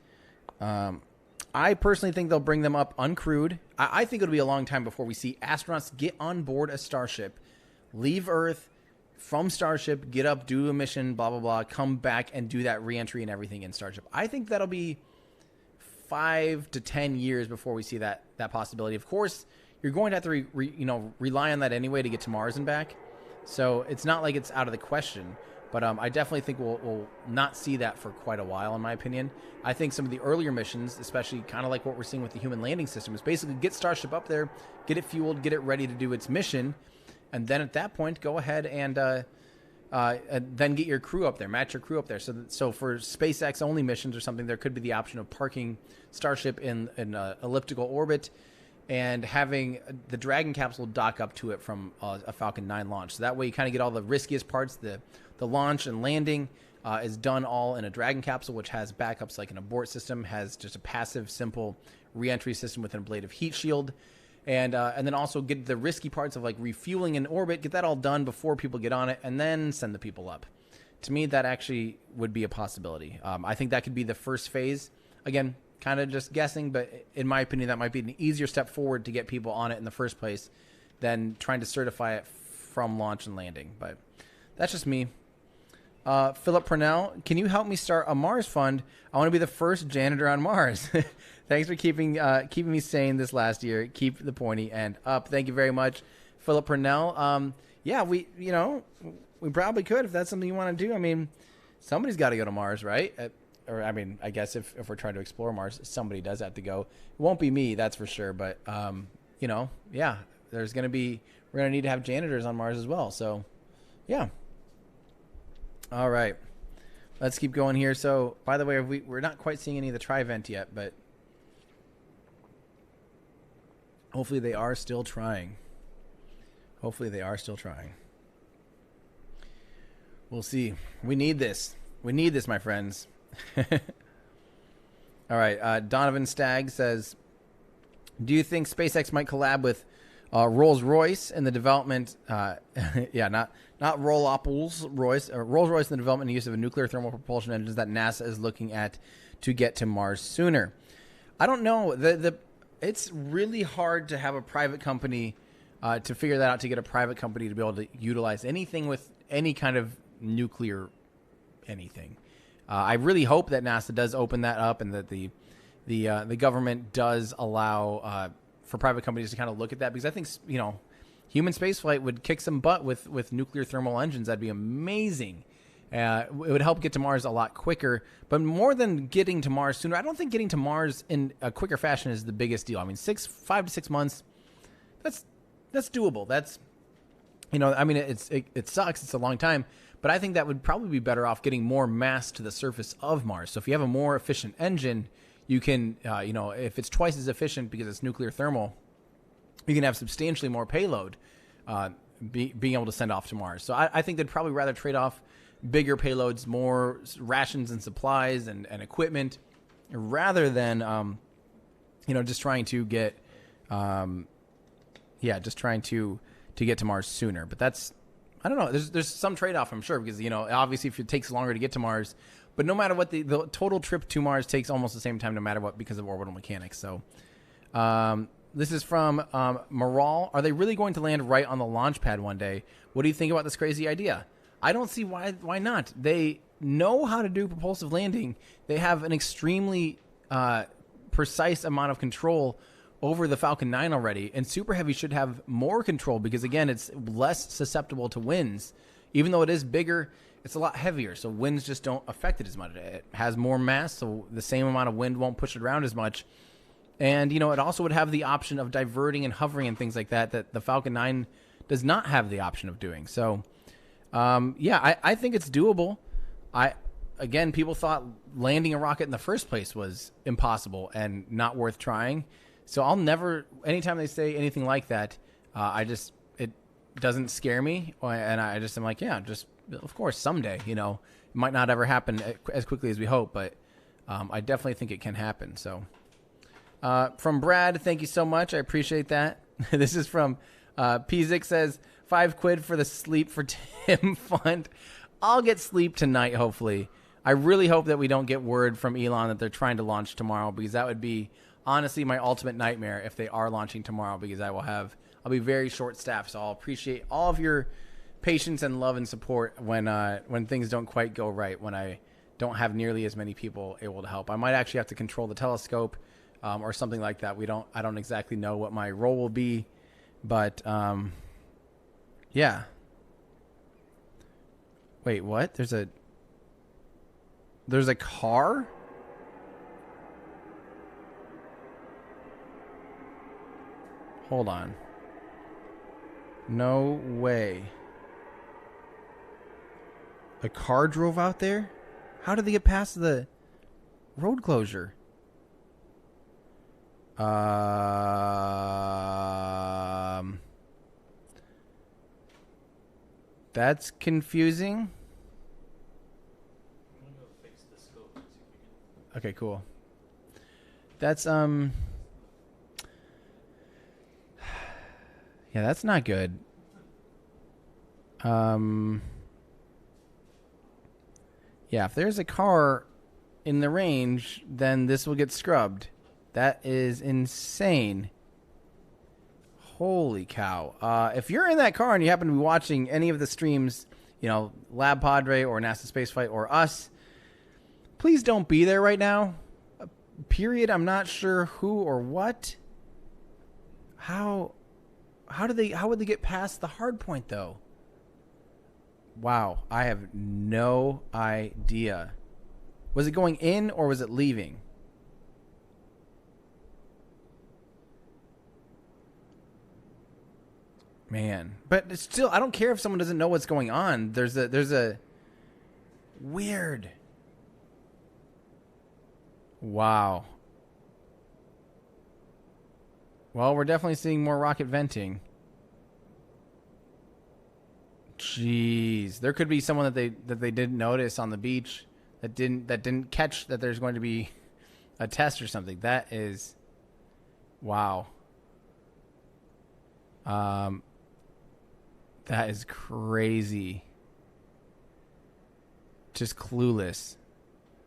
I personally think they'll bring them up uncrewed. I think it'll be a long time before we see astronauts get on board a starship, leave Earth from Starship, get up, do a mission, blah, blah, blah, come back and do that reentry and everything in Starship. I think that'll be 5 to 10 years before we see that possibility. Of course, you're going to have to rely on that anyway to get to Mars and back. So it's not like it's out of the question. But I definitely think we'll not see that for quite a while, in my opinion. I think some of the earlier missions, especially kind of like what we're seeing with the human landing system, is basically get Starship up there, get it fueled, get it ready to do its mission, and then at that point, go ahead and then get your crew up there, match your crew up there. So for SpaceX only missions or something, there could be the option of parking Starship in elliptical orbit and having the Dragon capsule dock up to it from a Falcon 9 launch. So that way you kind of get all the riskiest parts, the launch and landing, is done all in a Dragon capsule, which has backups like an abort system, has just a passive, simple re-entry system with an ablative heat shield, and then also get the risky parts of like refueling in orbit, get that all done before people get on it, and then send the people up. To me, that actually would be a possibility. I think that could be the first phase. Again, kind of just guessing, but in my opinion, that might be an easier step forward to get people on it in the first place than trying to certify it from launch and landing. But that's just me. Philip Purnell, can you help me start a Mars fund? I want to be the first janitor on Mars. Thanks for keeping me sane this last year. Keep the pointy end up. Thank you very much, Philip Purnell. Yeah, we probably could if that's something you want to do. I mean, somebody's got to go to Mars, right? Or I mean, I guess if we're trying to explore Mars, somebody does have to go. It won't be me, that's for sure. But yeah, we're gonna need to have janitors on Mars as well. So, yeah. All right, let's keep going here. So, by the way, we're not quite seeing any of the Tri-Vent yet, but hopefully they are still trying. We'll see. We need this. My friends. All right. Donovan Stagg says, do you think SpaceX might collab with Rolls-Royce in the development? Not Rolls-Royce in the development and use of a nuclear thermal propulsion engines that NASA is looking at to get to Mars sooner. I don't know. It's really hard to have a private company to figure that out, to get a private company to be able to utilize anything with any kind of nuclear anything. I really hope that NASA does open that up, and that the government does allow for private companies to kind of look at that, because I think human spaceflight would kick some butt with nuclear thermal engines. That'd be amazing. It would help get to Mars a lot quicker. But more than getting to Mars sooner, I don't think getting to Mars in a quicker fashion is the biggest deal. I mean, 5 to 6 months, that's doable. That's it sucks. It's a long time. But I think that would probably be better off getting more mass to the surface of Mars. So if you have a more efficient engine, you can, if it's twice as efficient because it's nuclear thermal, you can have substantially more payload being able to send off to Mars. So I think they'd probably rather trade off bigger payloads, more rations and supplies and equipment, rather than, just trying to get, to get to Mars sooner. But that's, I don't know. There's some trade-off, I'm sure, because, obviously if it takes longer to get to Mars, but no matter what, the total trip to Mars takes almost the same time no matter what, because of orbital mechanics. So this is from Maral. Are they really going to land right on the launch pad one day? What do you think about this crazy idea? I don't see why not. They know how to do propulsive landing. They have an extremely precise amount of control over the Falcon 9 already, and Super Heavy should have more control because, again, it's less susceptible to winds. Even though it is bigger, it's a lot heavier, so winds just don't affect it as much. It has more mass, so the same amount of wind won't push it around as much. And, it also would have the option of diverting and hovering and things like that the Falcon 9 does not have the option of doing. So, I think it's doable. Again, people thought landing a rocket in the first place was impossible and not worth trying. So I'll never, anytime they say anything like that, it doesn't scare me. And I'm like, yeah, just, of course, someday, it might not ever happen as quickly as we hope, but I definitely think it can happen. So from Brad, thank you so much. I appreciate that. This is from Pizik says, $5 for the Sleep for Tim fund. I'll get sleep tonight, hopefully. I really hope that we don't get word from Elon that they're trying to launch tomorrow, because that would be honestly my ultimate nightmare if they are launching tomorrow, because I'll be very short staffed. So I'll appreciate all of your patience and love and support when things don't quite go right, when I don't have nearly as many people able to help. I might actually have to control the telescope or something like that. I don't exactly know what my role will be, but yeah. Wait, what? There's a car? Hold on. No way. A car drove out there? How did they get past the road closure? That's confusing. Okay, cool. That's yeah, that's not good. Yeah, if there's a car in the range, then this will get scrubbed. That is insane. Holy cow. If you're in that car and you happen to be watching any of the streams, you know, Lab Padre or NASA Spaceflight or us, please don't be there right now. Period. I'm not sure who or what. How would they get past the hard point though? Wow, I have no idea. Was it going in or was it leaving? Man, but it's still, I don't care if someone doesn't know what's going on. There's a weird. Wow. Well, we're definitely seeing more rocket venting. Jeez, there could be someone that they didn't notice on the beach that didn't catch that there's going to be a test or something. That is, wow. That is crazy. Just clueless.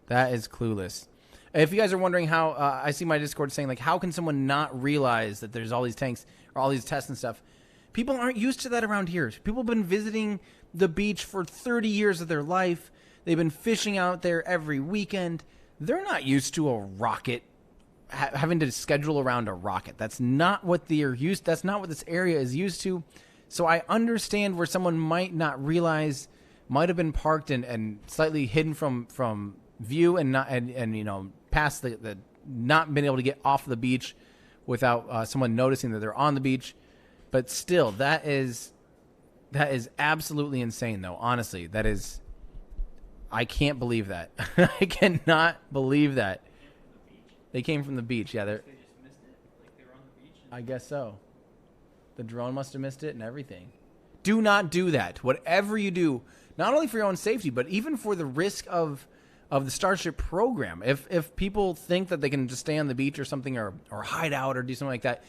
That is clueless. If you guys are wondering how, I see my Discord saying, like, how can someone not realize that there's all these tanks or all these tests and stuff? People aren't used to that around here. People have been visiting the beach for 30 years of their life. They've been fishing out there every weekend. They're not used to a rocket, having to schedule around a rocket. That's not what they're used. That's not what this area is used to. So I understand where someone might not realize, might have been parked and slightly hidden from view and not and you know, past the not been able to get off the beach without someone noticing that they're on the beach. But still, that is absolutely insane, though. Honestly, that is. I can't believe that. I cannot believe that. They came from the beach. Yeah, They just missed it. Like they were on the beach. I guess so. The drone must have missed it and everything. Do not do that. Whatever you do, not only for your own safety, but even for the risk of the Starship program. If people think that they can just stay on the beach or something, or hide out or do something like that,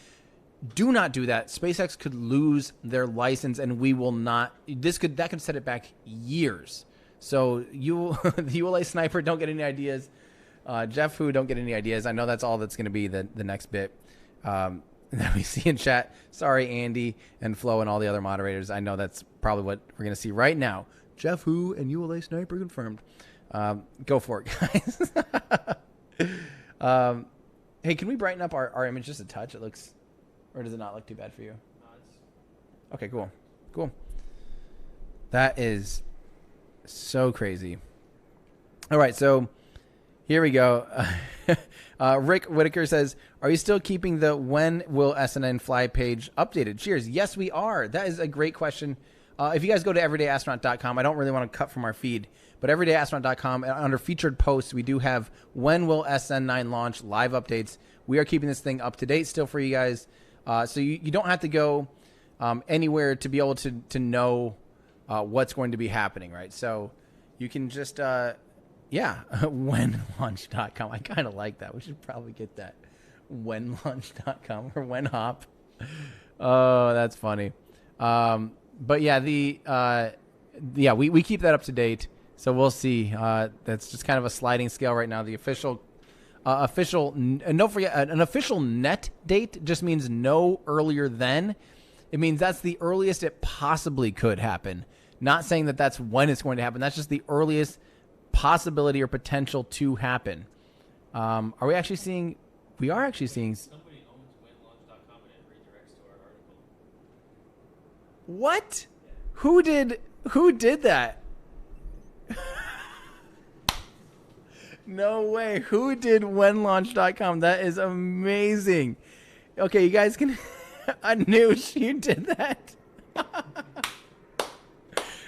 do not do that. SpaceX could lose their license, and we will not. That could set it back years. So the ULA sniper, don't get any ideas. Jeff Hu, don't get any ideas. I know that's all that's going to be the next bit. That we see in chat. Sorry, Andy and Flo and all the other moderators. I know that's probably what we're going to see right now. Jeff Hu and ULA sniper confirmed. Go for it, guys. Hey, can we brighten up our image just a touch? It looks. Or does it not look too bad for you? Okay, cool. Cool. That is so crazy. All right, so here we go. Rick Whitaker says, are you still keeping the when will SN9 fly page updated? Cheers. Yes, we are. That is a great question. If you guys go to everydayastronaut.com, I don't really want to cut from our feed, but everydayastronaut.com, under featured posts, we do have when will SN9 launch live updates. We are keeping this thing up to date still for you guys. So you don't have to go anywhere to be able to know what's going to be happening, right? So you can just, whenlaunch.com. I kind of like that. We should probably get that. Whenlaunch.com or whenhop. Oh, that's funny. But yeah, we keep that up to date. So we'll see. That's just kind of a sliding scale right now. The official and don't forget, an official net date just means no earlier than. It means that's the earliest it possibly could happen. Not saying that that's when it's going to happen. That's just the earliest possibility or potential to happen. Are we actually seeing? We are actually seeing. Somebody owns whenlaunch.com and it redirects to our article. What? Yeah. Who did that? No way. Who did whenlaunch.com? That is amazing. Okay, you guys can... Anoush, you did that?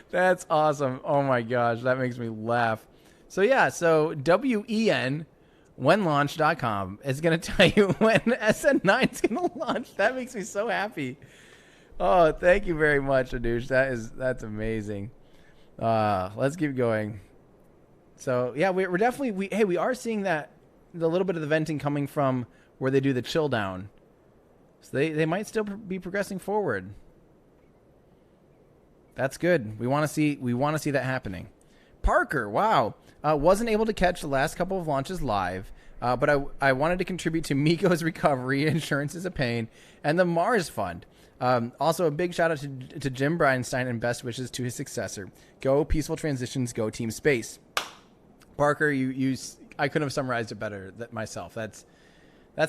That's awesome. Oh my gosh, that makes me laugh. So yeah, so WEN, whenlaunch.com, is going to tell you when SN9 is going to launch. That makes me so happy. Oh, thank you very much, Anoush. That's amazing. Let's keep going. So yeah, we're definitely we are seeing that the little bit of the venting coming from where they do the chill down. So they might still be progressing forward. That's good. We want to see that happening. Parker, wow, wasn't able to catch the last couple of launches live, but I wanted to contribute to Miko's recovery. Insurance is a pain, and the Mars Fund. Also, a big shout out to Jim Bridenstine and best wishes to his successor. Go peaceful transitions. Go Team Space. Parker, I couldn't have summarized it better myself. That's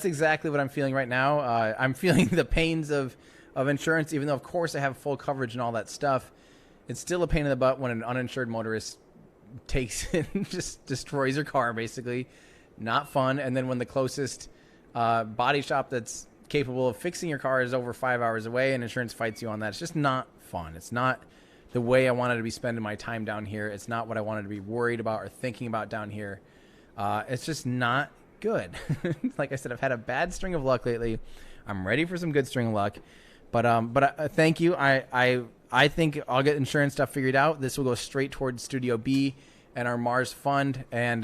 exactly what I'm feeling right now. I'm feeling the pains of insurance, even though, of course, I have full coverage and all that stuff. It's still a pain in the butt when an uninsured motorist takes and just destroys your car, basically. Not fun. And then when the closest body shop that's capable of fixing your car is over 5 hours away and insurance fights you on that, it's just not fun. It's not the way I wanted to be spending my time down here. It's not what I wanted to be worried about or thinking about down here. It's just not good. Like I said, I've had a bad string of luck lately. I'm ready for some good string of luck. But thank you. I think I'll get insurance stuff figured out. This will go straight towards Studio B and our Mars Fund. And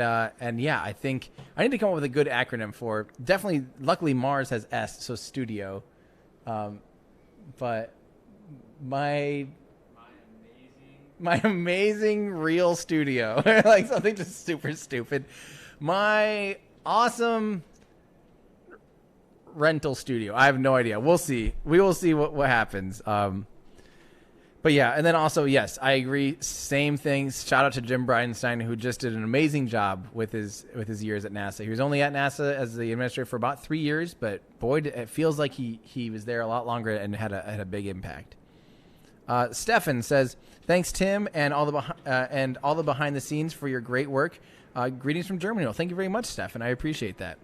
yeah, I think I need to come up with a good acronym for definitely. Luckily, Mars has S, so Studio. But my amazing real studio, like something just super stupid. My awesome rental studio. I have no idea. We'll see. We will see what happens. But yeah, and then also, yes, I agree. Same things. Shout out to Jim Bridenstine, who just did an amazing job with his years at NASA. He was only at NASA as the administrator for about 3 years, but boy, it feels like he was there a lot longer and had a big impact. Stefan says, "Thanks, Tim, and all the behind the scenes for your great work. Greetings from Germany." Well, thank you very much, Stefan. I appreciate that.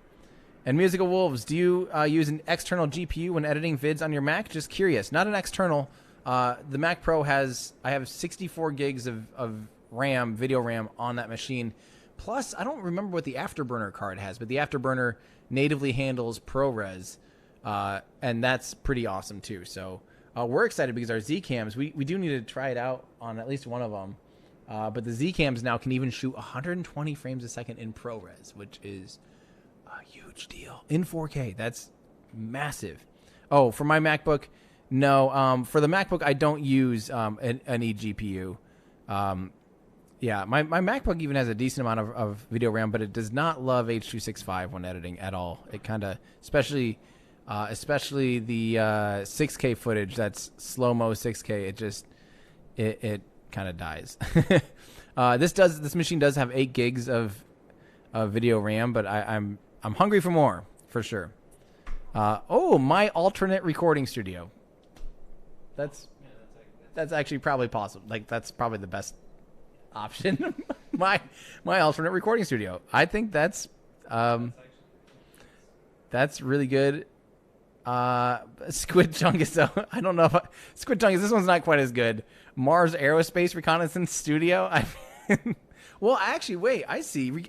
And Musical Wolves, do you use an external GPU when editing vids on your Mac? Just curious. Not an external. The Mac Pro I have 64 gigs of RAM, video RAM on that machine. Plus, I don't remember what the Afterburner card has, but the Afterburner natively handles ProRes, and that's pretty awesome too. So we're excited because our Z-Cams, we do need to try it out on at least one of them. But the Z-Cams now can even shoot 120 frames a second in ProRes, which is a huge deal. In 4K, that's massive. Oh, for my MacBook, no. For the MacBook, I don't use an eGPU. Yeah, my MacBook even has a decent amount of video RAM, but it does not love H.265 when editing at all. It kind of, especially the 6K footage, that's slow-mo 6K, it kind of dies. This machine does have 8 gigs of video RAM, but I'm hungry for more, for sure. My alternate recording studio. That's actually probably possible. Like, that's probably the best option. my alternate recording studio. I think that's really good. Squid Chungus, though. I don't know if Squid Chungus, this one's not quite as good. Mars Aerospace Reconnaissance Studio. Well, actually, wait. I see.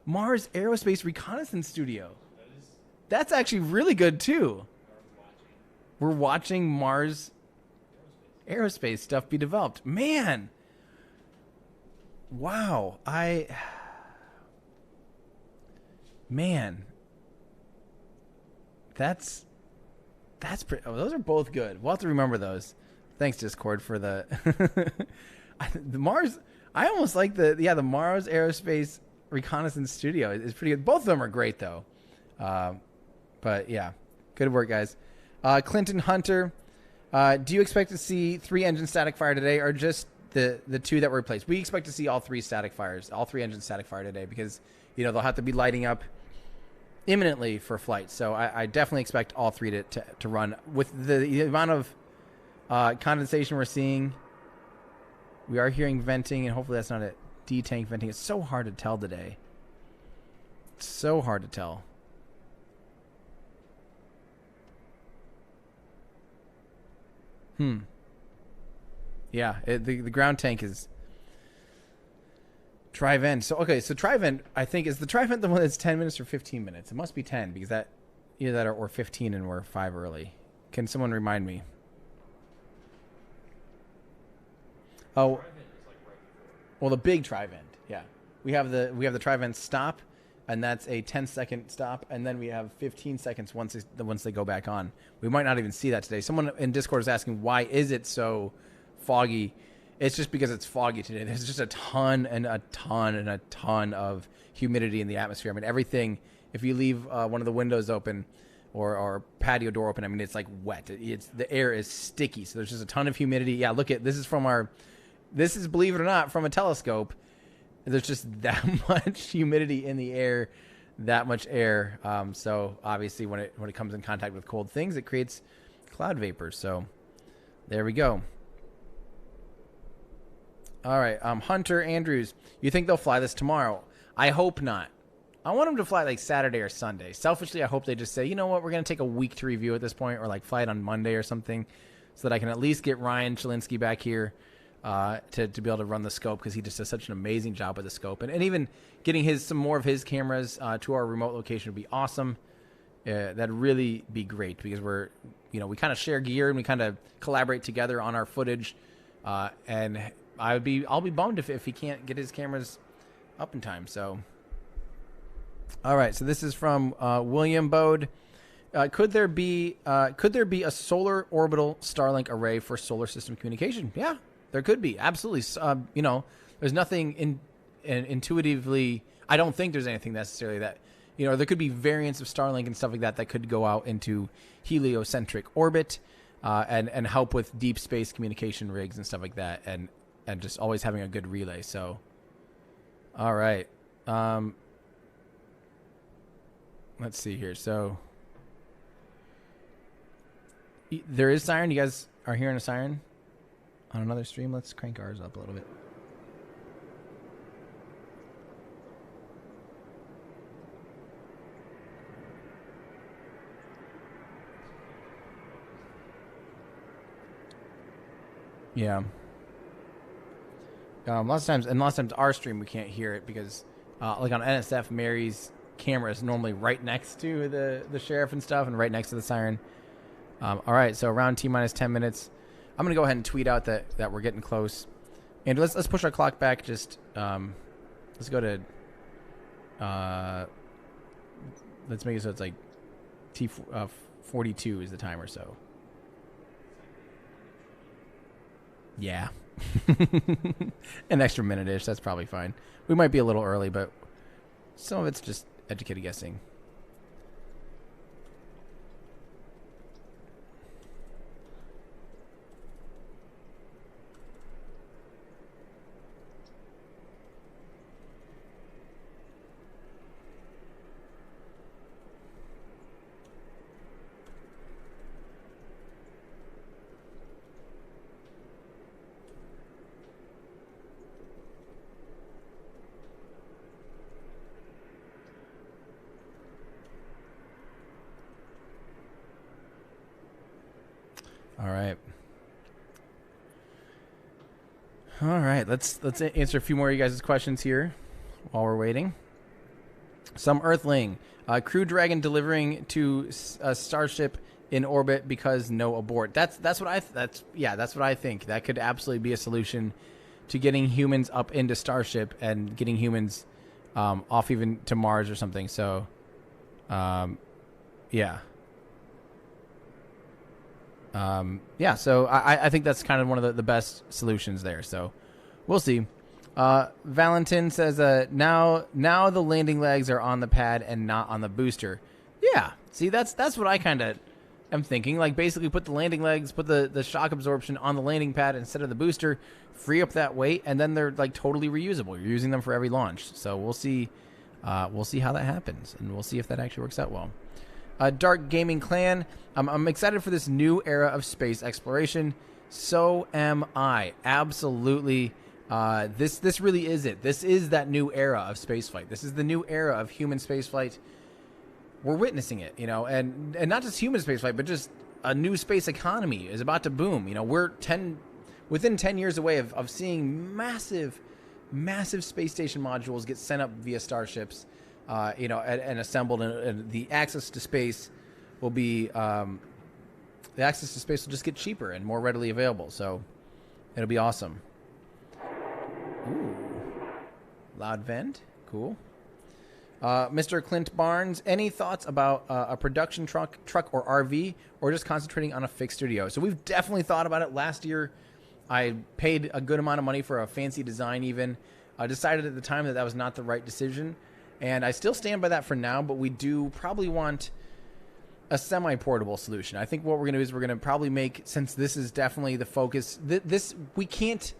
Mars Aerospace Reconnaissance Studio. That's actually really good too. We're watching Mars Aerospace stuff be developed. Man. Wow. Man. That's pretty. Oh, those are both good. We'll have to remember those. Thanks, Discord, for the the Mars. I almost like the Mars Aerospace Reconnaissance Studio is pretty good. Both of them are great though. But yeah, good work, guys. Clinton Hunter, do you expect to see 3 engines static fire today, or just the 2 that were replaced? We expect to see all 3 static fires, all 3 engines static fire today, because they'll have to be lighting up imminently for flight. So I definitely expect all 3 to run. With the amount of condensation we're seeing, we are hearing venting, and hopefully that's not a D-tank venting. It's so hard to tell today. It's so hard to tell. Yeah, the ground tank is tri-vent. So tri-vent, I think, is the tri-vent the one that's 10 minutes or 15 minutes? It must be 10, because that either that or 15, and we're 5 early. Can someone remind me? Oh, well, the big tri-vent. Yeah, we have the tri-vent stop, and that's a 10-second stop, and then we have 15 seconds once they go back on. We might not even see that today. Someone in Discord is asking, why is it so foggy? It's just because it's foggy today. There's just a ton and a ton and a ton of humidity in the atmosphere. I mean, everything, if you leave one of the windows open or patio door open, I mean, it's like wet. The air is sticky, so there's just a ton of humidity. Yeah, look at this is this is, believe it or not, from a telescope. There's just that much humidity in the air, that much air. So obviously, when it comes in contact with cold things, it creates cloud vapor. So there we go. All right, Hunter Andrews, you think they'll fly this tomorrow? I hope not. I want them to fly like Saturday or Sunday. Selfishly, I hope they just say, you know what, we're going to take a week to review at this point, or like fly it on Monday or something, so that I can at least get Ryan Chalinsky back here to be able to run the scope, because he just does such an amazing job with the scope. And even getting some more of his cameras to our remote location would be awesome. That'd really be great, because we kind of share gear and we kind of collaborate together on our footage. And I'll be bummed if he can't get his cameras up in time. So, all right. So this is from William Bode. Could there be a solar orbital Starlink array for solar system communication? Yeah, there could be. Absolutely. There's nothing intuitively. I don't think there's anything necessarily that, there could be variants of Starlink and stuff like that could go out into heliocentric orbit and help with deep space communication rigs and stuff like that, and just always having a good relay. So, all right. Let's see here. So there is siren. You guys are hearing a siren on another stream. Let's crank ours up a little bit. Yeah. Lots of times our stream we can't hear it because like on NSF, Mary's camera is normally right next to the sheriff and stuff, and right next to the siren. All right, so around T-minus 10 minutes, I'm gonna go ahead and tweet out that we're getting close, and let's push our clock back. Just let's go to let's make it so it's like T42 is the timer. So yeah. An extra minute-ish, that's probably fine. We might be a little early, but some of it's just educated guessing. All right. Let's answer a few more of you guys' questions here while we're waiting. Some Earthling, Crew Dragon delivering to a Starship in orbit because no abort. That's what I think. That could absolutely be a solution to getting humans up into Starship and getting humans off even to Mars or something. So, yeah. So I think that's kind of one of the best solutions there. So we'll see. Valentin says, now the landing legs are on the pad and not on the booster. Yeah. See, that's what I kind of am thinking. Like, basically put the landing legs, put the shock absorption on the landing pad instead of the booster, free up that weight, and then they're like totally reusable. You're using them for every launch. So we'll see how that happens, and we'll see if that actually works out well. Dark Gaming Clan, I'm excited for this new era of space exploration. So am I. Absolutely. This really is it. This is that new era of spaceflight. This is the new era of human spaceflight. We're witnessing it, and not just human spaceflight, but just a new space economy is about to boom. We're within 10 years away of seeing massive space station modules get sent up via starships. And assembled, and the access to space will be just get cheaper and more readily available. So it'll be awesome. Ooh, loud vent, cool. Mr. Clint Barnes, any thoughts about a production truck or RV, or just concentrating on a fixed studio? So we've definitely thought about it. Last year, I paid a good amount of money for a fancy design even. I decided at the time that was not the right decision, and I still stand by that for now, but we do probably want a semi-portable solution. I think what we're going to do is we're going to probably make, since this is definitely the focus, we can't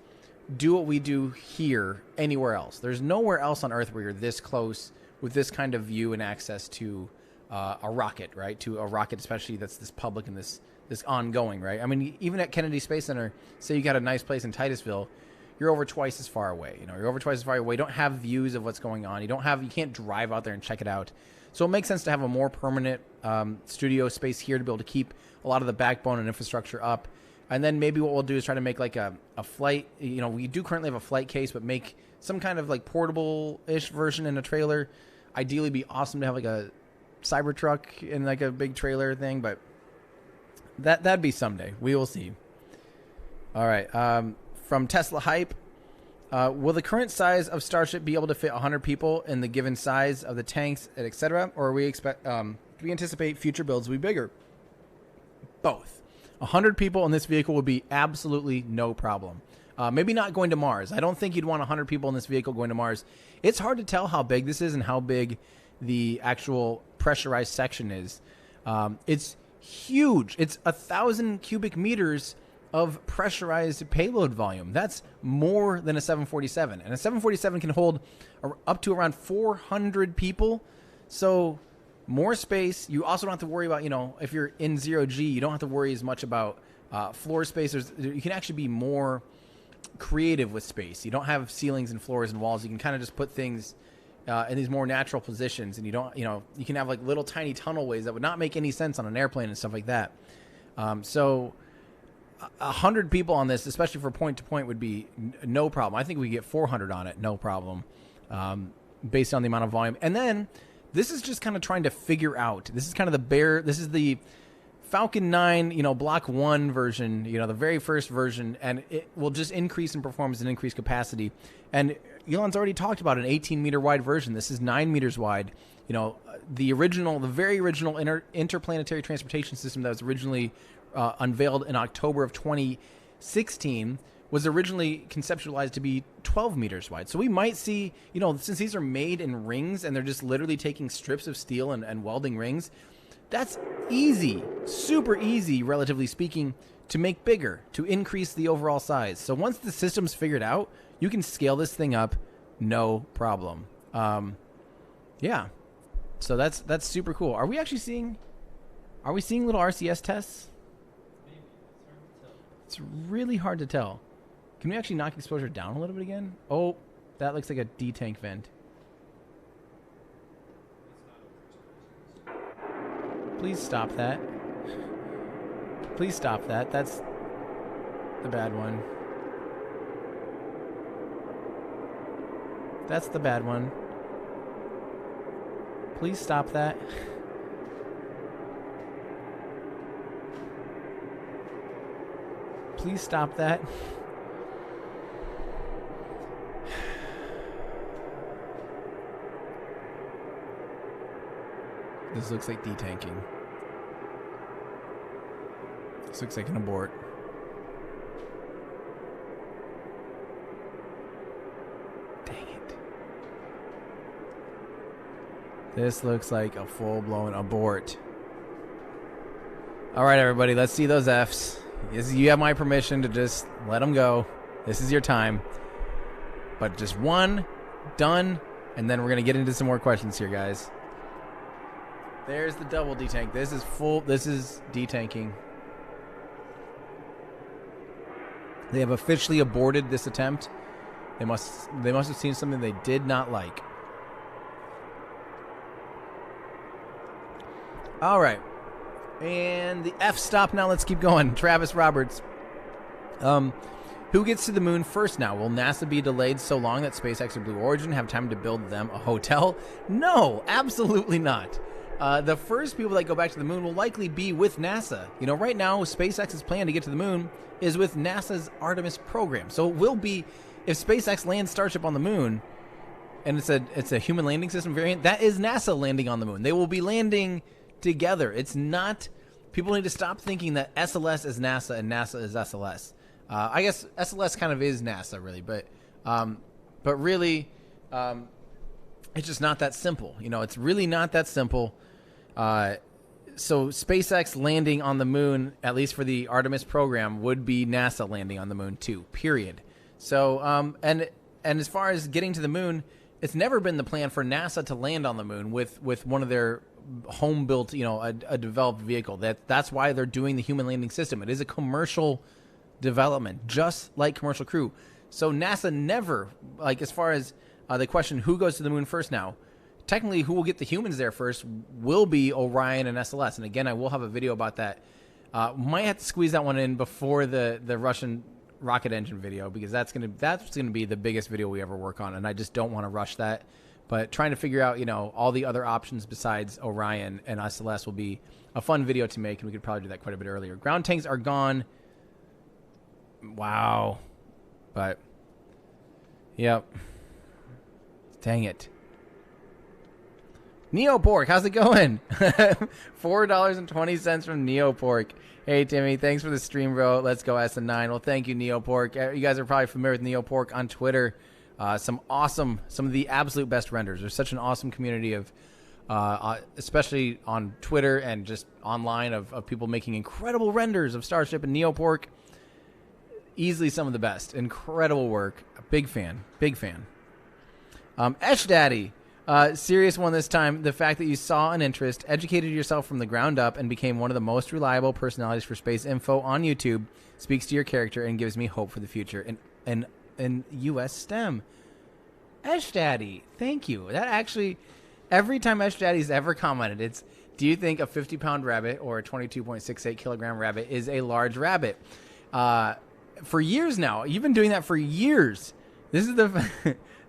do what we do here anywhere else. There's nowhere else on Earth where you're this close with this kind of view and access to a rocket, right? To a rocket, especially that's this public and this ongoing, right? I mean, even at Kennedy Space Center, say you got a nice place in Titusville, you're over twice as far away. You're over twice as far away. You don't have views of what's going on. You can't drive out there and check it out. So it makes sense to have a more permanent studio space here to be able to keep a lot of the backbone and infrastructure up. And then maybe what we'll do is try to make like a flight. We do currently have a flight case, but make some kind of like portable-ish version in a trailer. Ideally, be awesome to have like a Cybertruck in like a big trailer thing, but that'd be someday. We will see. All right. From Tesla Hype, will the current size of Starship be able to fit 100 people in the given size of the tanks, etc., or do we anticipate future builds will be bigger? Both. 100 people in this vehicle would be absolutely no problem. Maybe not going to Mars. I don't think you'd want 100 people in this vehicle going to Mars. It's hard to tell how big this is and how big the actual pressurized section is. It's huge. It's 1,000 cubic meters of pressurized payload volume. That's more than a 747. And a 747 can hold up to around 400 people. So more space. You also don't have to worry about, if you're in 0G, you don't have to worry as much about floor space. You can actually be more creative with space. You don't have ceilings and floors and walls. You can kind of just put things in these more natural positions, and you can have like little tiny tunnel ways that would not make any sense on an airplane and stuff like that. So 100 people on this, especially for point to point, would be no problem. I think we get 400 on it, no problem, based on the amount of volume. And then this is just kind of trying to figure out. This is kind of this is the Falcon 9, Block 1 version, the very first version, and it will just increase in performance and increase capacity. And Elon's already talked about an 18-meter wide version. This is 9 meters wide. The very original interplanetary transportation system that was originally unveiled in October of 2016 was originally conceptualized to be 12 meters wide. So we might see, since these are made in rings and they're just literally taking strips of steel and welding rings, that's easy, super easy, relatively speaking, to make bigger, to increase the overall size. So once the system's figured out, you can scale this thing up, no problem. Yeah. So that's super cool. Are we seeing little RCS tests? Maybe. It's hard to tell. It's really hard to tell. Can we actually knock exposure down a little bit again? Oh, that looks like a D-tank vent. Please stop that. Please stop that. That's the bad one. That's the bad one. Please stop that. Please stop that. This looks like detanking. This looks like an abort. Dang it. This looks like a full-blown abort. All right, everybody, let's see those Fs. You have my permission to just let them go. This is your time. But just one, done, and then we're going to get into some more questions here, guys. There's the double detank. This is detanking. They have officially aborted this attempt. They must have seen something they did not like. All right. And the F stop now. Let's keep going. Travis Roberts. Who gets to the moon first now? Will NASA be delayed so long that SpaceX or Blue Origin have time to build them a hotel? No, absolutely not. The first people that go back to the moon will likely be with NASA. Right now, SpaceX's plan to get to the moon is with NASA's Artemis program. So it will be, if SpaceX lands Starship on the moon, and it's a human landing system variant. That is NASA landing on the moon. They will be landing together. It's not. People need to stop thinking that SLS is NASA and NASA is SLS. I guess SLS kind of is NASA, really, but really, it's just not that simple. You know, it's really not that simple. So SpaceX landing on the moon, at least for the Artemis program, would be NASA landing on the moon too. Period. So and as far as getting to the moon, it's never been the plan for NASA to land on the moon with one of their home built, you know, a developed vehicle. That's why they're doing the human landing system. It is a commercial development, just like Commercial Crew. So NASA never, like, as far as the question who goes to the moon first now, technically who will get the humans there first will be Orion and SLS. And again, I will have a video about that. Might have to squeeze that one in before the Russian rocket engine video, because that's gonna be the biggest video we ever work on, and I just don't want to rush that. But trying to figure out, you know, all the other options besides Orion and SLS will be a fun video to make, and we could probably do that quite a bit earlier. Ground tanks are gone. Wow. But, yep. Dang it. Neopork, how's it going? $4.20 from Neopork. Hey, Timmy, thanks for the stream, bro. Let's go SN9. Well, thank you, Neopork. You guys are probably familiar with Neopork on Twitter. Some of the absolute best renders. There's such an awesome community of, especially on Twitter and just online, of people making incredible renders of Starship and Neopork. Easily some of the best. Incredible work. Big fan. Big fan. Esh Daddy. Serious one this time. The fact that you saw an interest, educated yourself from the ground up, and became one of the most reliable personalities for space info on YouTube speaks to your character and gives me hope for the future in U.S. STEM. Esh Daddy, thank you. That actually, every time Esh Daddy's ever commented, it's, do you think a 50-pound rabbit or a 22.68 kilogram rabbit is a large rabbit? For years now. You've been doing that for years. This is the...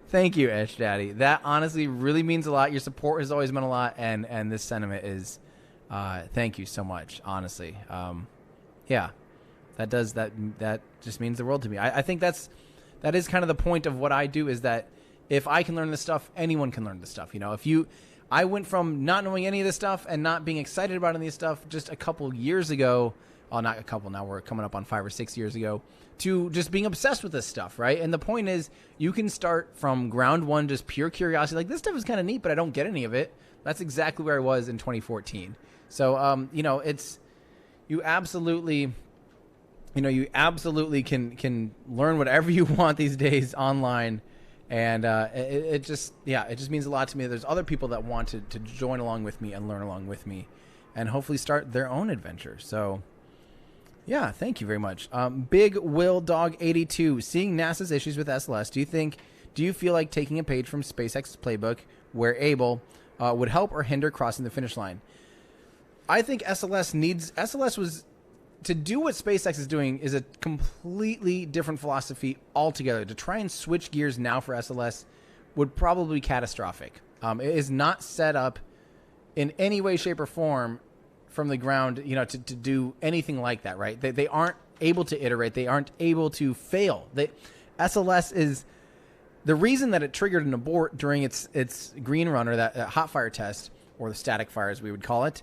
Thank you, Esh Daddy. That honestly really means a lot. Your support has always meant a lot, and this sentiment is, thank you so much, honestly. Yeah, that just means the world to me. I think that is kind of the point of what I do, is that if I can learn this stuff, anyone can learn this stuff. You know, I went from not knowing any of this stuff and not being excited about any of this stuff just a couple years ago. Oh, not a couple, now we're coming up on 5 or 6 years ago, to just being obsessed with this stuff, right? And the point is, you can start from ground one, just pure curiosity. Like, this stuff is kind of neat, but I don't get any of it. That's exactly where I was in 2014. So, you know, you absolutely can learn whatever you want these days online. And it just means a lot to me. There's other people that want to join along with me and learn along with me and hopefully start their own adventure. So, yeah, thank you very much. Big Will Dog 82, seeing NASA's issues with SLS, do you feel like taking a page from SpaceX's playbook where able would help or hinder crossing the finish line? I think SLS was, to do what SpaceX is doing is a completely different philosophy altogether. To try and switch gears now for SLS would probably be catastrophic. It is not set up in any way, shape, or form from the ground, you know, to do anything like that, right? They aren't able to iterate. They aren't able to fail. SLS is the reason that it triggered an abort during its green run, or that hot fire test, or the static fire as we would call it,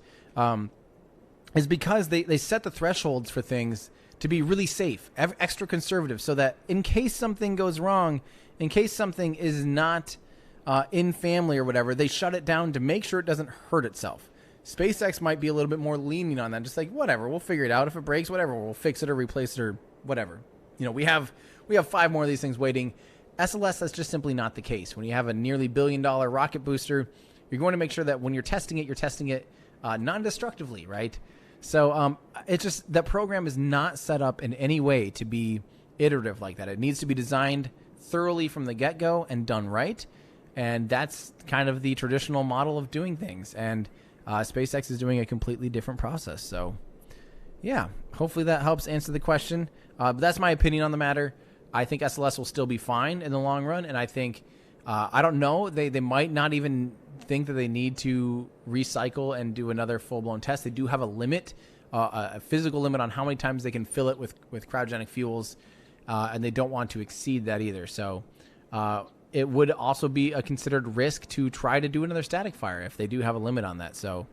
is because they set the thresholds for things to be really safe, extra conservative, so that in case something goes wrong, in case something is not in family or whatever, they shut it down to make sure it doesn't hurt itself. SpaceX might be a little bit more lenient on that, just like, whatever, we'll figure it out. If it breaks, whatever, we'll fix it or replace it or whatever. You know, we have 5 more of these things waiting. SLS, that's just simply not the case. When you have a nearly $1 billion rocket booster, you're going to make sure that when you're testing it non-destructively, right? So it's just that program is not set up in any way to be iterative like that. It needs to be designed thoroughly from the get-go and done right, and that's kind of the traditional model of doing things. And SpaceX is doing a completely different process. So, yeah, hopefully that helps answer the question. But that's my opinion on the matter. I think SLS will still be fine in the long run, and I think, I don't know, they might not even think that they need to recycle and do another full-blown test. They do have a limit, a physical limit on how many times they can fill it with cryogenic fuels, and they don't want to exceed that either. So it would also be a considered risk to try to do another static fire if they do have a limit on that. So,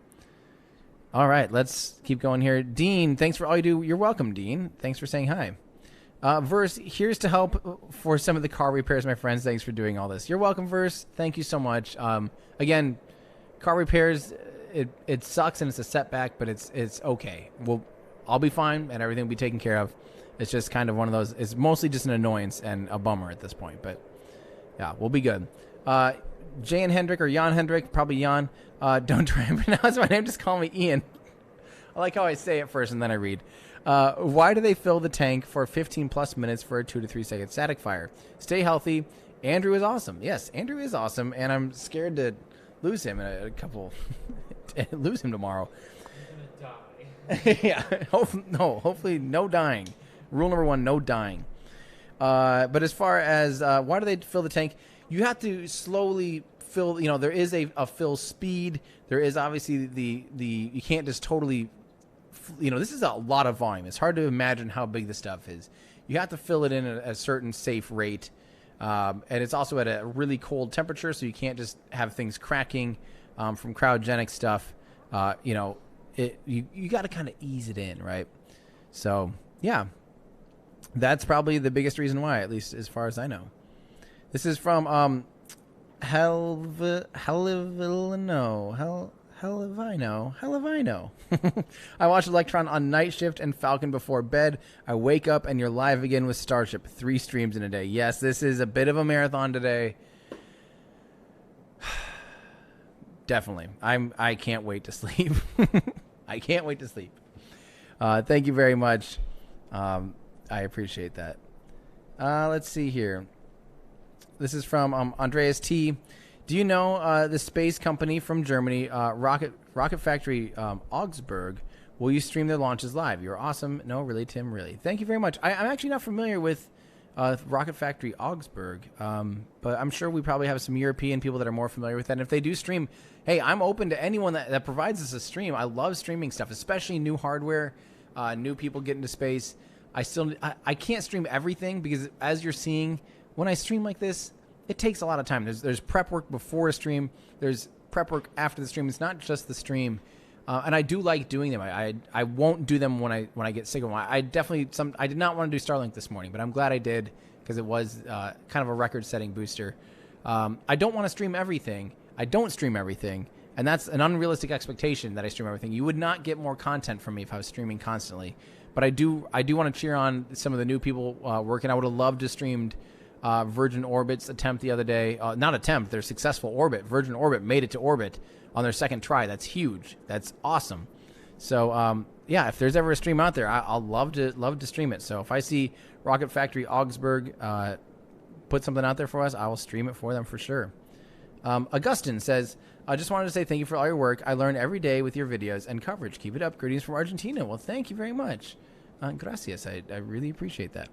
all right, let's keep going here. Dean, thanks for all you do. You're welcome, Dean. Thanks for saying hi. Verse, here's to help for some of the car repairs, my friends. Thanks for doing all this. You're welcome, Verse. Thank you so much. Again, car repairs, it sucks and it's a setback, but it's okay. I'll be fine and everything will be taken care of. It's just kind of one of those. It's mostly just an annoyance and a bummer at this point, but yeah, we'll be good. Jan Hendrick or Jan Hendrick, probably Jan. Don't try and pronounce my name. Just call me Ian. I like how I say it first and then I read. Why do they fill the tank for 15 plus minutes for a 2 to 3 second static fire? Stay healthy. Andrew is awesome. Yes, Andrew is awesome, and I'm scared to lose him in a couple. Lose him tomorrow. I'm gonna die. Yeah. Hopefully no dying. Rule number 1: no dying. But as far as why do they fill the tank? You have to slowly fill. You know, there is a fill speed. There is obviously the you can't just totally. You know, this is a lot of volume. It's hard to imagine how big this stuff is. You have to fill it in at a certain safe rate. And it's also at a really cold temperature, so you can't just have things cracking from cryogenic stuff. You know, you got to kind of ease it in, right? So, yeah. That's probably the biggest reason why, at least as far as I know. This is from Helivino. I watch Electron on night shift and Falcon before bed. I wake up and you're live again with Starship. 3 streams in a day. Yes, this is a bit of a marathon today. Definitely. I can't wait to sleep. I can't wait to sleep. Thank you very much. I appreciate that. Let's see here. This is from Andreas T. Do you know the space company from Germany, Rocket Factory Augsburg? Will you stream their launches live? You're awesome. No, really, Tim, really. Thank you very much. I'm actually not familiar with Rocket Factory Augsburg, but I'm sure we probably have some European people that are more familiar with that. And if they do stream, hey, I'm open to anyone that provides us a stream. I love streaming stuff, especially new hardware, new people get into space. I can't stream everything because, as you're seeing, when I stream like this, it takes a lot of time. There's prep work before a stream. There's prep work after the stream. It's not just the stream, and I do like doing them. I won't do them when I get sick of them. I did not want to do Starlink this morning, but I'm glad I did because it was kind of a record-setting booster. I don't want to stream everything. I don't stream everything, and that's an unrealistic expectation that I stream everything. You would not get more content from me if I was streaming constantly. But I do want to cheer on some of the new people working. I would have loved to streamed Virgin Orbit's attempt the other day. Not attempt, their successful orbit. Virgin Orbit made it to orbit on their second try. That's huge. That's awesome. So yeah, if there's ever a stream out there, I'll love to stream it. So if I see Rocket Factory Augsburg put something out there for us, I will stream it for them for sure. Augustin says, I just wanted to say thank you for all your work. I learn every day with your videos and coverage. Keep it up. Greetings from Argentina. Well, thank you very much. Gracias. I really appreciate that.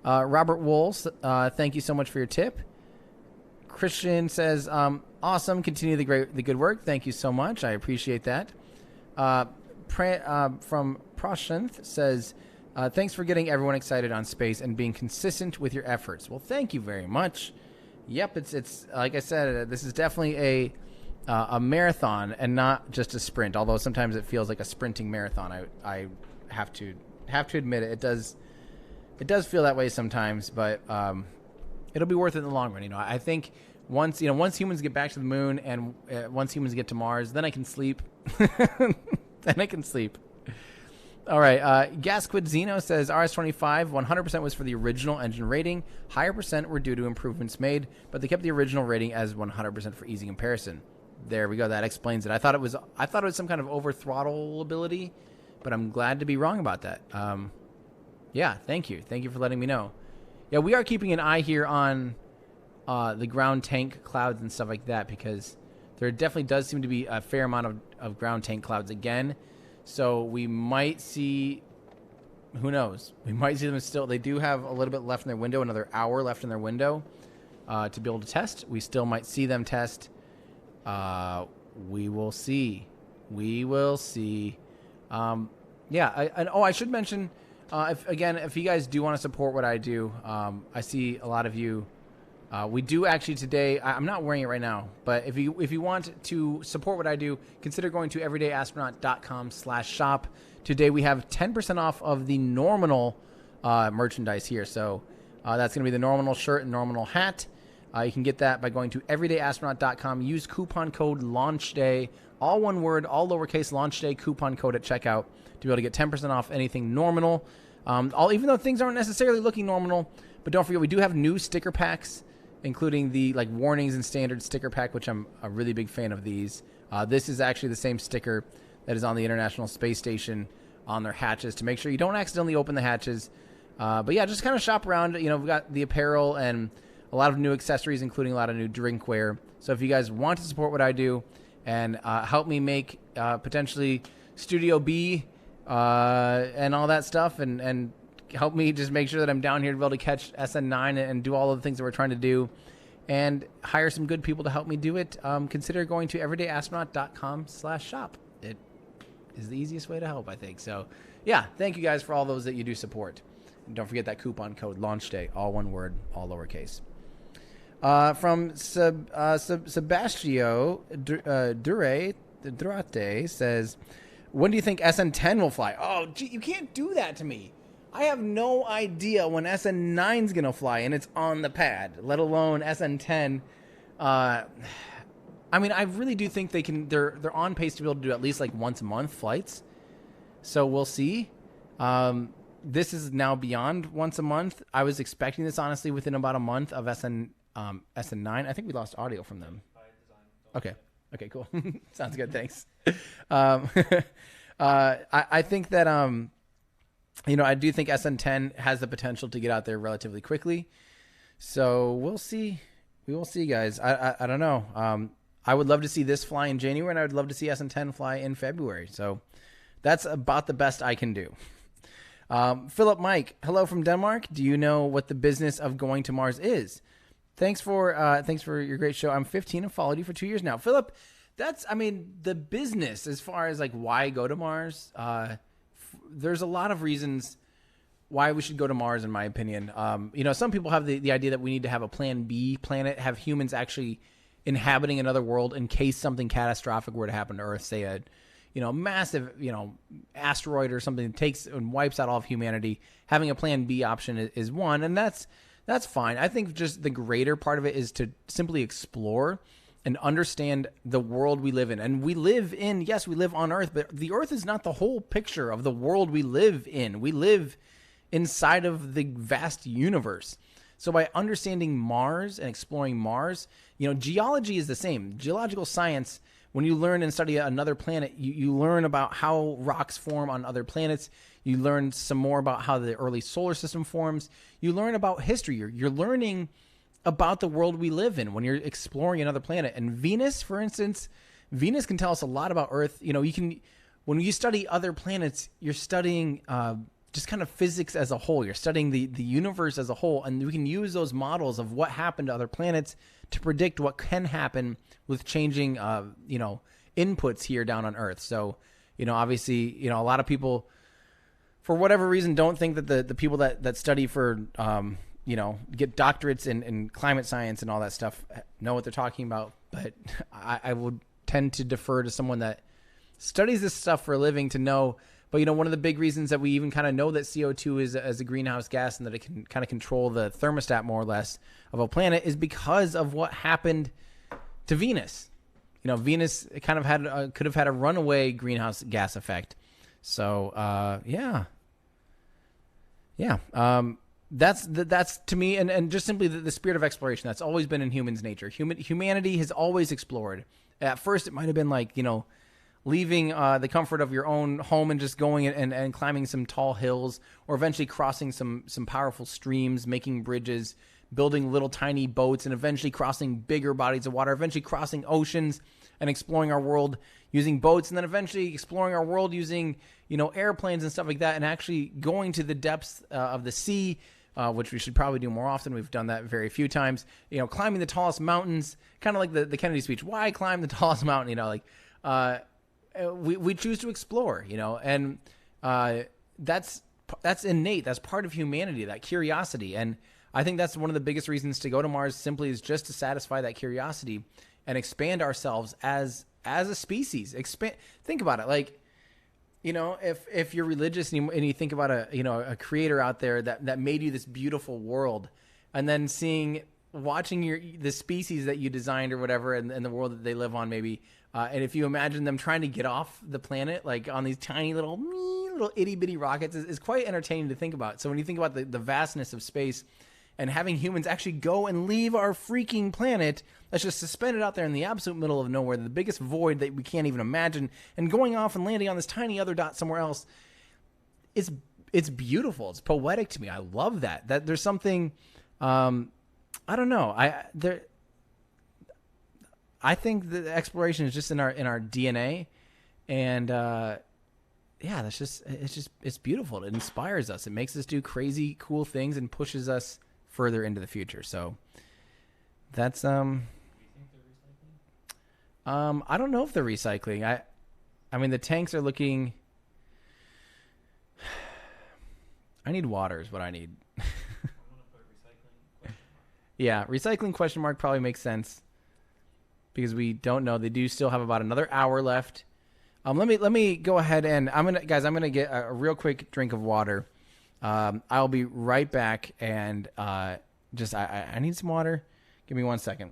Robert Wolves, thank you so much for your tip. Christian says, awesome. Continue the good work. Thank you so much. I appreciate that. From Prashanth says, thanks for getting everyone excited on space and being consistent with your efforts. Well, thank you very much. Yep, it's like I said, this is definitely a marathon and not just a sprint. Although sometimes it feels like a sprinting marathon. I have to admit it. It does feel that way sometimes, but it'll be worth it in the long run. You know, I think once humans get back to the moon and once humans get to Mars, then I can sleep. Then I can sleep. All right. Gasquid Zeno says RS-25 100% was for the original engine rating. Higher percent were due to improvements made, but they kept the original rating as 100% for easy comparison. There we go. That explains it. I thought it was some kind of over throttle ability, but I'm glad to be wrong about that. Yeah, thank you. Thank you for letting me know. Yeah, we are keeping an eye here on the ground tank clouds and stuff like that because there definitely does seem to be a fair amount of ground tank clouds again. So we might see, who knows? We might see them still. They do have a little bit left in their window, another hour left in their window to be able to test. We still might see them test. We will see. We will see. Yeah, I should mention, if you guys do want to support what I do, I see a lot of you We do actually today. I'm not wearing it right now, but if you want to support what I do, consider going to everydayastronaut.com/shop. Today we have 10% off of the Normal merchandise here. So that's going to be the Normal shirt and Normal hat. You can get that by going to everydayastronaut.com. Use coupon code LaunchDay, all one word, all lowercase, LaunchDay coupon code at checkout to be able to get 10% off anything Normal. Even though things aren't necessarily looking normal, but don't forget we do have new sticker packs, including the like warnings and standard sticker pack, which I'm a really big fan of these. This is actually the same sticker that is on the International Space Station on their hatches to make sure you don't accidentally open the hatches. But yeah, just kind of shop around. You know, we've got the apparel and a lot of new accessories, including a lot of new drinkware. So if you guys want to support what I do and help me make potentially Studio B and all that stuff and help me just make sure that I'm down here to be able to catch SN9 and do all of the things that we're trying to do and hire some good people to help me do it, consider going to everydayastronaut.com/shop. It is the easiest way to help, I think. So, yeah, thank you guys for all those that you do support. And don't forget that coupon code LaunchDay, all one word, all lowercase. From Sebastio Durate says, when do you think SN10 will fly? Oh, gee, you can't do that to me. I have no idea when SN9's going to fly, and it's on the pad, let alone SN10. I mean, I really do think they're on pace to be able to do at least like once a month flights. So we'll see. This is now beyond once a month. I was expecting this, honestly, within about a month of SN9. I think we lost audio from them. Okay, cool. Sounds good, thanks. I think that... I do think SN10 has the potential to get out there relatively quickly. So we'll see. We will see, guys. I don't know. I would love to see this fly in January, and I would love to see SN10 fly in February. So that's about the best I can do. Philip Mike, hello from Denmark. Do you know what the business of going to Mars is? Thanks for your great show. I'm 15 and followed you for 2 years now. Philip, the business as far as like why go to Mars, there's a lot of reasons why we should go to Mars, in my opinion. Some people have the idea that we need to have a plan B planet, have humans actually inhabiting another world in case something catastrophic were to happen to Earth, say a massive, asteroid or something that takes and wipes out all of humanity. Having a plan B option is one, and that's fine. I think just the greater part of it is to simply explore and understand the world we live in. And we live on Earth, but the Earth is not the whole picture of the world we live in. We live inside of the vast universe. So by understanding Mars and exploring Mars, geology is the same. Geological science, when you learn and study another planet, you learn about how rocks form on other planets. You learn some more about how the early solar system forms. You learn about history. You're learning about the world we live in when you're exploring another planet. And Venus, for instance, Venus can tell us a lot about Earth. When you study other planets, you're studying just kind of physics as a whole. You're studying the universe as a whole, and we can use those models of what happened to other planets to predict what can happen with changing, inputs here down on Earth. So, obviously, a lot of people, for whatever reason, don't think that the people that study for, get doctorates in climate science and all that stuff know what they're talking about. But I would tend to defer to someone that studies this stuff for a living to know. But, one of the big reasons that we even kind of know that CO2 is as a greenhouse gas and that it can kind of control the thermostat more or less of a planet is because of what happened to Venus. Venus kind of could have had a runaway greenhouse gas effect. So, yeah. That's to me, and just simply the spirit of exploration that's always been in humans' nature. Humanity has always explored. At first, it might have been like, leaving the comfort of your own home and just going and climbing some tall hills, or eventually crossing some powerful streams, making bridges, building little tiny boats, and eventually crossing bigger bodies of water, eventually crossing oceans and exploring our world using boats, and then eventually exploring our world using, airplanes and stuff like that, and actually going to the depths of the sea, which we should probably do more often. We've done that very few times. Climbing the tallest mountains, kind of like the Kennedy speech. Why climb the tallest mountain? We choose to explore, and that's innate. That's part of humanity, that curiosity. And I think that's one of the biggest reasons to go to Mars, simply is just to satisfy that curiosity and expand ourselves as a species. Think about it. Like, you know, if you're religious and you think about a creator out there that made you this beautiful world, and then watching the species that you designed or whatever, and the world that they live on, maybe, and if you imagine them trying to get off the planet, like on these tiny little itty bitty rockets, is quite entertaining to think about. So when you think about the vastness of space, and having humans actually go and leave our freaking planet that's just suspended out there in the absolute middle of nowhere, the biggest void that we can't even imagine, and going off and landing on this tiny other dot somewhere else, it's beautiful. It's poetic to me. I love that. That there's something, I don't know. I think the exploration is just in our DNA, and yeah, it's beautiful. It inspires us. It makes us do crazy, cool things and pushes us further into the future. So that's Do you think they're recycling? I don't know if they're recycling. I mean, the tanks are looking. I need water is what I need. I want to put recycling question mark. Yeah, recycling question mark probably makes sense, because we don't know. They do still have about another hour left. Let me go ahead and I'm gonna get a real quick drink of water. I'll be right back, and I need some water. Give me 1 second.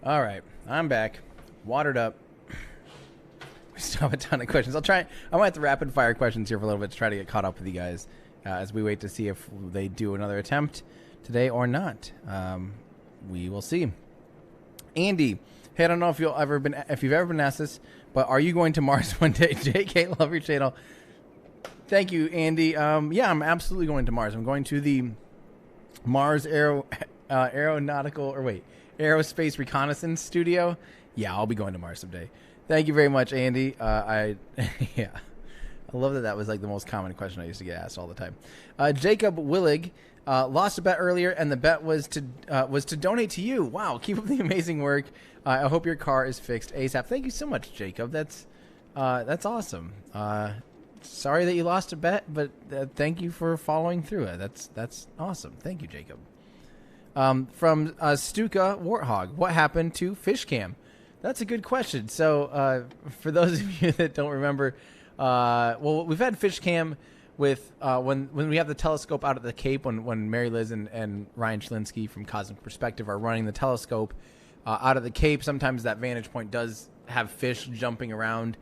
All right, I'm back, watered up. We still have a ton of questions. I might have to rapid fire questions here for a little bit to try to get caught up with you guys as we wait to see if they do another attempt today or not. We will see. Andy, hey, I don't know if you've ever been asked this, but are you going to Mars one day? JK, love your channel. Thank you, Andy. Yeah, I'm absolutely going to Mars. I'm going to the Mars Aerospace Reconnaissance Studio. Yeah, I'll be going to Mars someday. Thank you very much, Andy. I love that was like the most common question I used to get asked all the time. Jacob Willig lost a bet earlier, and the bet was to donate to you. Wow, keep up the amazing work. I hope your car is fixed ASAP. Thank you so much, Jacob. That's awesome. Sorry that you lost a bet, but thank you for following through it. That's awesome. Thank you, Jacob. From Stuka Warthog, what happened to Fishcam? That's a good question. So for those of you that don't remember, well, we've had Fishcam with when we have the telescope out at the Cape, when Mary Liz and Ryan Schlinsky from Cosmic Perspective are running the telescope out of the Cape. Sometimes that vantage point does have fish jumping around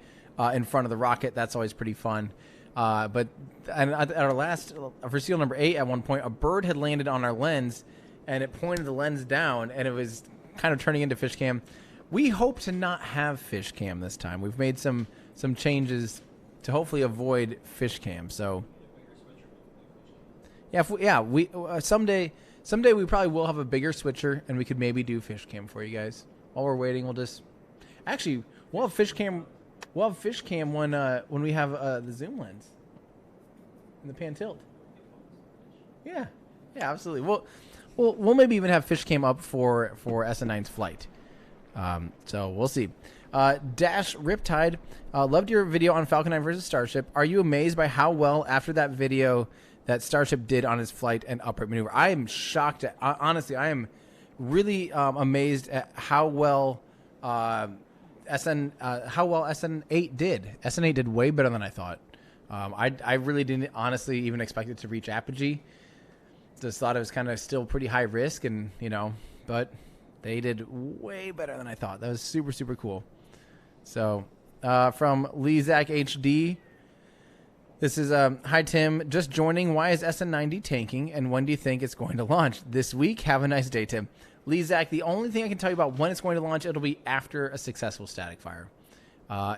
in front of the rocket. That's always pretty fun. But at our last, for seal number 8, at one point, a bird had landed on our lens, and it pointed the lens down, and it was kind of turning into fish cam. We hope to not have fish cam this time. We've made some changes to hopefully avoid fish cam. So, we someday we probably will have a bigger switcher, and we could maybe do fish cam for you guys. While we're waiting, we'll have fish cam. We'll have fish cam when we have the zoom lens and the pan tilt. Yeah, absolutely. We'll maybe even have fish cam up for SN9's flight. So we'll see. Dash Riptide, loved your video on Falcon 9 versus Starship. Are you amazed by how well after that video that Starship did on his flight and upright maneuver? I am shocked. Honestly, I am really amazed at how well SN8 did. SN8 did way better than I thought. I really didn't honestly even expect it to reach apogee. Just thought it was kind of still pretty high risk, and but they did way better than I thought. That was super, super cool. So from Lezak HD, this is hi Tim, just joining. Why is SN9D tanking, and when do you think it's going to launch? This week. Have a nice day, Tim. Lezak, the only thing I can tell you about when it's going to launch, it'll be after a successful static fire.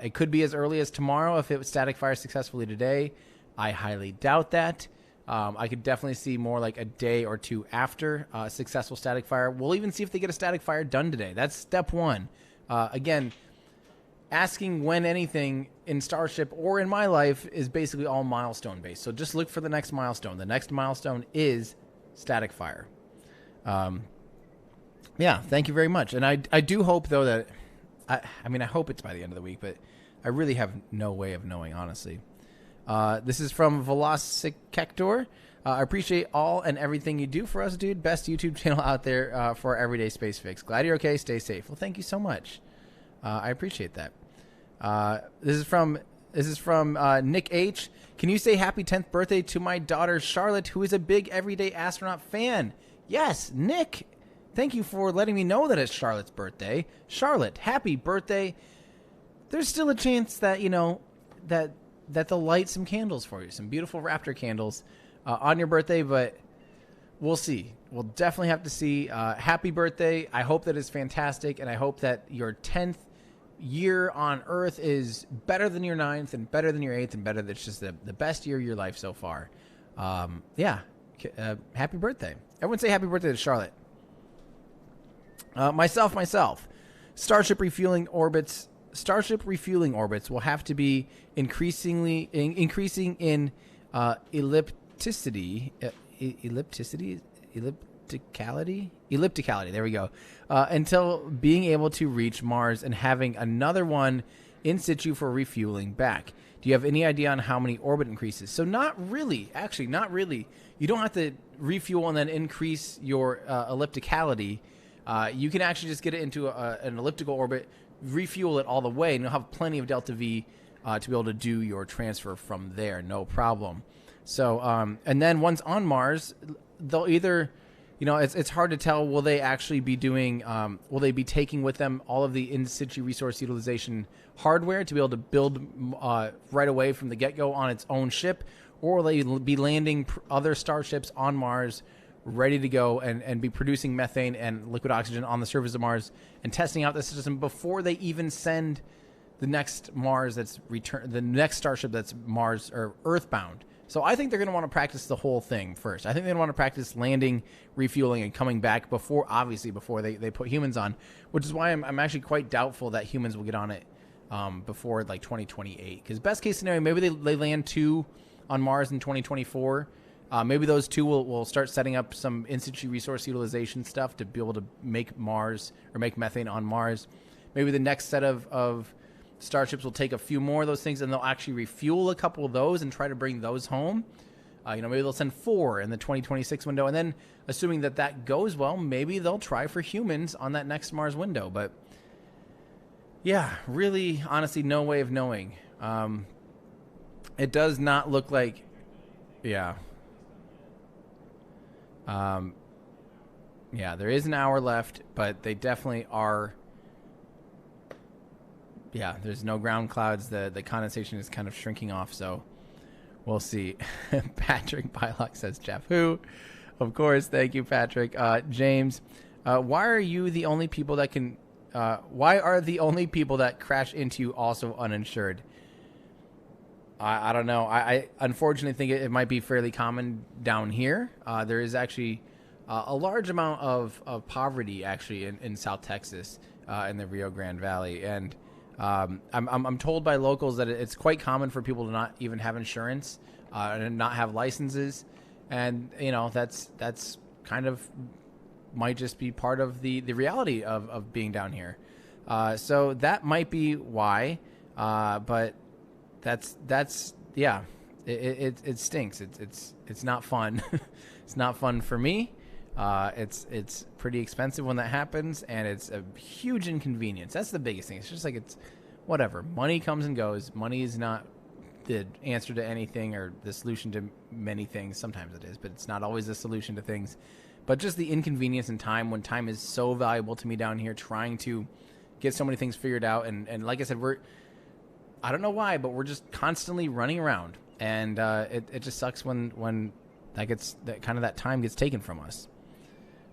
It could be as early as tomorrow if it was static fire successfully today. I highly doubt that. I could definitely see more like a day or two after a successful static fire. We'll even see if they get a static fire done today. That's step one. Again, asking when anything in Starship or in my life is basically all milestone based. So just look for the next milestone. The next milestone is static fire. Yeah, thank you very much. And I do hope, though, that I hope it's by the end of the week, but I really have no way of knowing, honestly. This is from Velocicector. I appreciate all and everything you do for us, dude. Best YouTube channel out there for our everyday space fix. Glad you're okay. Stay safe. Well, thank you so much. I appreciate that. This is from Nick H. Can you say happy 10th birthday to my daughter Charlotte, who is a big everyday astronaut fan? Yes, Nick. Thank you for letting me know that it's Charlotte's birthday. Charlotte, happy birthday. There's still a chance that, that they'll light some candles for you, some beautiful Raptor candles on your birthday, but we'll see. We'll definitely have to see. Happy birthday. I hope that it's fantastic, and I hope that your 10th year on Earth is better than your 9th and better than your 8th and better. That's just the best year of your life so far. Happy birthday. Everyone say happy birthday to Charlotte. Myself. Starship refueling orbits will have to be increasing in ellipticity. There we go. Until being able to reach Mars and having another one in situ for refueling back. Do you have any idea on how many orbit increases? So not really. Actually, not really. You don't have to refuel and then increase your ellipticality. You can actually just get it into an elliptical orbit, refuel it all the way, and you'll have plenty of delta V to be able to do your transfer from there, no problem. So, and then once on Mars, they'll either, it's hard to tell. Will they actually be doing? Will they be taking with them all of the in situ resource utilization hardware to be able to build right away from the get go on its own ship, or will they be landing other starships on Mars, ready to go and be producing methane and liquid oxygen on the surface of Mars and testing out the system before they even send the next the next starship that's Mars or Earthbound? So I think they're going to want to practice the whole thing first. I think they want to practice landing, refueling, and coming back before they put humans on, which is why I'm actually quite doubtful that humans will get on it before like 2028. Because best case scenario, maybe they land 2 on Mars in 2024. Maybe those 2 will start setting up some in-situ resource utilization stuff to be able to make Mars or make methane on Mars. Maybe the next set of starships will take a few more of those things and they'll actually refuel a couple of those and try to bring those home. Maybe they'll send 4 in the 2026 window. And then assuming that goes well, maybe they'll try for humans on that next Mars window. But yeah, really, honestly, no way of knowing. It does not look like Yeah. Yeah, there is an hour left, but they definitely are. Yeah, there's no ground clouds. The condensation is kind of shrinking off, so we'll see. Patrick Bylock says Jeff Who. Of course, thank you, Patrick. James, why are the only people that crash into you also uninsured? I don't know. I unfortunately think it might be fairly common down here. There is actually a large amount of poverty actually in South Texas, in the Rio Grande Valley, and I'm told by locals that it's quite common for people to not even have insurance and not have licenses, and that's kind of might just be part of the reality of being down here. So that might be why, but that's yeah, it stinks. It's not fun. It's not fun for me. It's pretty expensive when that happens, and it's a huge inconvenience. That's the biggest thing. It's just like, it's whatever. Money comes and goes. Money is not the answer to anything or the solution to many things. Sometimes it is, but it's not always the solution to things. But just the inconvenience and time, when time is so valuable to me down here, trying to get so many things figured out. And like I said, I don't know why, but we're just constantly running around, and it just sucks when that time gets taken from us.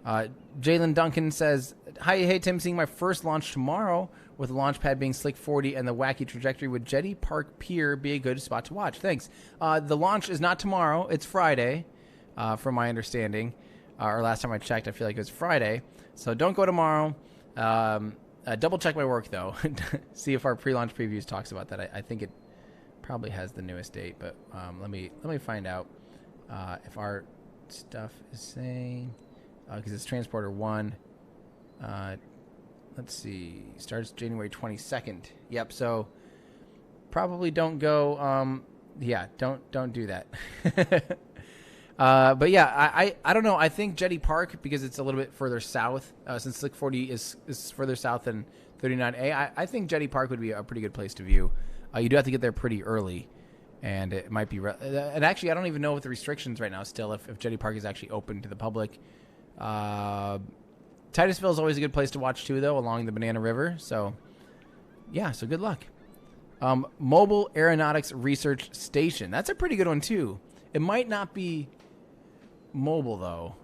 Jalen Duncan says, "Hi, hey Tim, seeing my first launch tomorrow with the launch pad being Slick 40 and the wacky trajectory. Would Jetty Park Pier be a good spot to watch? Thanks." The launch is not tomorrow; it's Friday, from my understanding. Or last time I checked, I feel like it was Friday. So don't go tomorrow. Double check my work though. See if our pre-launch previews talks about that. I think it probably has the newest date, but let me find out if our stuff is saying, because it's Transporter 1. Let's see, starts January 22nd. Yep. So probably don't go. Yeah, don't do that. But yeah, I don't know. I think Jetty Park, because it's a little bit further south, since Slick 40 is further south than 39A. I think Jetty Park would be a pretty good place to view. You do have to get there pretty early, and it might be. And actually, I don't even know what the restrictions right now still, if Jetty Park is actually open to the public. Titusville is always a good place to watch too, though, along the Banana River. So yeah, so good luck. Mobile Aeronautics Research Station. That's a pretty good one too. It might not be mobile though.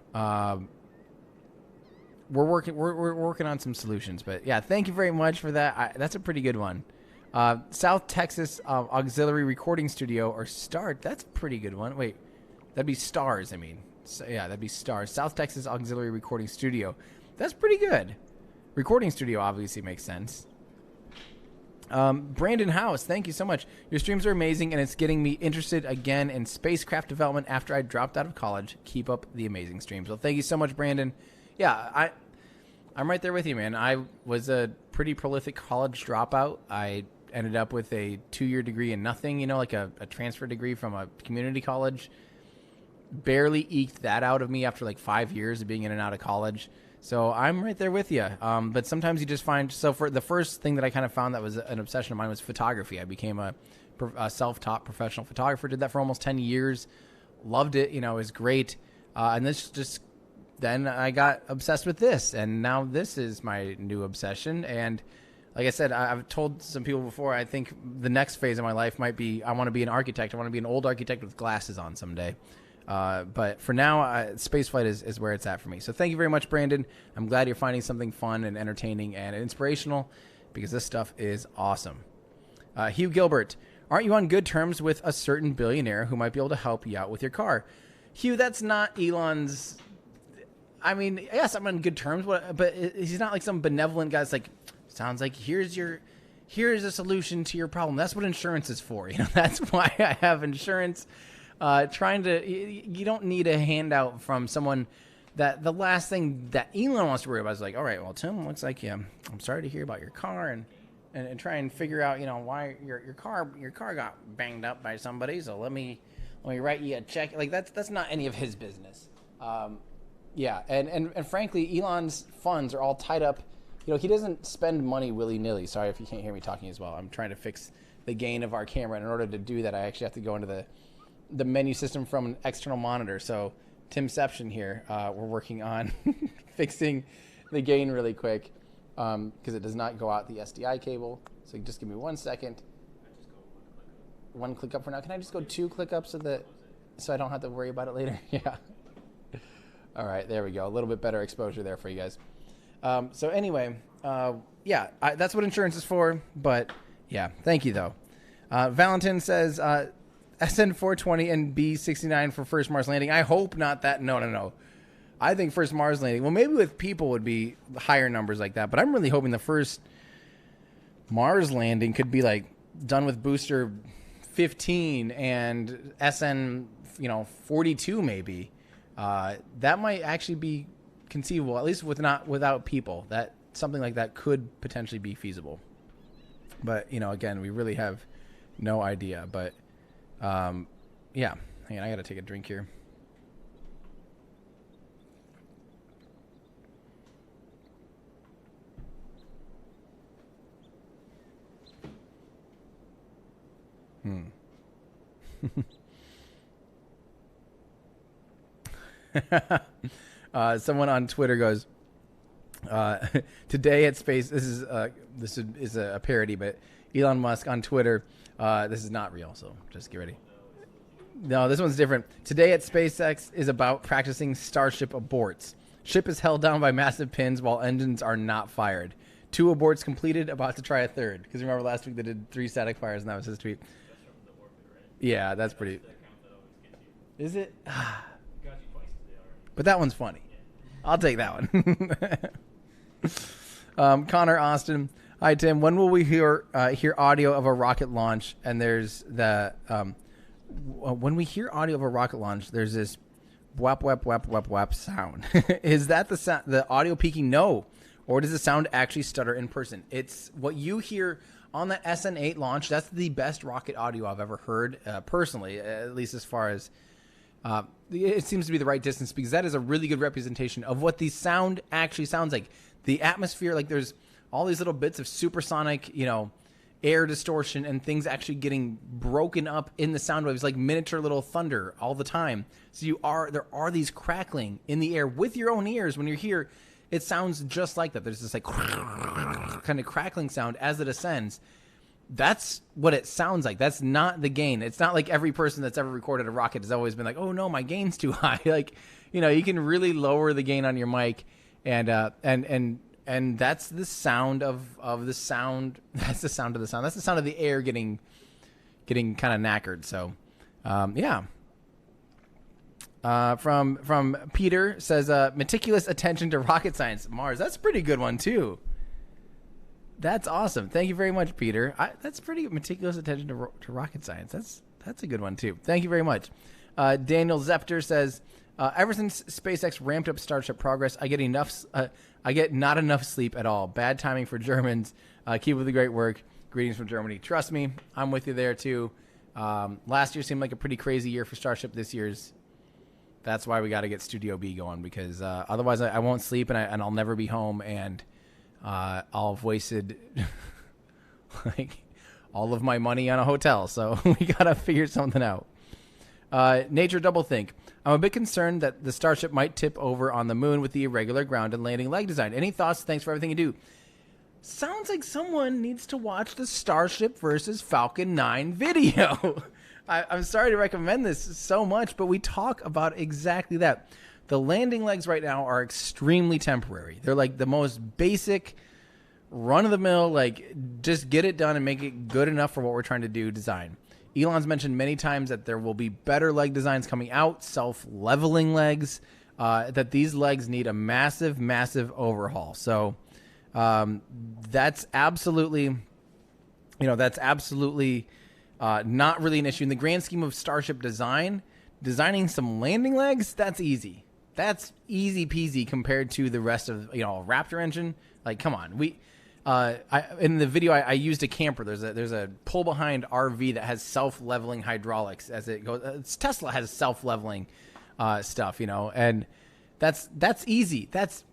We're working on some solutions, but yeah, thank you very much for that. That's a pretty good one. South Texas Auxiliary Recording Studio, or START. That's a pretty good one. Wait, that'd be STARS. I mean, so, yeah, that'd be STARS. South Texas Auxiliary Recording Studio. That's pretty good. Recording studio obviously makes sense. Brandon House, thank you so much. Your streams are amazing, and it's getting me interested again in spacecraft development after I dropped out of college. Keep up the amazing streams. Well, thank you so much, Brandon. Yeah, I'm right there with you, man. I was a pretty prolific college dropout. I ended up with a 2-year degree in nothing, like a transfer degree from a community college. Barely eked that out of me after like 5 years of being in and out of college. So I'm right there with you. But sometimes you just find, so for the first thing that I kind of found that was an obsession of mine was photography. I became a self-taught professional photographer, did that for almost 10 years. Loved it, it was great. And then I got obsessed with this, and now this is my new obsession. And like I said, I've told some people before, I think the next phase of my life might be, I want to be an architect. I want to be an old architect with glasses on someday. But for now, spaceflight is where it's at for me. So thank you very much, Brandon. I'm glad you're finding something fun and entertaining and inspirational, because this stuff is awesome. Hugh Gilbert, aren't you on good terms with a certain billionaire who might be able to help you out with your car? Hugh, that's not Elon's. I mean, yes, I'm on good terms, but he's not like some benevolent guy that's like, sounds like here's a solution to your problem. That's what insurance is for. That's why I have insurance. You don't need a handout from someone that the last thing that Elon wants to worry about is like, all right, well, Tim, looks like I'm sorry to hear about your car, and try and figure out, why your car got banged up by somebody. So let me write you a check. Like that's not any of his business. Yeah. And frankly, Elon's funds are all tied up. He doesn't spend money willy nilly. Sorry if you can't hear me talking as well. I'm trying to fix the gain of our camera. And in order to do that, I actually have to go into the menu system from an external monitor. So Timception here, we're working on fixing the gain really quick because it does not go out the SDI cable. So just give me 1 second. One click up for now. Can I just go 2 click ups so I don't have to worry about it later? Yeah. All right, there we go. A little bit better exposure there for you guys. So anyway, yeah, that's what insurance is for. But yeah, thank you though. Valentin says SN420 and B69 for first Mars landing. I hope not that. No. I think first Mars landing. Well, maybe with people would be higher numbers like that. But I'm really hoping the first Mars landing could be like done with booster 15 and SN 42 maybe. That might actually be conceivable, at least without people. That something like that could potentially be feasible. But again, we really have no idea. But yeah, hang on, I gotta take a drink here. Someone on Twitter goes, today at Space, this is a parody, but Elon Musk on Twitter, this is not real, so just get ready. No, this one's different. Today at SpaceX is about practicing Starship aborts. Ship is held down by massive pins while engines are not fired. 2 aborts completed, about to try a third. Because remember last week they did 3 static fires, and that was his tweet. That's from the orbit, right? Yeah, that's pretty. That count that always gets you. Is it? Got you twice today already. But that one's funny. Yeah. I'll take that one. Connor Austin. Hi, Tim. When will we hear audio of a rocket launch? And there's the when we hear audio of a rocket launch, there's this whap whap whap whap whap sound. Is that the audio peaking? No. Or does the sound actually stutter in person? It's what you hear on that SN8 launch. That's the best rocket audio I've ever heard, personally, at least as far as it seems to be the right distance, because that is a really good representation of what the sound actually sounds like. The atmosphere, like there's all these little bits of supersonic, air distortion and things actually getting broken up in the sound waves, like miniature little thunder all the time. So there are these crackling in the air with your own ears when you're here. It sounds just like that. There's this like kind of crackling sound as it ascends. That's what it sounds like. That's not the gain. It's not like every person that's ever recorded a rocket has always been like, oh no, my gain's too high. Like, you can really lower the gain on your mic, and that's the sound of the sound. That's the sound of the sound. That's the sound of the air getting kind of knackered. So, yeah. From Peter says, meticulous attention to rocket science. Mars, that's a pretty good one too. That's awesome. Thank you very much, Peter. That's pretty meticulous attention to rocket science. That's a good one too. Thank you very much. Daniel Zepter says, ever since SpaceX ramped up Starship progress, I get not enough sleep at all. Bad timing for Germans. Keep up the great work. Greetings from Germany. Trust me, I'm with you there too. Last year seemed like a pretty crazy year for Starship. This year's. That's why we got to get Studio B going, because otherwise I won't sleep and I'll never be home, and I'll have wasted like all of my money on a hotel. So we got to figure something out. Nature Doublethink. I'm a bit concerned that the Starship might tip over on the moon with the irregular ground and landing leg design. Any thoughts? Thanks for everything you do. Sounds like someone needs to watch the Starship versus Falcon 9 video. I'm sorry to recommend this so much, but we talk about exactly that. The landing legs right now are extremely temporary. They're like the most basic, run-of-the-mill, like just get it done and make it good enough for what we're trying to do design. Elon's mentioned many times that there will be better leg designs coming out, self-leveling legs, that these legs need a massive, massive overhaul. So that's absolutely, not really an issue. In the grand scheme of Starship designing some landing legs, that's easy. That's easy peasy compared to the rest of, a Raptor engine. Like, come on. In the video, I used a camper. There's a pull behind RV that has self-leveling hydraulics as it goes. Tesla has self-leveling stuff, and that's easy. That's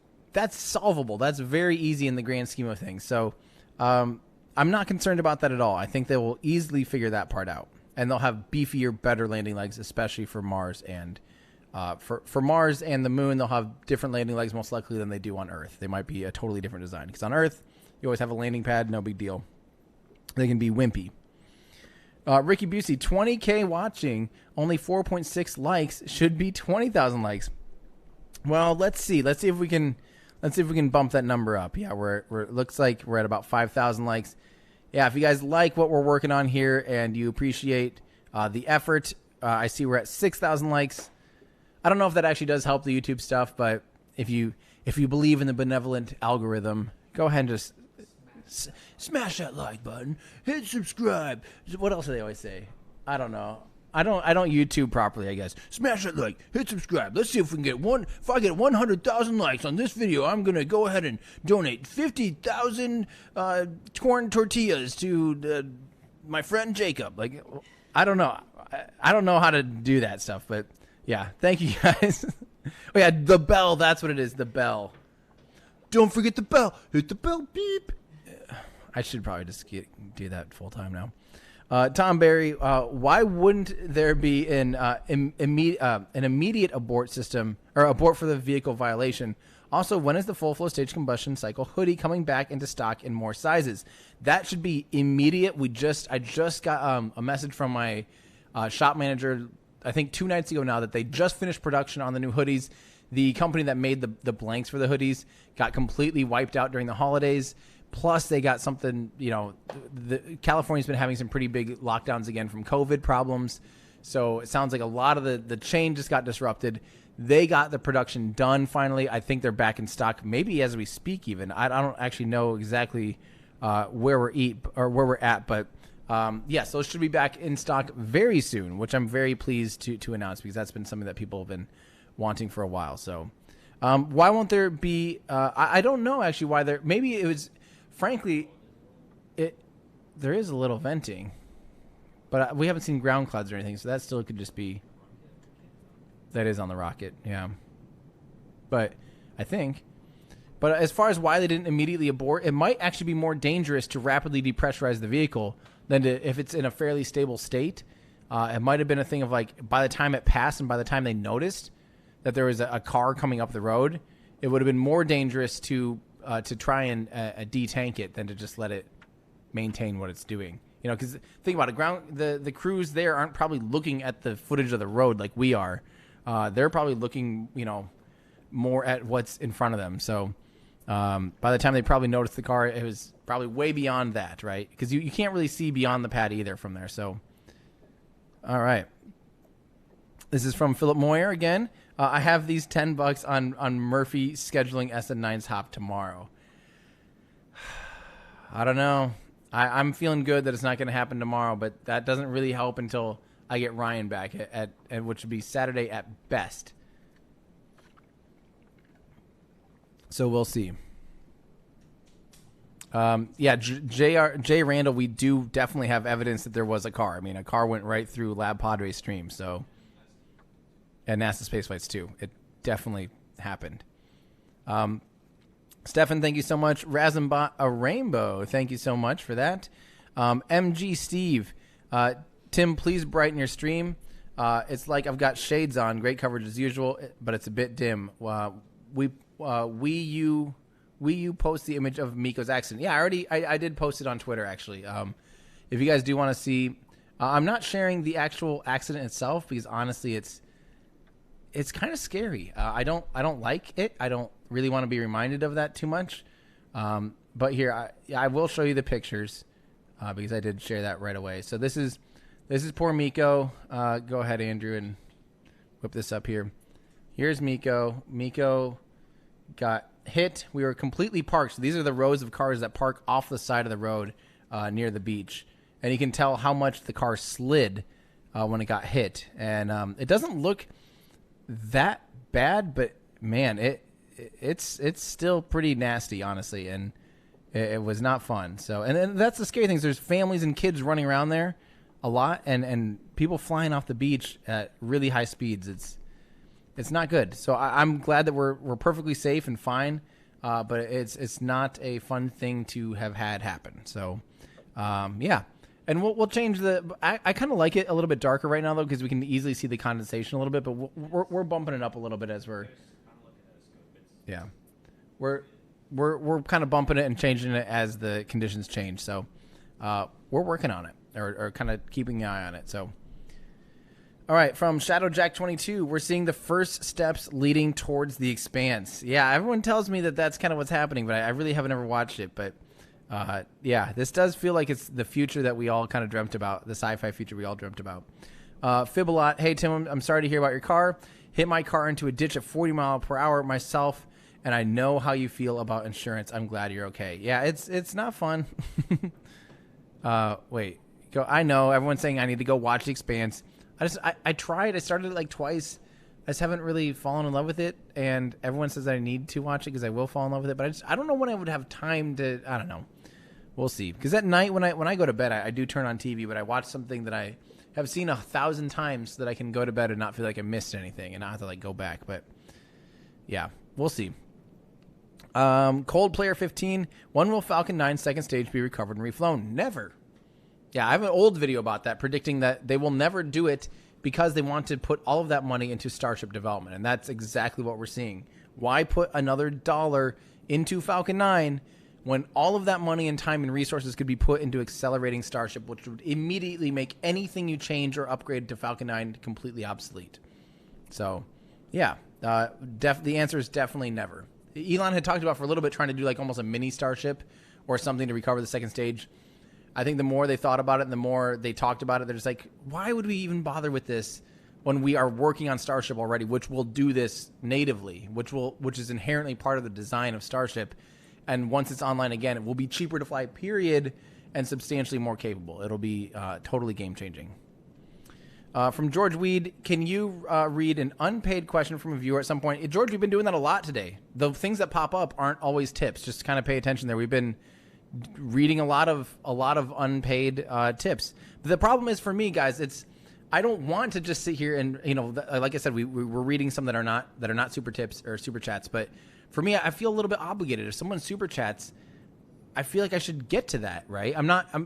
solvable. That's very easy in the grand scheme of things. So, I'm not concerned about that at all. I think they will easily figure that part out. and they'll have beefier, better landing legs, especially for Mars and for Mars and the Moon. They'll have different landing legs most likely than they do on Earth. They might be a totally different design because on Earth you always have a landing pad, no big deal. They can be wimpy. Ricky Busey, 20K watching, only 4.6 likes, should be 20,000 likes. Well, let's see if we can bump that number up. Yeah, we're looks like we're at about 5,000 likes. Yeah, if you guys like what we're working on here and you appreciate the effort, I see we're at 6,000 likes. I don't know if that actually does help the YouTube stuff, but if you believe in the benevolent algorithm, go ahead and just smash that like button, hit subscribe. What else do they always say? I don't know. I don't YouTube properly, I guess. Smash that like, hit subscribe. Let's see if we can get if I get 100,000 likes on this video, I'm going to go ahead and donate 50,000 corn tortillas to my friend Jacob. Like, I don't know. I don't know how to do that stuff, but yeah, thank you guys. Oh yeah, the bell, that's what it is, the bell. Don't forget the bell. Hit the bell, beep. I should probably just do that full time now. Tom Berry, why wouldn't there be an immediate abort system or abort for the vehicle violation? Also, when is the full flow stage combustion cycle hoodie coming back into stock in more sizes? That should be immediate. I just got a message from my shop manager, I think 2 nights ago now, that they just finished production on the new hoodies. The company that made the blanks for the hoodies got completely wiped out during the holidays. Plus, they got something, California's been having some pretty big lockdowns again from COVID problems. So it sounds like a lot of the chain just got disrupted. They got the production done finally. I think they're back in stock, maybe as we speak even. I don't actually know exactly where we're at, but yes, those should be back in stock very soon, which I'm very pleased to announce because that's been something that people have been wanting for a while. So why won't there be, I don't know actually why there, maybe it was, frankly, there is a little venting, but we haven't seen ground clouds or anything, so that still could just be, that is on the rocket, yeah. But I think, but as far as why they didn't immediately abort, it might actually be more dangerous to rapidly depressurize the vehicle than if it's in a fairly stable state. It might have been a thing of like, by the time it passed and by the time they noticed that there was a car coming up the road, it would have been more dangerous to try and detank it than to just let it maintain what it's doing. Because think about it, the crews there aren't probably looking at the footage of the road like we are. They're probably looking, more at what's in front of them. So by the time they probably noticed the car, it was probably way beyond that, right? Because you can't really see beyond the pad either from there. So, all right. This is from Philip Moyer again. I have these $10 on Murphy scheduling SN9's hop tomorrow. I don't know. I'm feeling good that it's not going to happen tomorrow, but that doesn't really help until I get Ryan back at which would be Saturday at best. So we'll see. Yeah, Jay Randall, we do definitely have evidence that there was a car. I mean, a car went right through Lab Padre's stream, so. And NASA spaceflights too. It definitely happened. Stefan, thank you so much. Razenbot a Rainbow, thank you so much for that. MG Steve, Tim, please brighten your stream. It's like I've got shades on. Great coverage as usual, but it's a bit dim. We you post the image of Miko's accident. Yeah, I did post it on Twitter actually. If you guys do want to see, I'm not sharing the actual accident itself because honestly, it's kind of scary. I don't like it. I don't really want to be reminded of that too much. But here, I will show you the pictures because I did share that right away. So this is poor Miko. Go ahead, Andrew, and whip this up here. Here's Miko. Miko got hit. We were completely parked. So these are the rows of cars that park off the side of the road near the beach. And you can tell how much the car slid when it got hit. And it doesn't look that bad, but man, it's still pretty nasty, honestly, and it was not fun. So, and that's the scary thing. There's families and kids running around there a lot, and people flying off the beach at really high speeds. It's not good. So I'm glad that we're perfectly safe and fine, but it's not a fun thing to have had happen. So, yeah. And we'll change the. I kind of like it a little bit darker right now though, because we can easily see the condensation a little bit. But we're bumping it up a little bit as we're. Yeah, we're kind of bumping it and changing it as the conditions change. So we're working on it, or kind of keeping an eye on it. So. All right, from ShadowJack22, we're seeing the first steps leading towards the Expanse. Yeah, everyone tells me that that's kind of what's happening, but I really haven't ever watched it. But yeah, this does feel like it's the future that we all kind of dreamt about, the sci-fi future we all dreamt about. Fibalot, hey, Tim, I'm sorry to hear about your car. Hit my car into a ditch at 40 miles per hour myself, and I know how you feel about insurance. I'm glad you're okay. Yeah, it's not fun. Wait, go. I know, everyone's saying I need to go watch The Expanse. I tried. I started it like twice. I just haven't really fallen in love with it, and everyone says I need to watch it because I will fall in love with it. But I don't know when I would have time to. I don't know. We'll see. Because at night when I go to bed, I do turn on TV, but I watch something that I have seen 1,000 times so that I can go to bed and not feel like I missed anything and not have to like go back. But yeah, we'll see. Cold Player 15. When will Falcon 9 second stage be recovered and reflown? Never. Yeah, I have an old video about that predicting that they will never do it because they want to put all of that money into Starship development. And that's exactly what we're seeing. Why put another dollar into Falcon 9 when all of that money and time and resources could be put into accelerating Starship, which would immediately make anything you change or upgrade to Falcon 9 completely obsolete? So, yeah, the answer is definitely never. Elon had talked about for a little bit trying to do like almost a mini Starship or something to recover the second stage. I think the more they thought about it and the more they talked about it, they're just like, why would we even bother with this when we are working on Starship already, which will do this natively, which is inherently part of the design of Starship. And once it's online again, it will be cheaper to fly, period, and substantially more capable. It'll be totally game-changing. From George Weed, can you read an unpaid question from a viewer at some point? George, we've been doing that a lot today. The things that pop up aren't always tips. Just kind of pay attention there. We've been reading a lot of unpaid tips. But the problem is for me, guys, I don't want to just sit here and, like I said, we're reading some that are not super tips or super chats. But for me, I feel a little bit obligated. If someone super chats, I feel like I should get to that, right?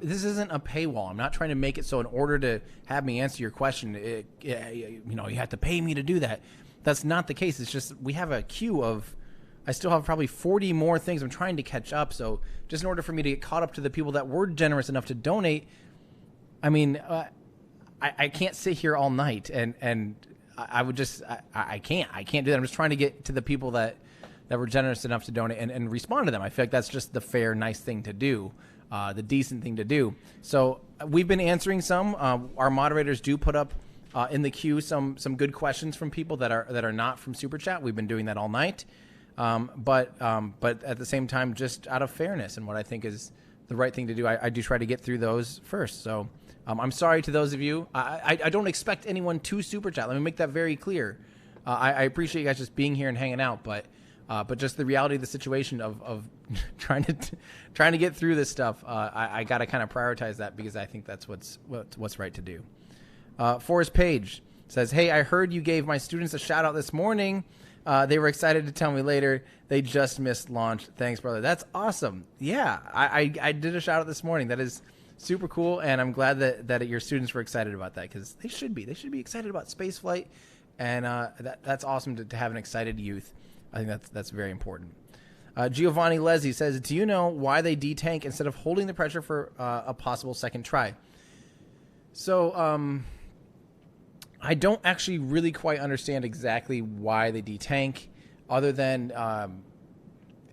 This isn't a paywall. I'm not trying to make it so in order to have me answer your question, you have to pay me to do that. That's not the case. It's just we have a queue of. I still have probably 40 more things I'm trying to catch up. So just in order for me to get caught up to the people that were generous enough to donate, I mean, I can't sit here all night and I would just, I can't do that. I'm just trying to get to the people that were generous enough to donate and respond to them. I feel like that's just the fair, nice thing to do, the decent thing to do. So we've been answering some. Our moderators do put up in the queue some good questions from people that are not from Super Chat. We've been doing that all night. But at the same time, just out of fairness and what I think is the right thing to do, I do try to get through those first. So I'm sorry to those of you. I don't expect anyone to super chat. Let me make that very clear. I appreciate you guys just being here and hanging out, but just the reality of the situation of trying to get through this stuff, I got to kind of prioritize that because I think that's what's right to do. Forrest Page says, "Hey, I heard you gave my students a shout out this morning. They were excited to tell me later they just missed launch. Thanks, brother." That's awesome. Yeah, I did a shout out this morning. That is super cool, and I'm glad that your students were excited about that because they should be. They should be excited about space flight, and that's awesome to have an excited youth. I think that's very important. Giovanni Leslie says, "Do you know why they detank instead of holding the pressure for a possible second try?" So, I don't actually really quite understand exactly why they detank, other than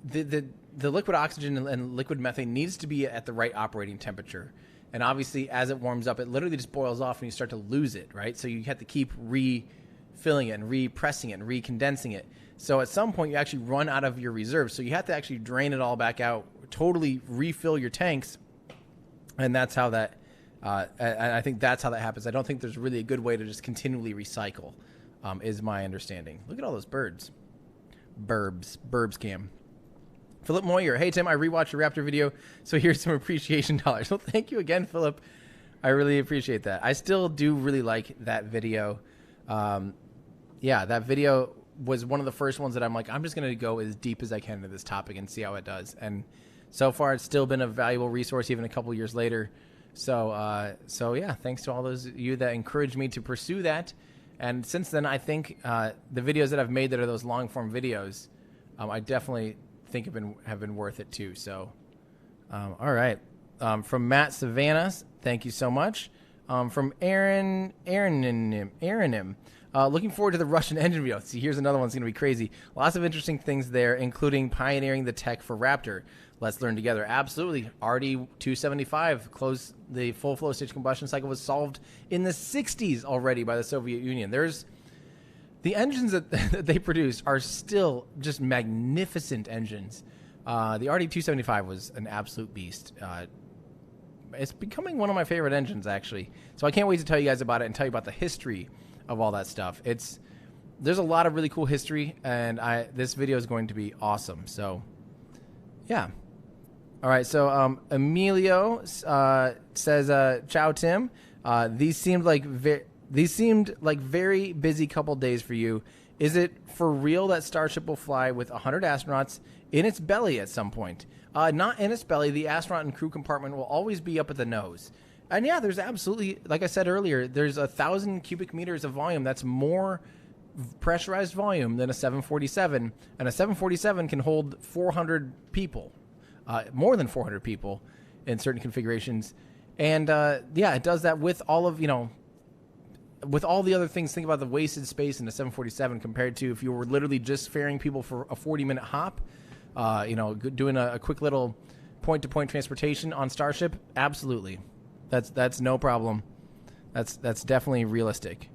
the liquid oxygen and liquid methane needs to be at the right operating temperature. And obviously, as it warms up, it literally just boils off and you start to lose it, right? So you have to keep refilling it and repressing it and recondensing it. So at some point, you actually run out of your reserves. So you have to actually drain it all back out, totally refill your tanks. And that's how that... I think that's how that happens. I don't think there's really a good way to just continually recycle, is my understanding. Look at all those birds. Burbs cam. Philip Moyer, "Hey Tim, I rewatched your Raptor video, so here's some appreciation dollars." Well, thank you again, Philip. I really appreciate that. I still do really like that video. Yeah, that video was one of the first ones that I'm like, I'm just going to go as deep as I can into this topic and see how it does. And so far, it's still been a valuable resource, even a couple years later. So yeah, thanks to all those of you that encouraged me to pursue that. And since then, I think the videos that I've made that are those long form videos, I definitely think have been worth it too. So, all right. From Matt Savannah, thank you so much. From Aaronim, looking forward to the Russian engine video. See, here's another one that's going to be crazy. Lots of interesting things there, including pioneering the tech for Raptor. Let's learn together. Absolutely. RD-275, close the full flow stage combustion cycle, was solved in the 60s already by the Soviet Union. There's the engines that they produce are still just magnificent engines. The RD-275 was an absolute beast. It's becoming one of my favorite engines, actually. So I can't wait to tell you guys about it and tell you about the history of all that stuff. There's a lot of really cool history, and this video is going to be awesome. So, yeah. All right. So Emilio says, "Ciao, Tim. These seemed like very busy couple days for you. Is it for real that Starship will fly with 100 astronauts in its belly at some point?" Not in its belly. The astronaut and crew compartment will always be up at the nose. And yeah, there's absolutely, like I said earlier, there's 1,000 cubic meters of volume. That's more pressurized volume than a 747. And a 747 can hold 400 people, more than 400 people in certain configurations. And yeah, it does that with all of, with all the other things. Think about the wasted space in the 747 compared to if you were literally just ferrying people for a 40-minute hop. Doing a quick little point-to-point transportation on Starship, absolutely, that's no problem. That's definitely realistic.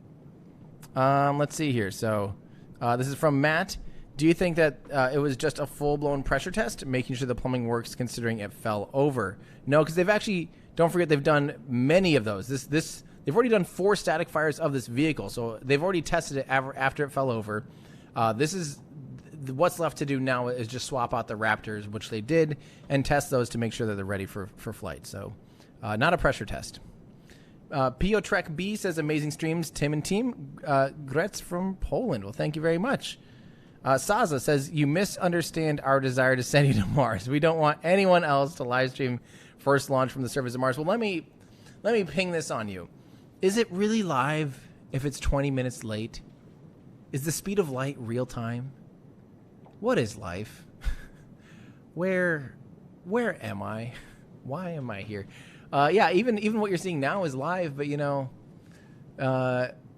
Let's see here. So, this is from Matt. Do you think that it was just a full-blown pressure test, making sure the plumbing works, considering it fell over? No, because they've actually, don't forget, they've done many of those. They've already done 4 static fires of this vehicle, so they've already tested it after it fell over. What's left to do now is just swap out the Raptors, which they did, and test those to make sure that they're ready for flight. So, not a pressure test. Pio Trek B says, amazing streams, Tim and team. Gretz from Poland. Well, thank you very much. Saza says, you misunderstand our desire to send you to Mars. We don't want anyone else to live stream first launch from the surface of Mars. Well, let me ping this on you. Is it really live if it's 20 minutes late? Is the speed of light real time? What is life? Where am I? Why am I here? Yeah, even what you're seeing now is live, but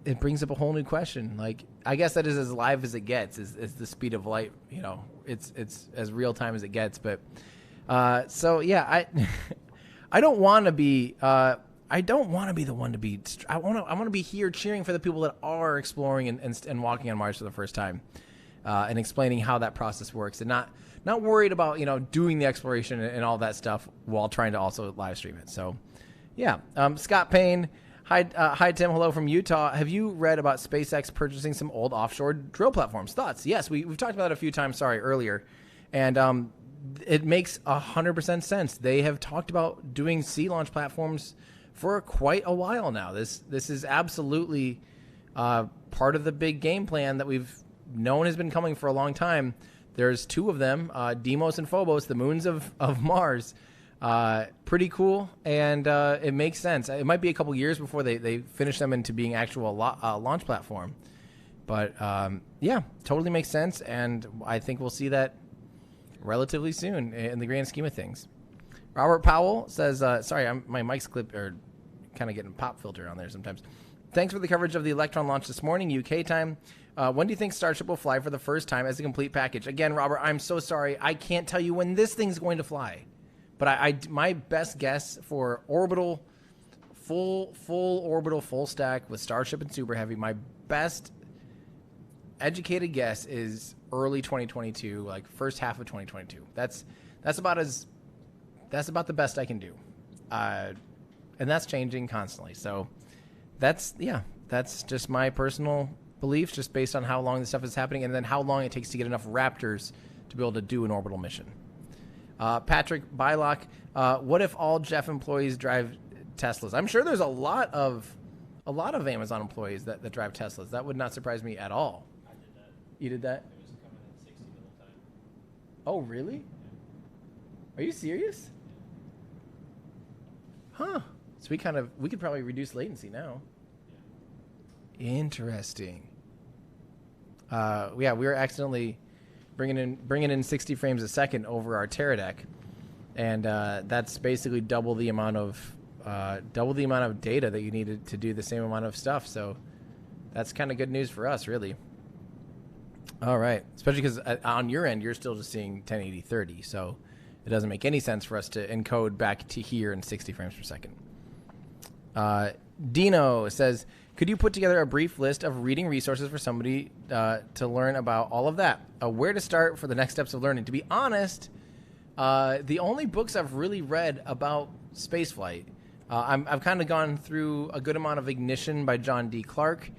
it brings up a whole new question. Like, I guess that is as live as it gets. Is the speed of light? It's as real time as it gets. But so yeah, I don't want to be. I don't want to be the one to be. I want to be here cheering for the people that are exploring and walking on Mars for the first time. And explaining how that process works, and not worried about doing the exploration and all that stuff while trying to also live stream it. So, yeah. Scott Payne, hi Tim, hello from Utah. Have you read about SpaceX purchasing some old offshore drill platforms? Thoughts? Yes, we've talked about it a few times. Earlier, and it makes 100% sense. They have talked about doing sea launch platforms for quite a while now. This is absolutely part of the big game plan that we've known has been coming for a long time. There's 2 of them, Deimos and Phobos, the moons of Mars. Pretty cool, and it makes sense. It might be a couple years before they finish them into being actual launch platform. But yeah, totally makes sense, and I think we'll see that relatively soon in the grand scheme of things. Robert Powell says, sorry, my mic's clip or kind of getting pop filter on there sometimes. Thanks for the coverage of the Electron launch this morning, UK time. When do you think Starship will fly for the first time as a complete package? Again, Robert, I'm so sorry. I can't tell you when this thing's going to fly. But my best guess for orbital, full orbital, full stack with Starship and Super Heavy, my best educated guess is early 2022, like first half of 2022. That's about the best I can do. And that's changing constantly. So that's just my personal beliefs, just based on how long this stuff is happening and then how long it takes to get enough Raptors to be able to do an orbital mission. Patrick Bylock, what if all Jeff employees drive Teslas? I'm sure there's a lot of Amazon employees that drive Teslas. That would not surprise me at all. I did that. You did that? It was coming at 60 the whole time. Oh, really? Are you serious? Huh. So we could probably reduce latency now. Interesting. Yeah, we were accidentally bringing in 60 frames a second over our Teradek, and that's basically double the amount of data that you needed to do the same amount of stuff. So that's kind of good news for us, really. All right, especially because on your end you're still just seeing 1080/30, so it doesn't make any sense for us to encode back to here in 60 frames per second. Dino says, could you put together a brief list of reading resources for somebody to learn about all of that? Where to start for the next steps of learning? To be honest, the only books I've really read about spaceflight, I've kind of gone through a good amount of Ignition by John D. Clark.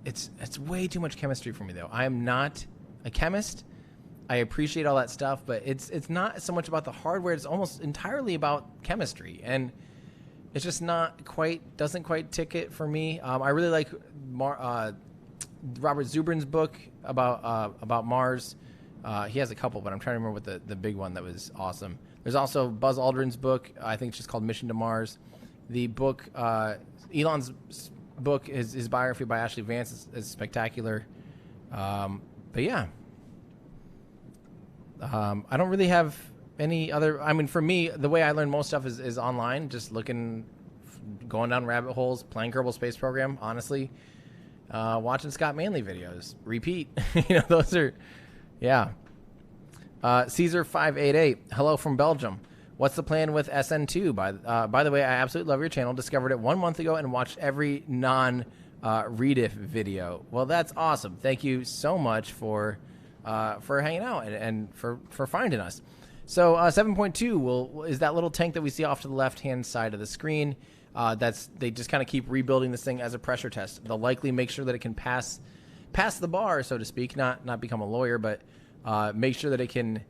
It's way too much chemistry for me, though. I am not a chemist. I appreciate all that stuff, but it's not so much about the hardware. It's almost entirely about chemistry, and it's just doesn't quite tick it for me. I really like Robert Zubrin's book about Mars. He has a couple, but I'm trying to remember what the big one that was awesome. There's also Buzz Aldrin's book. I think it's just called Mission to Mars. The book, Elon's book, his biography by Ashley Vance is spectacular. But yeah, I don't really have any other. I mean, for me, the way I learn most stuff is online, just going down rabbit holes, playing Kerbal Space Program, honestly, watching Scott Manley videos, repeat. Those are, yeah. Caesar 588, hello from Belgium. What's the plan with SN2? By the way, I absolutely love your channel. Discovered it 1 month ago and watched every non-Rediff video. Well, that's awesome. Thank you so much for hanging out and for finding us. So 7.2 is that little tank that we see off to the left-hand side of the screen. They just kind of keep rebuilding this thing as a pressure test. They'll likely make sure that it can pass the bar, so to speak, not become a lawyer, but make sure that it can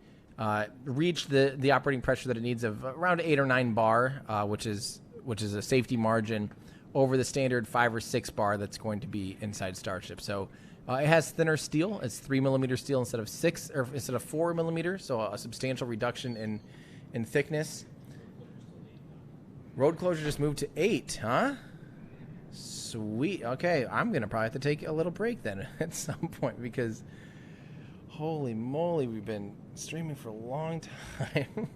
reach the operating pressure that it needs of around 8 or 9 bar, which is a safety margin over the standard 5 or 6 bar that's going to be inside Starship. So it has thinner steel. It's 3mm steel instead of 4mm, so a substantial reduction in thickness. Road closure just moved to 8, huh? Sweet. Okay, I'm gonna probably have to take a little break then at some point, because holy moly, we've been streaming for a long time.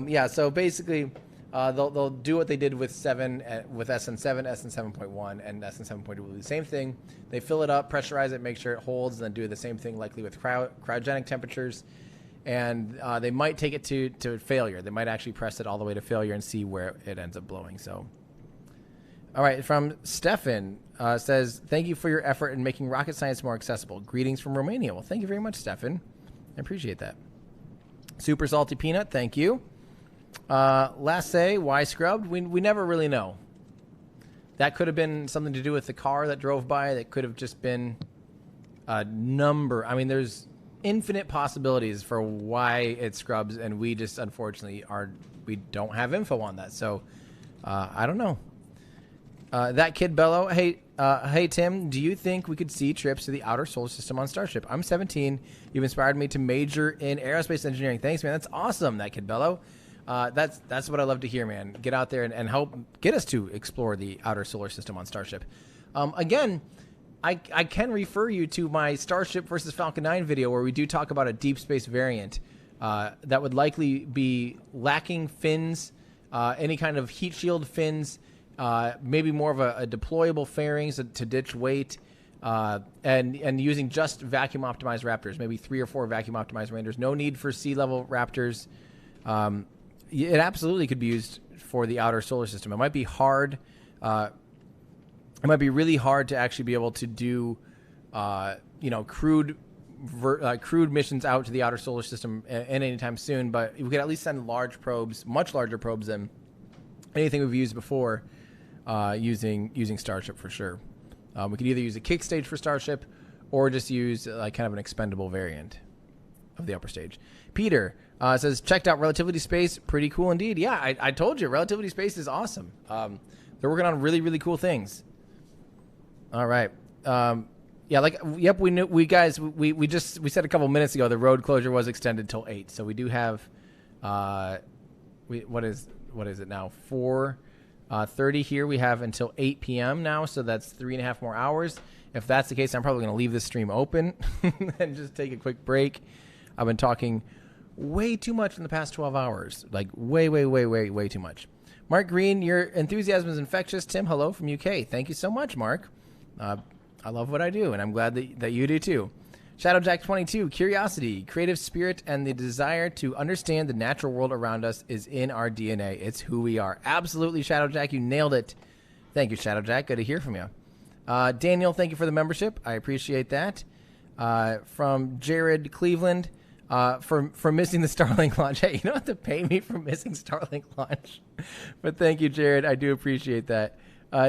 Yeah, so basically, they'll do what they did with with SN7, SN7.1, and SN7.2 will do the same thing. They fill it up, pressurize it, make sure it holds, and then do the same thing likely with cryogenic temperatures. And they might take it to failure. They might actually press it all the way to failure and see where it ends up blowing. So, all right, from Stefan says, thank you for your effort in making rocket science more accessible. Greetings from Romania. Well, thank you very much, Stefan. I appreciate that. Super Salty Peanut, thank you. Lasse, why scrubbed? We never really know. That could have been something to do with the car that drove by. That could have just been a number. I mean, there's infinite possibilities for why it scrubs, and we just unfortunately we don't have info on that. So I don't know. That kid Bello, hey Tim, do you think we could see trips to the outer solar system on Starship? I'm 17. You've inspired me to major in aerospace engineering. Thanks, man. That's awesome, that kid Bello. That's what I love to hear, man. Get out there and help get us to explore the outer solar system on Starship. Again, I can refer you to my Starship versus Falcon 9 video, where we do talk about a deep space variant that would likely be lacking fins, any kind of heat shield fins, maybe more of a deployable fairings to ditch weight, and using just vacuum optimized Raptors, maybe 3 or 4 vacuum optimized Rangers. No need for sea level Raptors. It absolutely could be used for the outer solar system. It might be hard. It might be really hard to actually be able to do, crude missions out to the outer solar system in anytime soon. But we could at least send large probes, much larger probes than anything we've used before, using Starship for sure. We could either use a kick stage for Starship, or just use kind of an expendable variant of the upper stage. Peter says, checked out Relativity Space. Pretty cool indeed. Yeah, I told you, Relativity Space is awesome. They're working on really, really cool things. All right. Yep, we knew. We said a couple minutes ago the road closure was extended till 8, so we do have what is it now? 4:30 here. We have until 8 p.m. now, so that's 3.5 more hours. If that's the case, I'm probably going to leave this stream open and just take a quick break. I've been talking way too much in the past 12 hours, like way too much. Mark Green, your enthusiasm is infectious. Tim, hello from UK. Thank you so much, Mark. I love what I do, and I'm glad that you do too. Shadowjack22, curiosity, creative spirit, and the desire to understand the natural world around us is in our DNA. It's who we are. Absolutely, Shadowjack, you nailed it. Thank you, Shadowjack. Good to hear from you. Daniel, thank you for the membership. I appreciate that. From Jared Cleveland, for missing the Starlink launch. Hey, you don't have to pay me for missing Starlink launch. But thank you, Jared. I do appreciate that.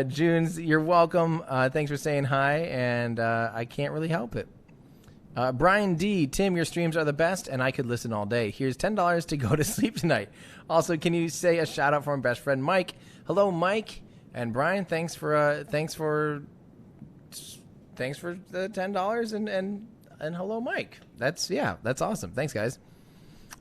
Junes, you're welcome. Thanks for saying hi, and I can't really help it. Brian D, Tim, your streams are the best, and I could listen all day. Here's $10 to go to sleep tonight. Also, can you say a shout out for my best friend Mike? Hello, Mike and Brian. Thanks for the $10 and hello, Mike. That's awesome. Thanks, guys.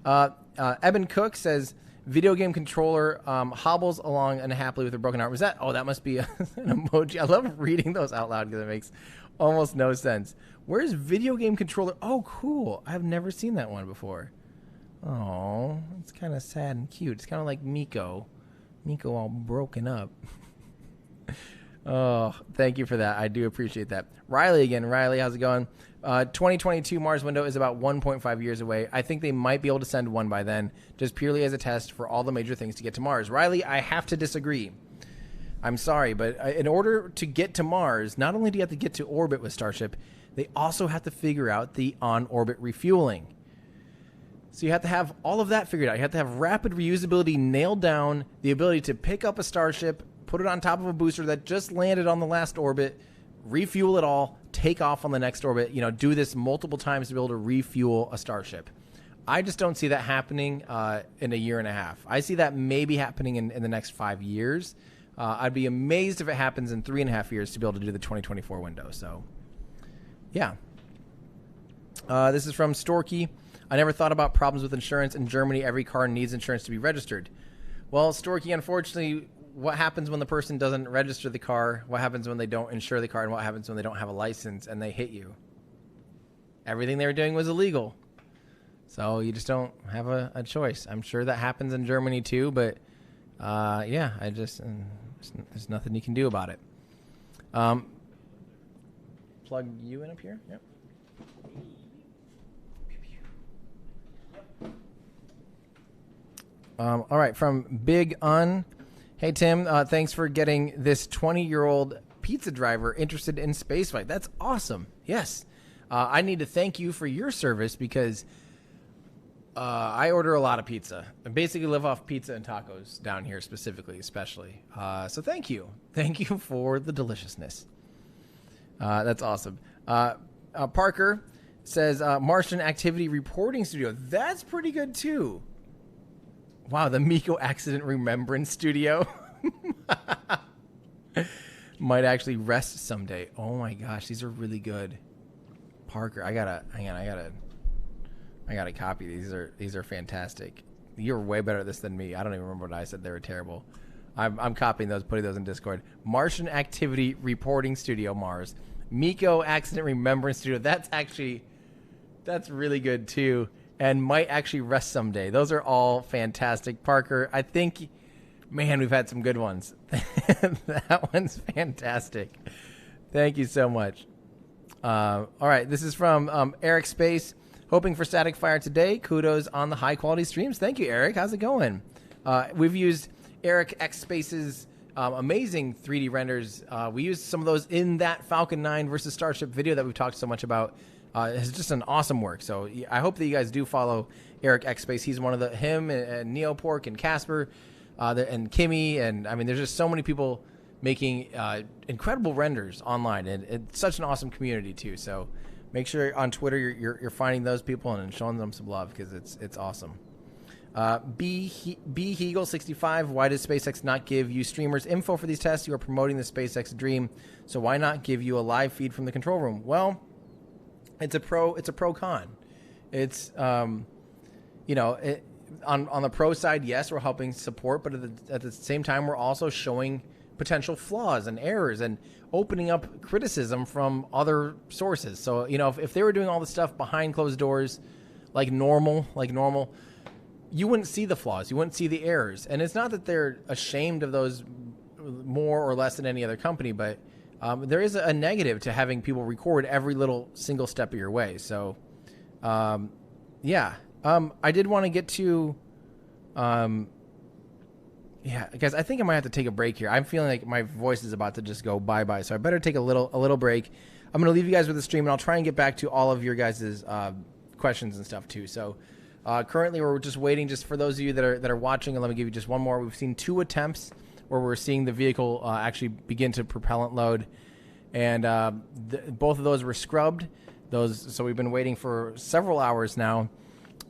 Eben Cook says video game controller hobbles along unhappily with a broken arm. That must be an emoji. I love reading those out loud because it makes almost no sense. Where's video game controller? Oh, cool. I've never seen that one before. Oh, it's kind of sad and cute. It's kind of like Miko. Miko all broken up. Oh, thank you for that. I do appreciate that. Riley again. Riley, how's it going? 2022 Mars window is about 1.5 years away. I think they might be able to send one by then, just purely as a test for all the major things to get to Mars. Riley, I have to disagree. I'm sorry, but in order to get to Mars, not only do you have to get to orbit with Starship, they also have to figure out the on-orbit refueling. So you have to have all of that figured out. You have to have rapid reusability nailed down, the ability to pick up a Starship, put it on top of a booster that just landed on the last orbit, refuel it all, take off on the next orbit, do this multiple times to be able to refuel a Starship. I just don't see that happening in a year and a half. I see that maybe happening in the next 5 years. I'd be amazed if it happens in 3.5 years to be able to do the 2024 window. So, yeah. This is from Storky. I never thought about problems with insurance. In Germany, every car needs insurance to be registered. Well, Storky, unfortunately, what happens when the person doesn't register the car? What happens when they don't insure the car? And what happens when they don't have a license and they hit you? Everything they were doing was illegal. So you just don't have a choice. I'm sure that happens in Germany too, but there's nothing you can do about it. Plug you in up here? Yep. All right, from Big Un. Hey, Tim, thanks for getting this 20-year-old pizza driver interested in spaceflight. That's awesome. Yes. I need to thank you for your service because I order a lot of pizza. I basically live off pizza and tacos down here specifically, especially. So thank you. Thank you for the deliciousness. That's awesome. Parker says Martian Activity Reporting Studio. That's pretty good, too. Wow, the Miko Accident Remembrance Studio might actually rest someday. Oh my gosh, these are really good. Parker, I gotta copy these. These are fantastic. You're way better at this than me. I don't even remember what I said. They were terrible. I'm copying those, putting those in Discord. Martian Activity Reporting Studio, Mars. Miko Accident Remembrance Studio. That's really good too. And might actually rest someday. Those are all fantastic. Parker, I think, man, we've had some good ones. That one's fantastic. Thank you so much. All right, this is from Eric Space. Hoping for static fire today. Kudos on the high-quality streams. Thank you, Eric. How's it going? We've used Eric X Space's amazing 3D renders. We used some of those in that Falcon 9 versus Starship video that we've talked so much about. It's just an awesome work. So I hope that you guys do follow Eric X Space. He's one of him and Neopork and Casper and Kimmy. And I mean, there's just so many people making incredible renders online. And it's such an awesome community too. So make sure on Twitter you're finding those people and showing them some love because it's awesome. B Hegel 65. Why does SpaceX not give you streamers info for these tests? You are promoting the SpaceX dream. So why not give you a live feed from the control room? Well, it's a pro con. It's on the pro side, yes, we're helping support, but at the same time, we're also showing potential flaws and errors and opening up criticism from other sources. So, you know, if they were doing all the stuff behind closed doors, like normal, you wouldn't see the flaws, you wouldn't see the errors. And it's not that they're ashamed of those more or less than any other company, but there is a negative to having people record every little single step of your way. So, yeah. I did want to get to, yeah, guys, I think I might have to take a break here. I'm feeling like my voice is about to just go bye-bye, so I better take a little break. I'm going to leave you guys with the stream, and I'll try and get back to all of your guys' questions and stuff too. So currently we're just waiting, just for those of you that are watching, and let me give you just one more. We've seen 2 attempts where we're seeing the vehicle actually begin to propellant load, and both of those were scrubbed. So we've been waiting for several hours now.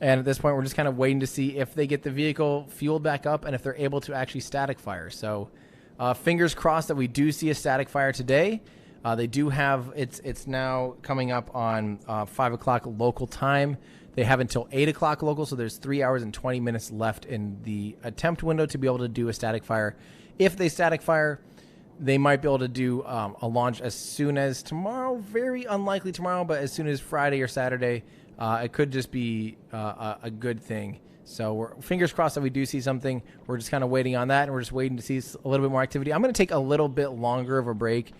And at this point, we're just kind of waiting to see if they get the vehicle fueled back up and if they're able to actually static fire. So fingers crossed that we do see a static fire today. They do have, it's now coming up on 5 o'clock local time. They have until 8 o'clock local, so there's 3 hours and 20 minutes left in the attempt window to be able to do a static fire. If they static fire, they might be able to do a launch as soon as tomorrow. Very unlikely tomorrow, but as soon as Friday or Saturday. It could just be a good thing. So we're fingers crossed that we do see something. We're just kind of waiting on that, and we're just waiting to see a little bit more activity. I'm going to take a little bit longer of a break,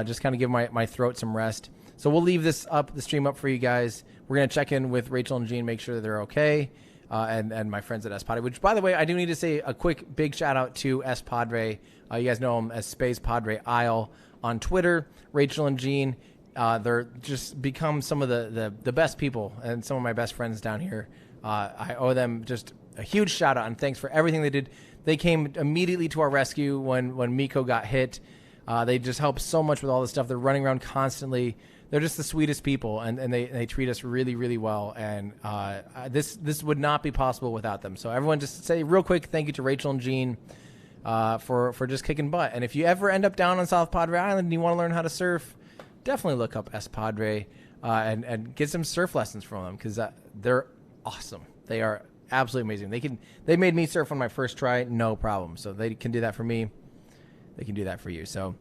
just kind of give my throat some rest. So we'll leave the stream up for you guys. We're going to check in with Rachel and Jean, make sure that they're okay, and my friends at S Padre, which, by the way, I do need to say a quick big shout out to S Padre. You guys know him as Space Padre Isle on Twitter. Rachel and Jean, they're just become some of the best people and some of my best friends down here. I owe them just a huge shout out and thanks for everything they did. They came immediately to our rescue when Miko got hit. They just helped so much with all this stuff. They're running around constantly. They're just the sweetest people, and they treat us really, really well. And this would not be possible without them. So everyone, just say real quick thank you to Rachel and Jean for just kicking butt. And if you ever end up down on South Padre Island and you want to learn how to surf, definitely look up S Padre and get some surf lessons from them, because they're awesome. They are absolutely amazing. They made me surf on my first try, no problem. So they can do that for me. They can do that for you. So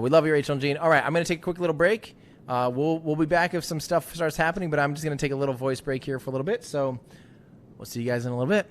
we love you, Rachel and Jean. All right, I'm going to take a quick little break. We'll be back if some stuff starts happening, but I'm just going to take a little voice break here for a little bit. So we'll see you guys in a little bit.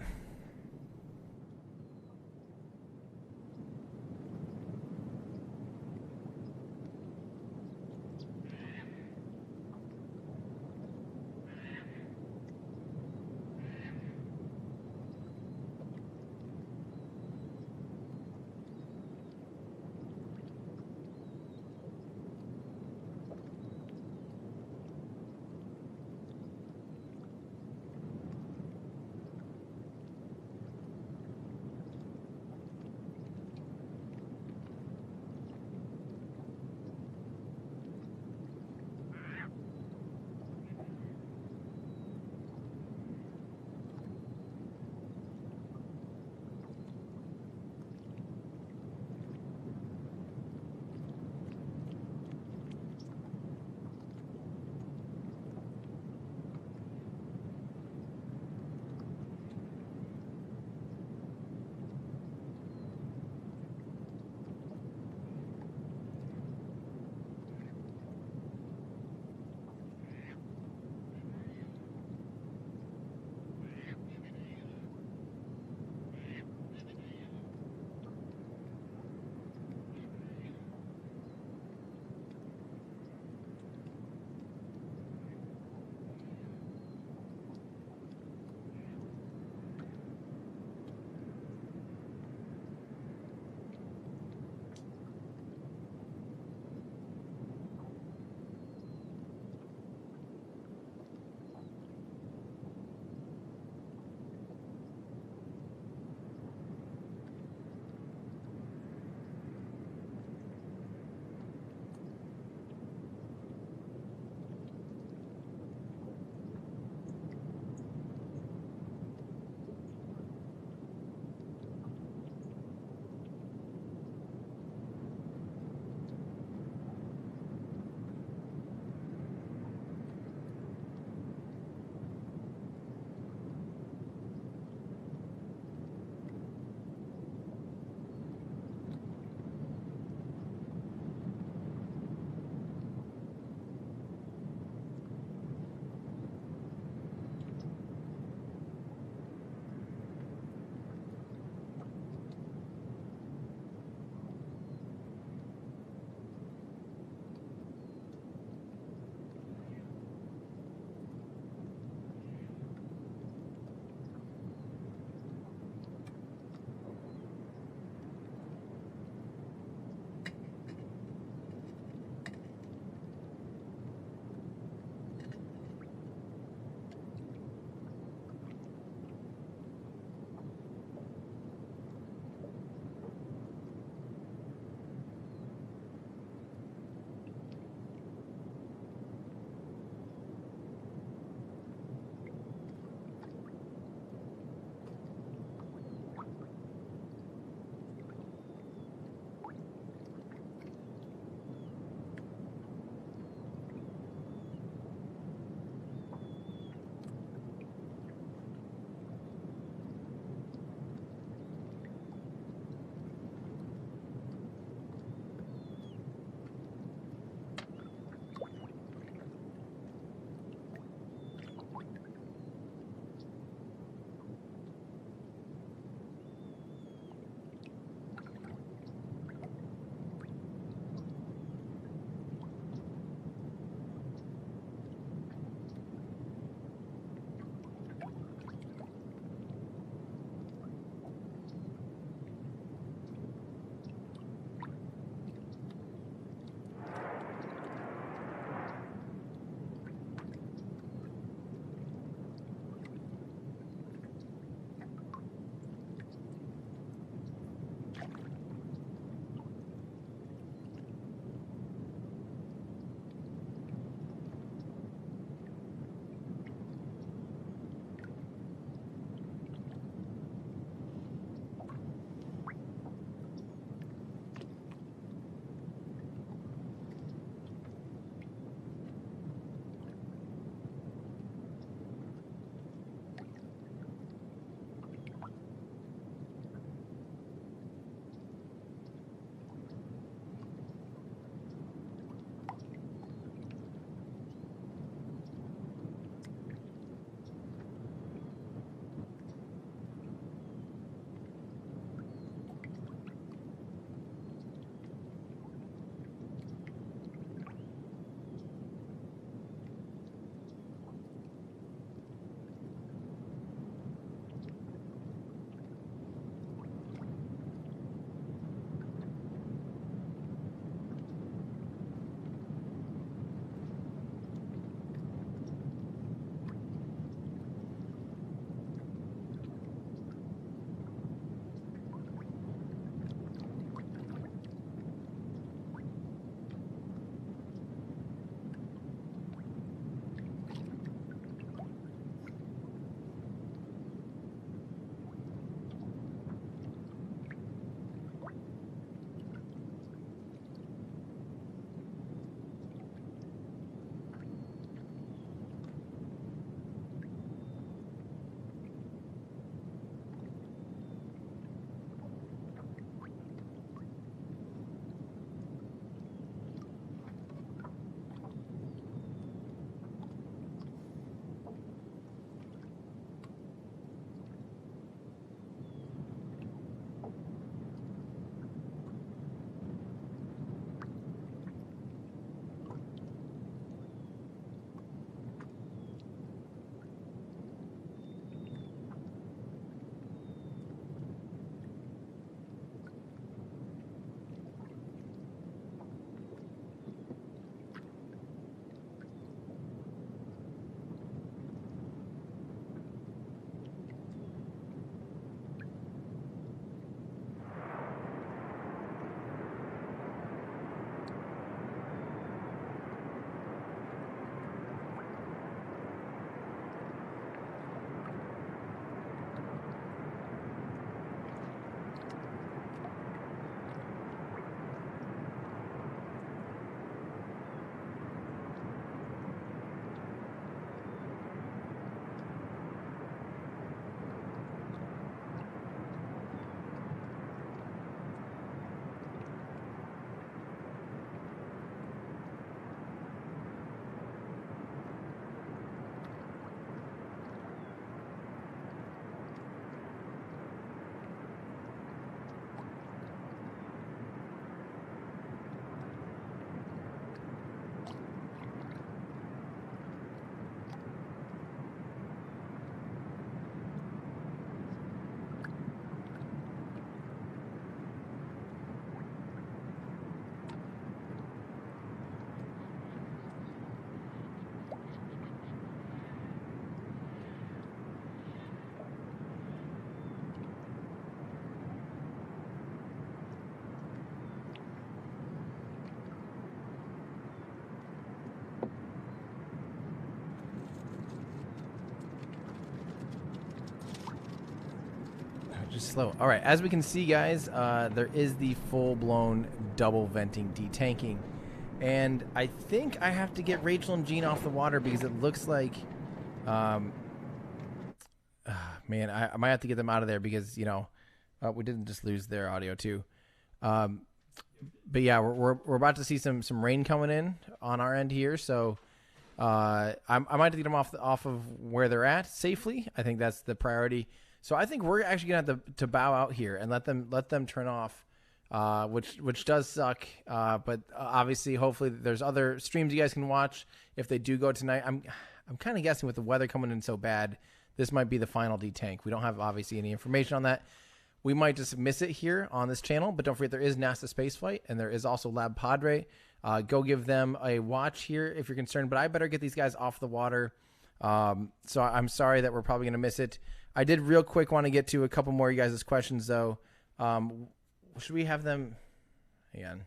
slow. All right, as we can see, guys, there is the full-blown double venting detanking. And I think I have to get Rachel and Gene off the water because it looks like, man, I might have to get them out of there because, you know, we didn't just lose their audio too. But yeah, we're about to see some rain coming in on our end here. So I might have to get them off of where they're at safely. I think that's the priority. So I think we're actually gonna have to bow out here and let them turn off. Which does suck, but obviously, hopefully, there's other streams you guys can watch if they do go tonight. I'm kind of guessing with the weather coming in so bad, this might be the final detank. We don't have obviously any information on that. We might just miss it here on this channel, but don't forget there is NASA Spaceflight and there is also Lab Padre. Go give them a watch here if you're concerned, but I better get these guys off the water. So I'm sorry that we're probably gonna miss it. I did real quick want to get to a couple more of you guys' questions though. Should we have them? Hang on.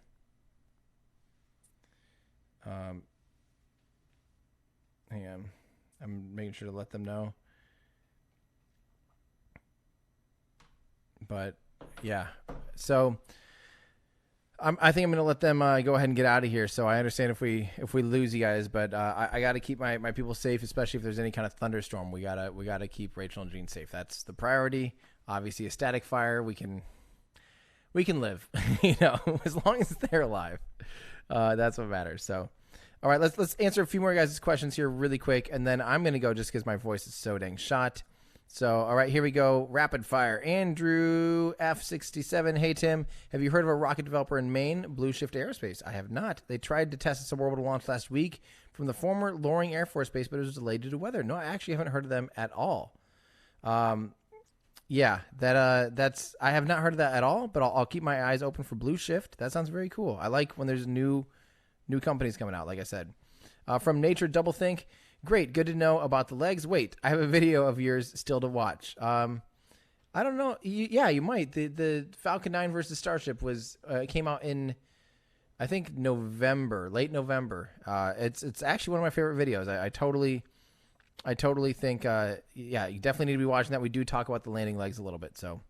Hang on. I'm making sure to let them know. But yeah, so I think I'm going to let them go ahead and get out of here. So I understand if we lose you guys, but I got to keep my people safe, especially if there's any kind of thunderstorm. We gotta keep Rachel and Gene safe. That's the priority. Obviously, a static fire we can live, you know, as long as they're alive. That's what matters. So, all right, let's answer a few more guys' questions here really quick, and then I'm going to go just because my voice is so dang shot. So, all right, here we go. Rapid fire. Andrew F67. Hey, Tim, have you heard of a rocket developer in Maine, Blue Shift Aerospace? I have not. They tried to test a suborbital launch last week from the former Loring Air Force Base, but it was delayed due to weather. No, I actually haven't heard of them at all. Yeah, that's I have not heard of that at all, but I'll keep my eyes open for Blue Shift. That sounds very cool. I like when there's new companies coming out, like I said. From Nature Doublethink, great, good to know about the legs. Wait, I have a video of yours still to watch. I don't know. Yeah, you might. The Falcon 9 versus Starship came out in, I think, November, late November. It's actually one of my favorite videos. I totally think, yeah, you definitely need to be watching that. We do talk about the landing legs a little bit. So,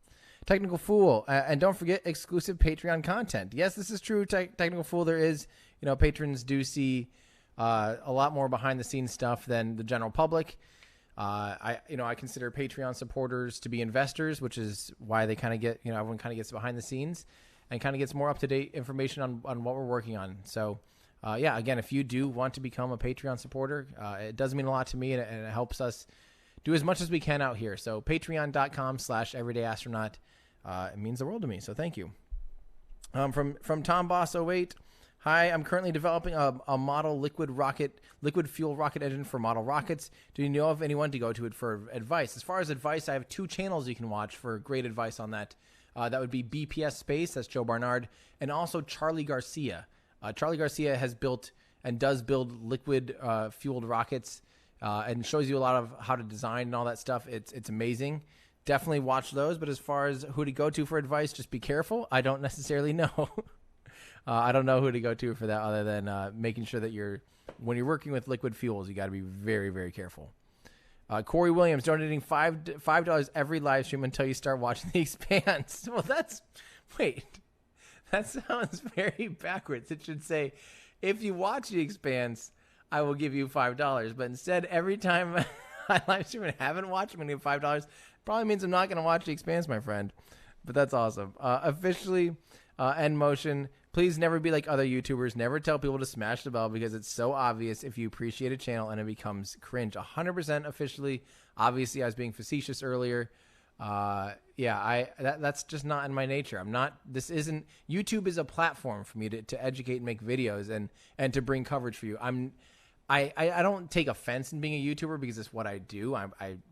Technical Fool, and don't forget exclusive Patreon content. Yes, this is true. Technical Fool, there is, you know, patrons do see a lot more behind the scenes stuff than the general public. I consider Patreon supporters to be investors, which is why they kind of get, you know, everyone kind of gets behind the scenes and kind of gets more up to date information on what we're working on. So. Yeah, again, if you do want to become a Patreon supporter, it does mean a lot to me, and it helps us do as much as we can out here. So patreon.com/everydayastronaut. It means the world to me, so thank you. From Tom Boss 08, hi, I'm currently developing a model liquid fuel rocket engine for model rockets. Do you know of anyone to go to it for advice? As far as advice, I have 2 channels you can watch for great advice on that. That would be BPS Space, that's Joe Barnard, and also Charlie Garcia. Charlie Garcia has built and does build liquid fueled rockets and shows you a lot of how to design and all that stuff. It's amazing. Definitely watch those. But as far as who to go to for advice, just be careful. I don't necessarily know. I don't know who to go to for that other than making sure that when you're working with liquid fuels, you got to be very, very careful. Corey Williams donating $5 every live stream until you start watching The Expanse. Well, wait. That sounds very backwards. It should say, if you watch The Expanse, I will give you $5. But instead, every time I live stream and haven't watched, I'm going to give $5. Probably means I'm not going to watch The Expanse, my friend. But that's awesome. Officially, End Motion. Please never be like other YouTubers. Never tell people to smash the bell because it's so obvious if you appreciate a channel and it becomes cringe. 100% officially. Obviously, I was being facetious earlier. That's just not in my nature. YouTube is a platform for me to educate and make videos and to bring coverage for you. I don't take offense in being a YouTuber because it's what I do.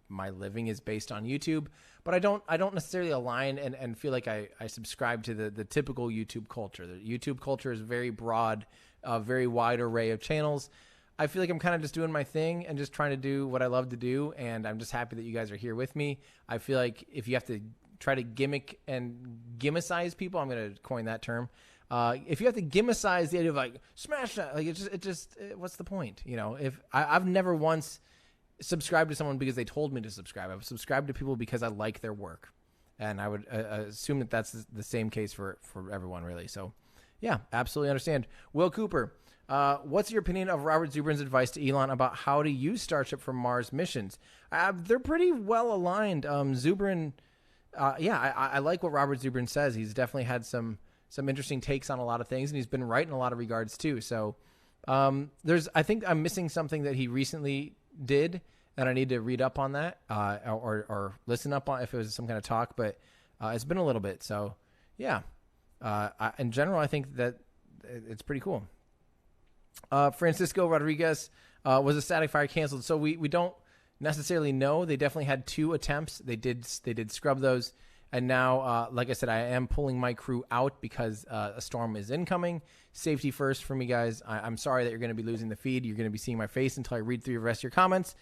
My living is based on YouTube, but I don't necessarily align and feel like I subscribe to the typical YouTube culture. The YouTube culture is very broad, a very wide array of channels. I feel like I'm kind of just doing my thing and just trying to do what I love to do, and I'm just happy that you guys are here with me. I feel like if you have to try to gimmick and gimmicize people, I'm going to coin that term. If you have to gimmicize the idea of like smash that, like what's the point? You know, if I've never once subscribed to someone because they told me to subscribe. I've subscribed to people because I like their work, And I would assume that that's the same case for everyone, really. So, yeah, absolutely understand. Will Cooper, what's your opinion of Robert Zubrin's advice to Elon about how to use Starship for Mars missions? They're pretty well aligned. Zubrin, I like what Robert Zubrin says. He's definitely had some interesting takes on a lot of things, and he's been right in a lot of regards too. So, I think I'm missing something that he recently did, and I need to read up on that or listen up on if it was some kind of talk. But it's been a little bit, so yeah. In general, I think that it's pretty cool. Francisco Rodriguez, was a static fire canceled? So we don't necessarily know. They definitely had 2 attempts. They did scrub those, and now, like I said, I am pulling my crew out because a storm is incoming. Safety first for me, guys. I'm sorry that you're going to be losing the feed. You're going to be seeing my face until I read through the rest of your comments,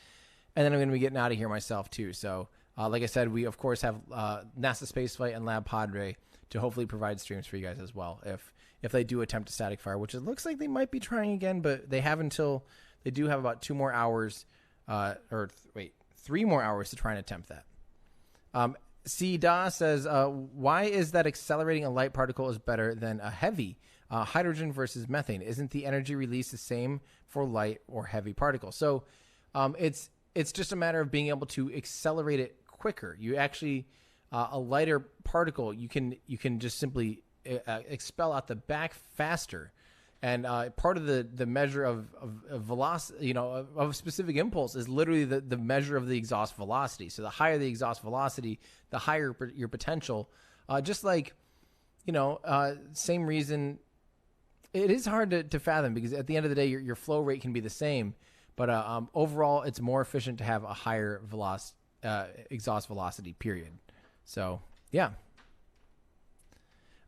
and then I'm going to be getting out of here myself too. So, like I said, we of course have NASA Spaceflight and Lab Padre to hopefully provide streams for you guys as well if they do attempt a static fire, which it looks like they might be trying again, but they have they do have about 2 more hours, 3 more hours to try and attempt that. C. Da says, why is that accelerating a light particle is better than a heavy? Hydrogen versus methane. Isn't the energy release the same for light or heavy particles? So it's just a matter of being able to accelerate it quicker. You actually, a lighter particle, you can just simply expel out the back faster. And part of the measure of velocity, of a specific impulse is literally the measure of the exhaust velocity. So the higher the exhaust velocity, the higher your potential. Just like, same reason. It is hard to fathom because at the end of the day, your flow rate can be the same. But overall, it's more efficient to have a higher exhaust velocity, period. So, yeah.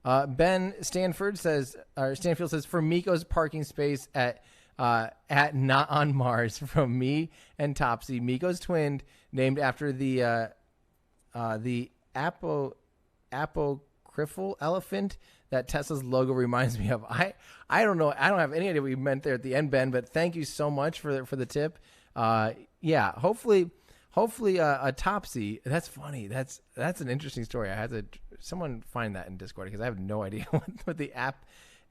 Ben Stanfield says, for Miko's parking space at Not on Mars, from me and Topsy, Miko's twin, named after the apocryphal elephant that Tesla's logo reminds me of. I don't know. I don't have any idea what you meant there at the end, Ben, but thank you so much for the tip. Yeah, hopefully a Topsy. That's funny. That's an interesting story. I had to someone find that in Discord because I have no idea what the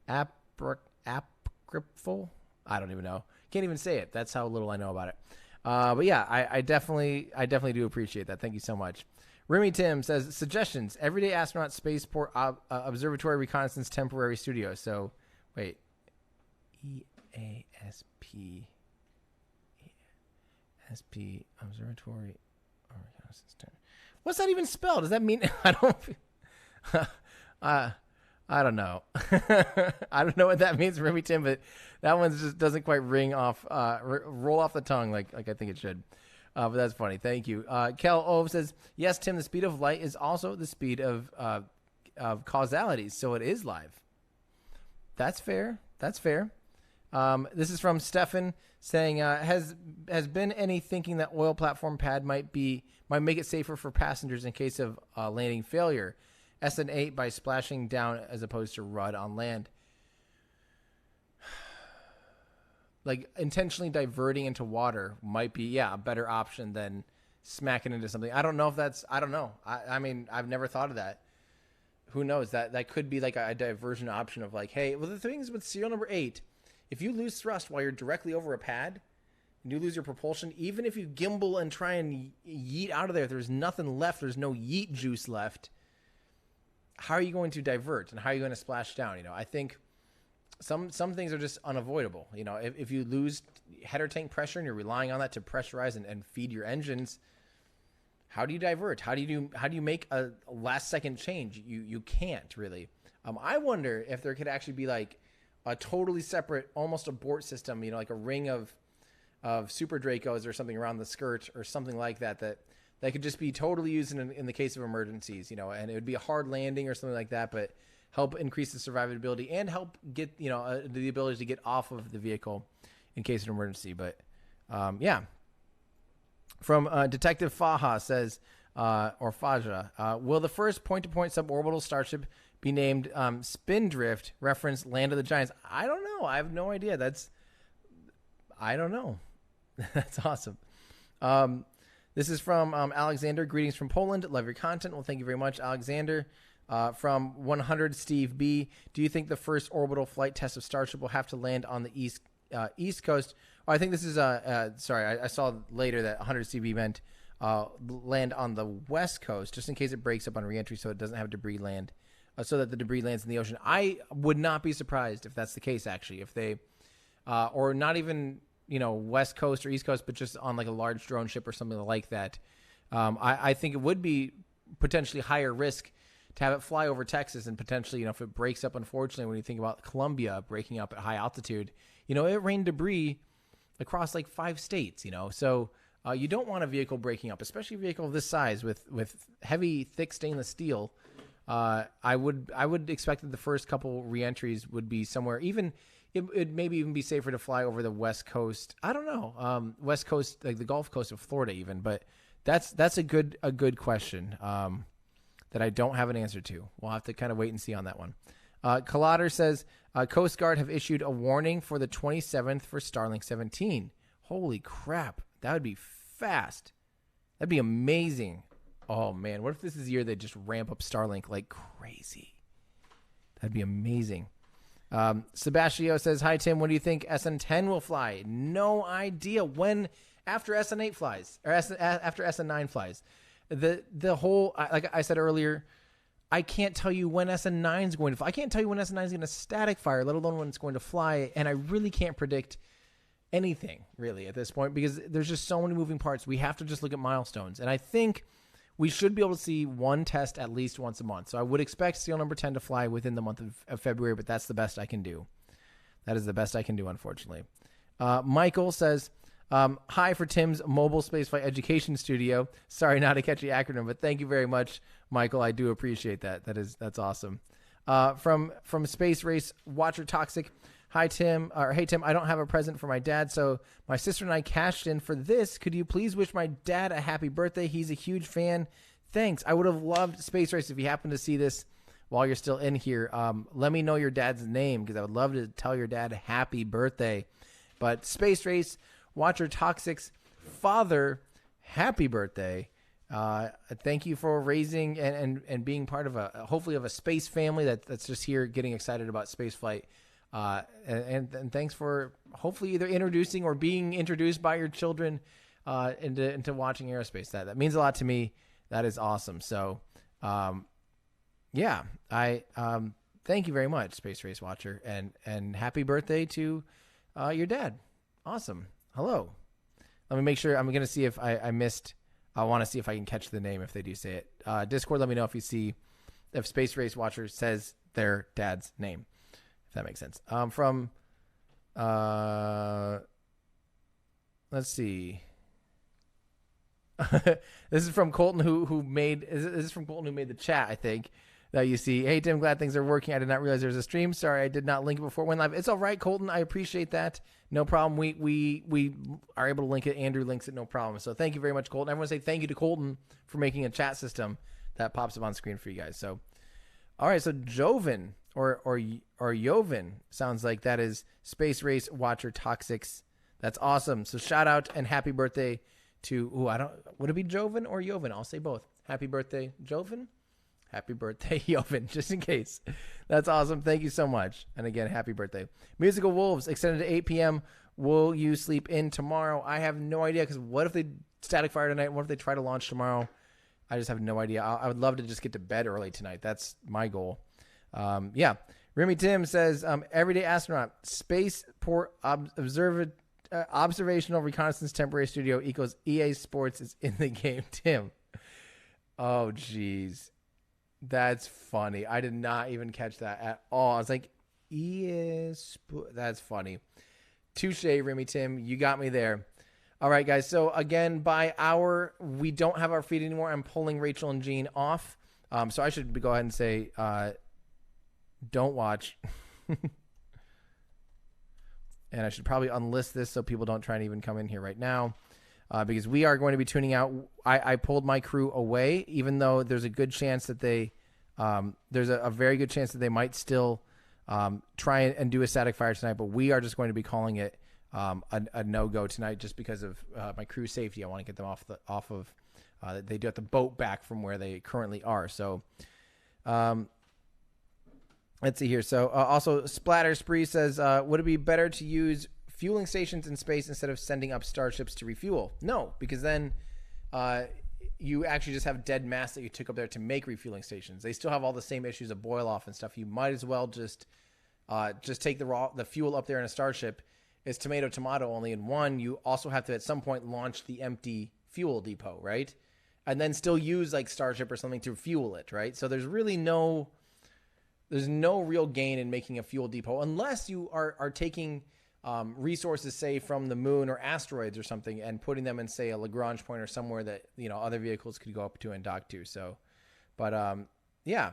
apocryphal. I don't even know. Can't even say it. That's how little I know about it. But yeah, I definitely do appreciate that. Thank you so much. Remy Tim says, suggestions: Everyday Astronaut Spaceport Observatory Reconnaissance Temporary Studio. So, wait, EASP Observatory Reconnaissance Temporary. What's that even spelled? Does that mean I don't know. I don't know what that means, Remy Tim, but that one just doesn't quite ring off, roll off the tongue like I think it should. But that's funny. Thank you. Kel Ove says, yes, Tim, the speed of light is also the speed of causality, so it is live. That's fair. This is from Stefan saying, has been any thinking that oil platform pad might make it safer for passengers in case of landing failure? SN8 by splashing down as opposed to RUD on land. Like intentionally diverting into water might be, a better option than smacking into something. I don't know if that's, I don't know. I mean, I've never thought of that. Who knows? That could be like a diversion option of like, hey, well, the thing is with serial number 8, if you lose thrust while you're directly over a pad and you lose your propulsion, even if you gimbal and try and yeet out of there, there's nothing left. There's no yeet juice left. How are you going to divert and how are you going to splash down? I think some things are just unavoidable. If you lose header tank pressure and you're relying on that to pressurize and feed your engines, how do you divert? How do you make a last second change? You can't really. I wonder if there could actually be like a totally separate, almost abort system, like a ring of Super Dracos or something around the skirt or something like that could just be totally used in the case of emergencies, and it would be a hard landing or something like that, but help increase the survivability and help get, the ability to get off of the vehicle in case of an emergency. But, yeah. From Detective Faja says, or Faja, will the first point-to-point suborbital Starship be named Spindrift, reference Land of the Giants? I don't know. I have no idea. I don't know. That's awesome. This is from Alexander. Greetings from Poland. Love your content. Well, thank you very much, Alexander. From 100 Steve B. Do you think the first orbital flight test of Starship will have to land on the East Coast? Oh, I think this is sorry. I saw later that 100 Steve B meant land on the West Coast, just in case it breaks up on reentry, so it doesn't have debris land, so that the debris lands in the ocean. I would not be surprised if that's the case. Actually, if they or not even West Coast or East Coast, but just on like a large drone ship or something like that. I think it would be potentially higher risk to have it fly over Texas and potentially, if it breaks up, unfortunately, when you think about Columbia breaking up at high altitude, it rained debris across like 5 states, so you don't want a vehicle breaking up, especially a vehicle of this size with heavy, thick stainless steel. I would expect that the first couple reentries would be somewhere, even it maybe even be safer to fly over the West Coast. I don't know, West Coast, like the Gulf Coast of Florida, even. But that's a good question that I don't have an answer to. We'll have to kind of wait and see on that one. Collider says Coast Guard have issued a warning for the 27th for Starlink 17. Holy crap, that would be fast. That'd be amazing. Oh man, what if this is the year they just ramp up Starlink like crazy? That'd be amazing. Sebastio says, hi Tim, when do you think SN10 will fly? No idea. When? After SN8 flies, or after SN9 flies. The whole, like I said earlier, I can't tell you when SN9 is going to fly. I can't tell you when SN9 is going to static fire, let alone when it's going to fly. And I really can't predict anything really at this point, because there's just so many moving parts. We have to just look at milestones. And I think we should be able to see one test at least once a month. So I would expect serial number 10 to fly within the month of February, but that's the best I can do. That is the best I can do, unfortunately. Michael says, hi for Tim's mobile spaceflight education studio. Sorry not to catch the acronym, but thank you very much, Michael. I do appreciate that. That's awesome. From Space Race Watcher Toxic. Hi Tim, or hey Tim, I don't have a present for my dad, so my sister and I cashed in for this. Could you please wish my dad a happy birthday? He's a huge fan. Thanks. I would have loved Space Race if you happen to see this while you're still in here. Let me know your dad's name, because I would love to tell your dad a happy birthday. But Space Race Watcher Toxic's father, happy birthday. Thank you for raising and being part of hopefully of a space family that's just here getting excited about space flight. And thanks for hopefully either introducing or being introduced by your children into watching aerospace. That means a lot to me. That is awesome. So, yeah, I thank you very much, Space Race Watcher, and happy birthday to your dad. Awesome. Hello. Let me make sure. I'm gonna see if I missed. I want to see if I can catch the name if they do say it. Discord, let me know if Space Race Watcher says their dad's name. If that makes sense. Let's see. This is from Colton who made the chat, I think, that you see. Hey Tim, glad things are working. I did not realize there was a stream. Sorry, I did not link it before it went live. It's all right, Colton. I appreciate that. No problem. We are able to link it. Andrew links it, no problem. So thank you very much, Colton. Everyone say thank you to Colton for making a chat system that pops up on screen for you guys. So, all right. So Joven or Joven sounds like that is Space Race Watcher Toxics. That's awesome. So shout out and happy birthday to would it be Joven or Joven? I'll say both. Happy birthday, Joven. Happy birthday, Joven, just in case. That's awesome. Thank you so much. And again, happy birthday. Musical Wolves extended to 8 p.m. Will you sleep in tomorrow? I have no idea, because what if they static fire tonight? What if they try to launch tomorrow? I just have no idea. I would love to just get to bed early tonight. That's my goal. Yeah. Remy Tim says, everyday astronaut, spaceport observational reconnaissance temporary studio equals EA Sports is in the game. Tim. Oh, geez. That's funny. I did not even catch that at all. I was like, that's funny. Touche, Remy Tim. You got me there. All right, guys. So, again, we don't have our feed anymore. I'm pulling Rachel and Jean off. So I should go ahead and say, don't watch. And I should probably unlist this so people don't try and even come in here right now. Because we are going to be tuning out. I pulled my crew away, even though there's a good chance that there's a very good chance that they might still try and do a static fire tonight. But we are just going to be calling it a no-go tonight just because of my crew safety. I want to get them off of they do have to boat back from where they currently are. So let's see here. So also Splatter Spree says, would it be better to use fueling stations in space instead of sending up starships to refuel? No, because then you actually just have dead mass that you took up there to make refueling stations. They still have all the same issues of boil off and stuff. You might as well just take the fuel up there in a starship. It's tomato only. And one, you also have to at some point launch the empty fuel depot, right? And then still use like Starship or something to fuel it, right? So there's really no real gain in making a fuel depot unless you are taking resources, say, from the moon or asteroids or something, and putting them in, say, a Lagrange point or somewhere that, you know, other vehicles could go up to and dock to. So, but yeah.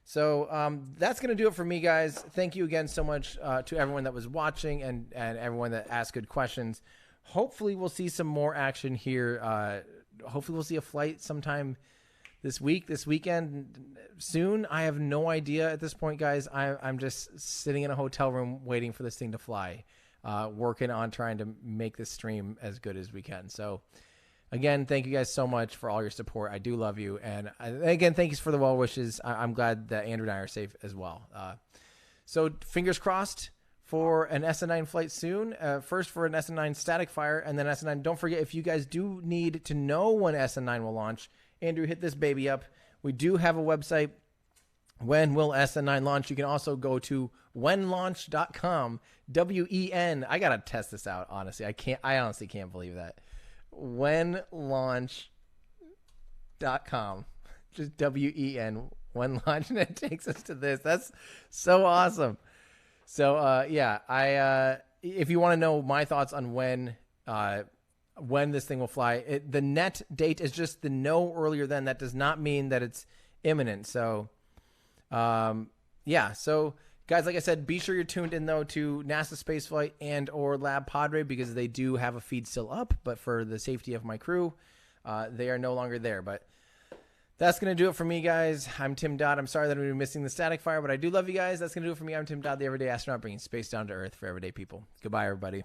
So that's going to do it for me, guys. Thank you again so much to everyone that was watching and everyone that asked good questions. Hopefully we'll see some more action here. Hopefully we'll see a flight sometime this weekend, soon. I have no idea at this point, guys. I'm just sitting in a hotel room waiting for this thing to fly, working on trying to make this stream as good as we can. So again, thank you guys so much for all your support. I do love you. And again, thank you for the well wishes. I'm glad that Andrew and I are safe as well. So fingers crossed for an SN9 flight soon. First for an SN9 static fire, and then SN9. Don't forget, if you guys do need to know when SN9 will launch, Andrew, hit this baby up. We do have a website. When will SN9 launch? You can also go to whenlaunch.com. WEN. I gotta test this out, honestly. I honestly can't believe that. Whenlaunch.com. Just WEN. When launch, and it takes us to this. That's so awesome. So yeah, if you want to know my thoughts on when this thing will fly, the net date is just the no earlier than. That does not mean that it's imminent. So yeah. So guys, like I said, be sure you're tuned in though to NASA Spaceflight and or Lab Padre, because they do have a feed still up, but for the safety of my crew, they are no longer there. But that's going to do it for me, guys. I'm Tim Dodd. I'm sorry that I'm missing the static fire, but I do love you guys. That's going to do it for me. I'm Tim Dodd, the Everyday Astronaut, bringing space down to Earth for everyday people. Goodbye, everybody.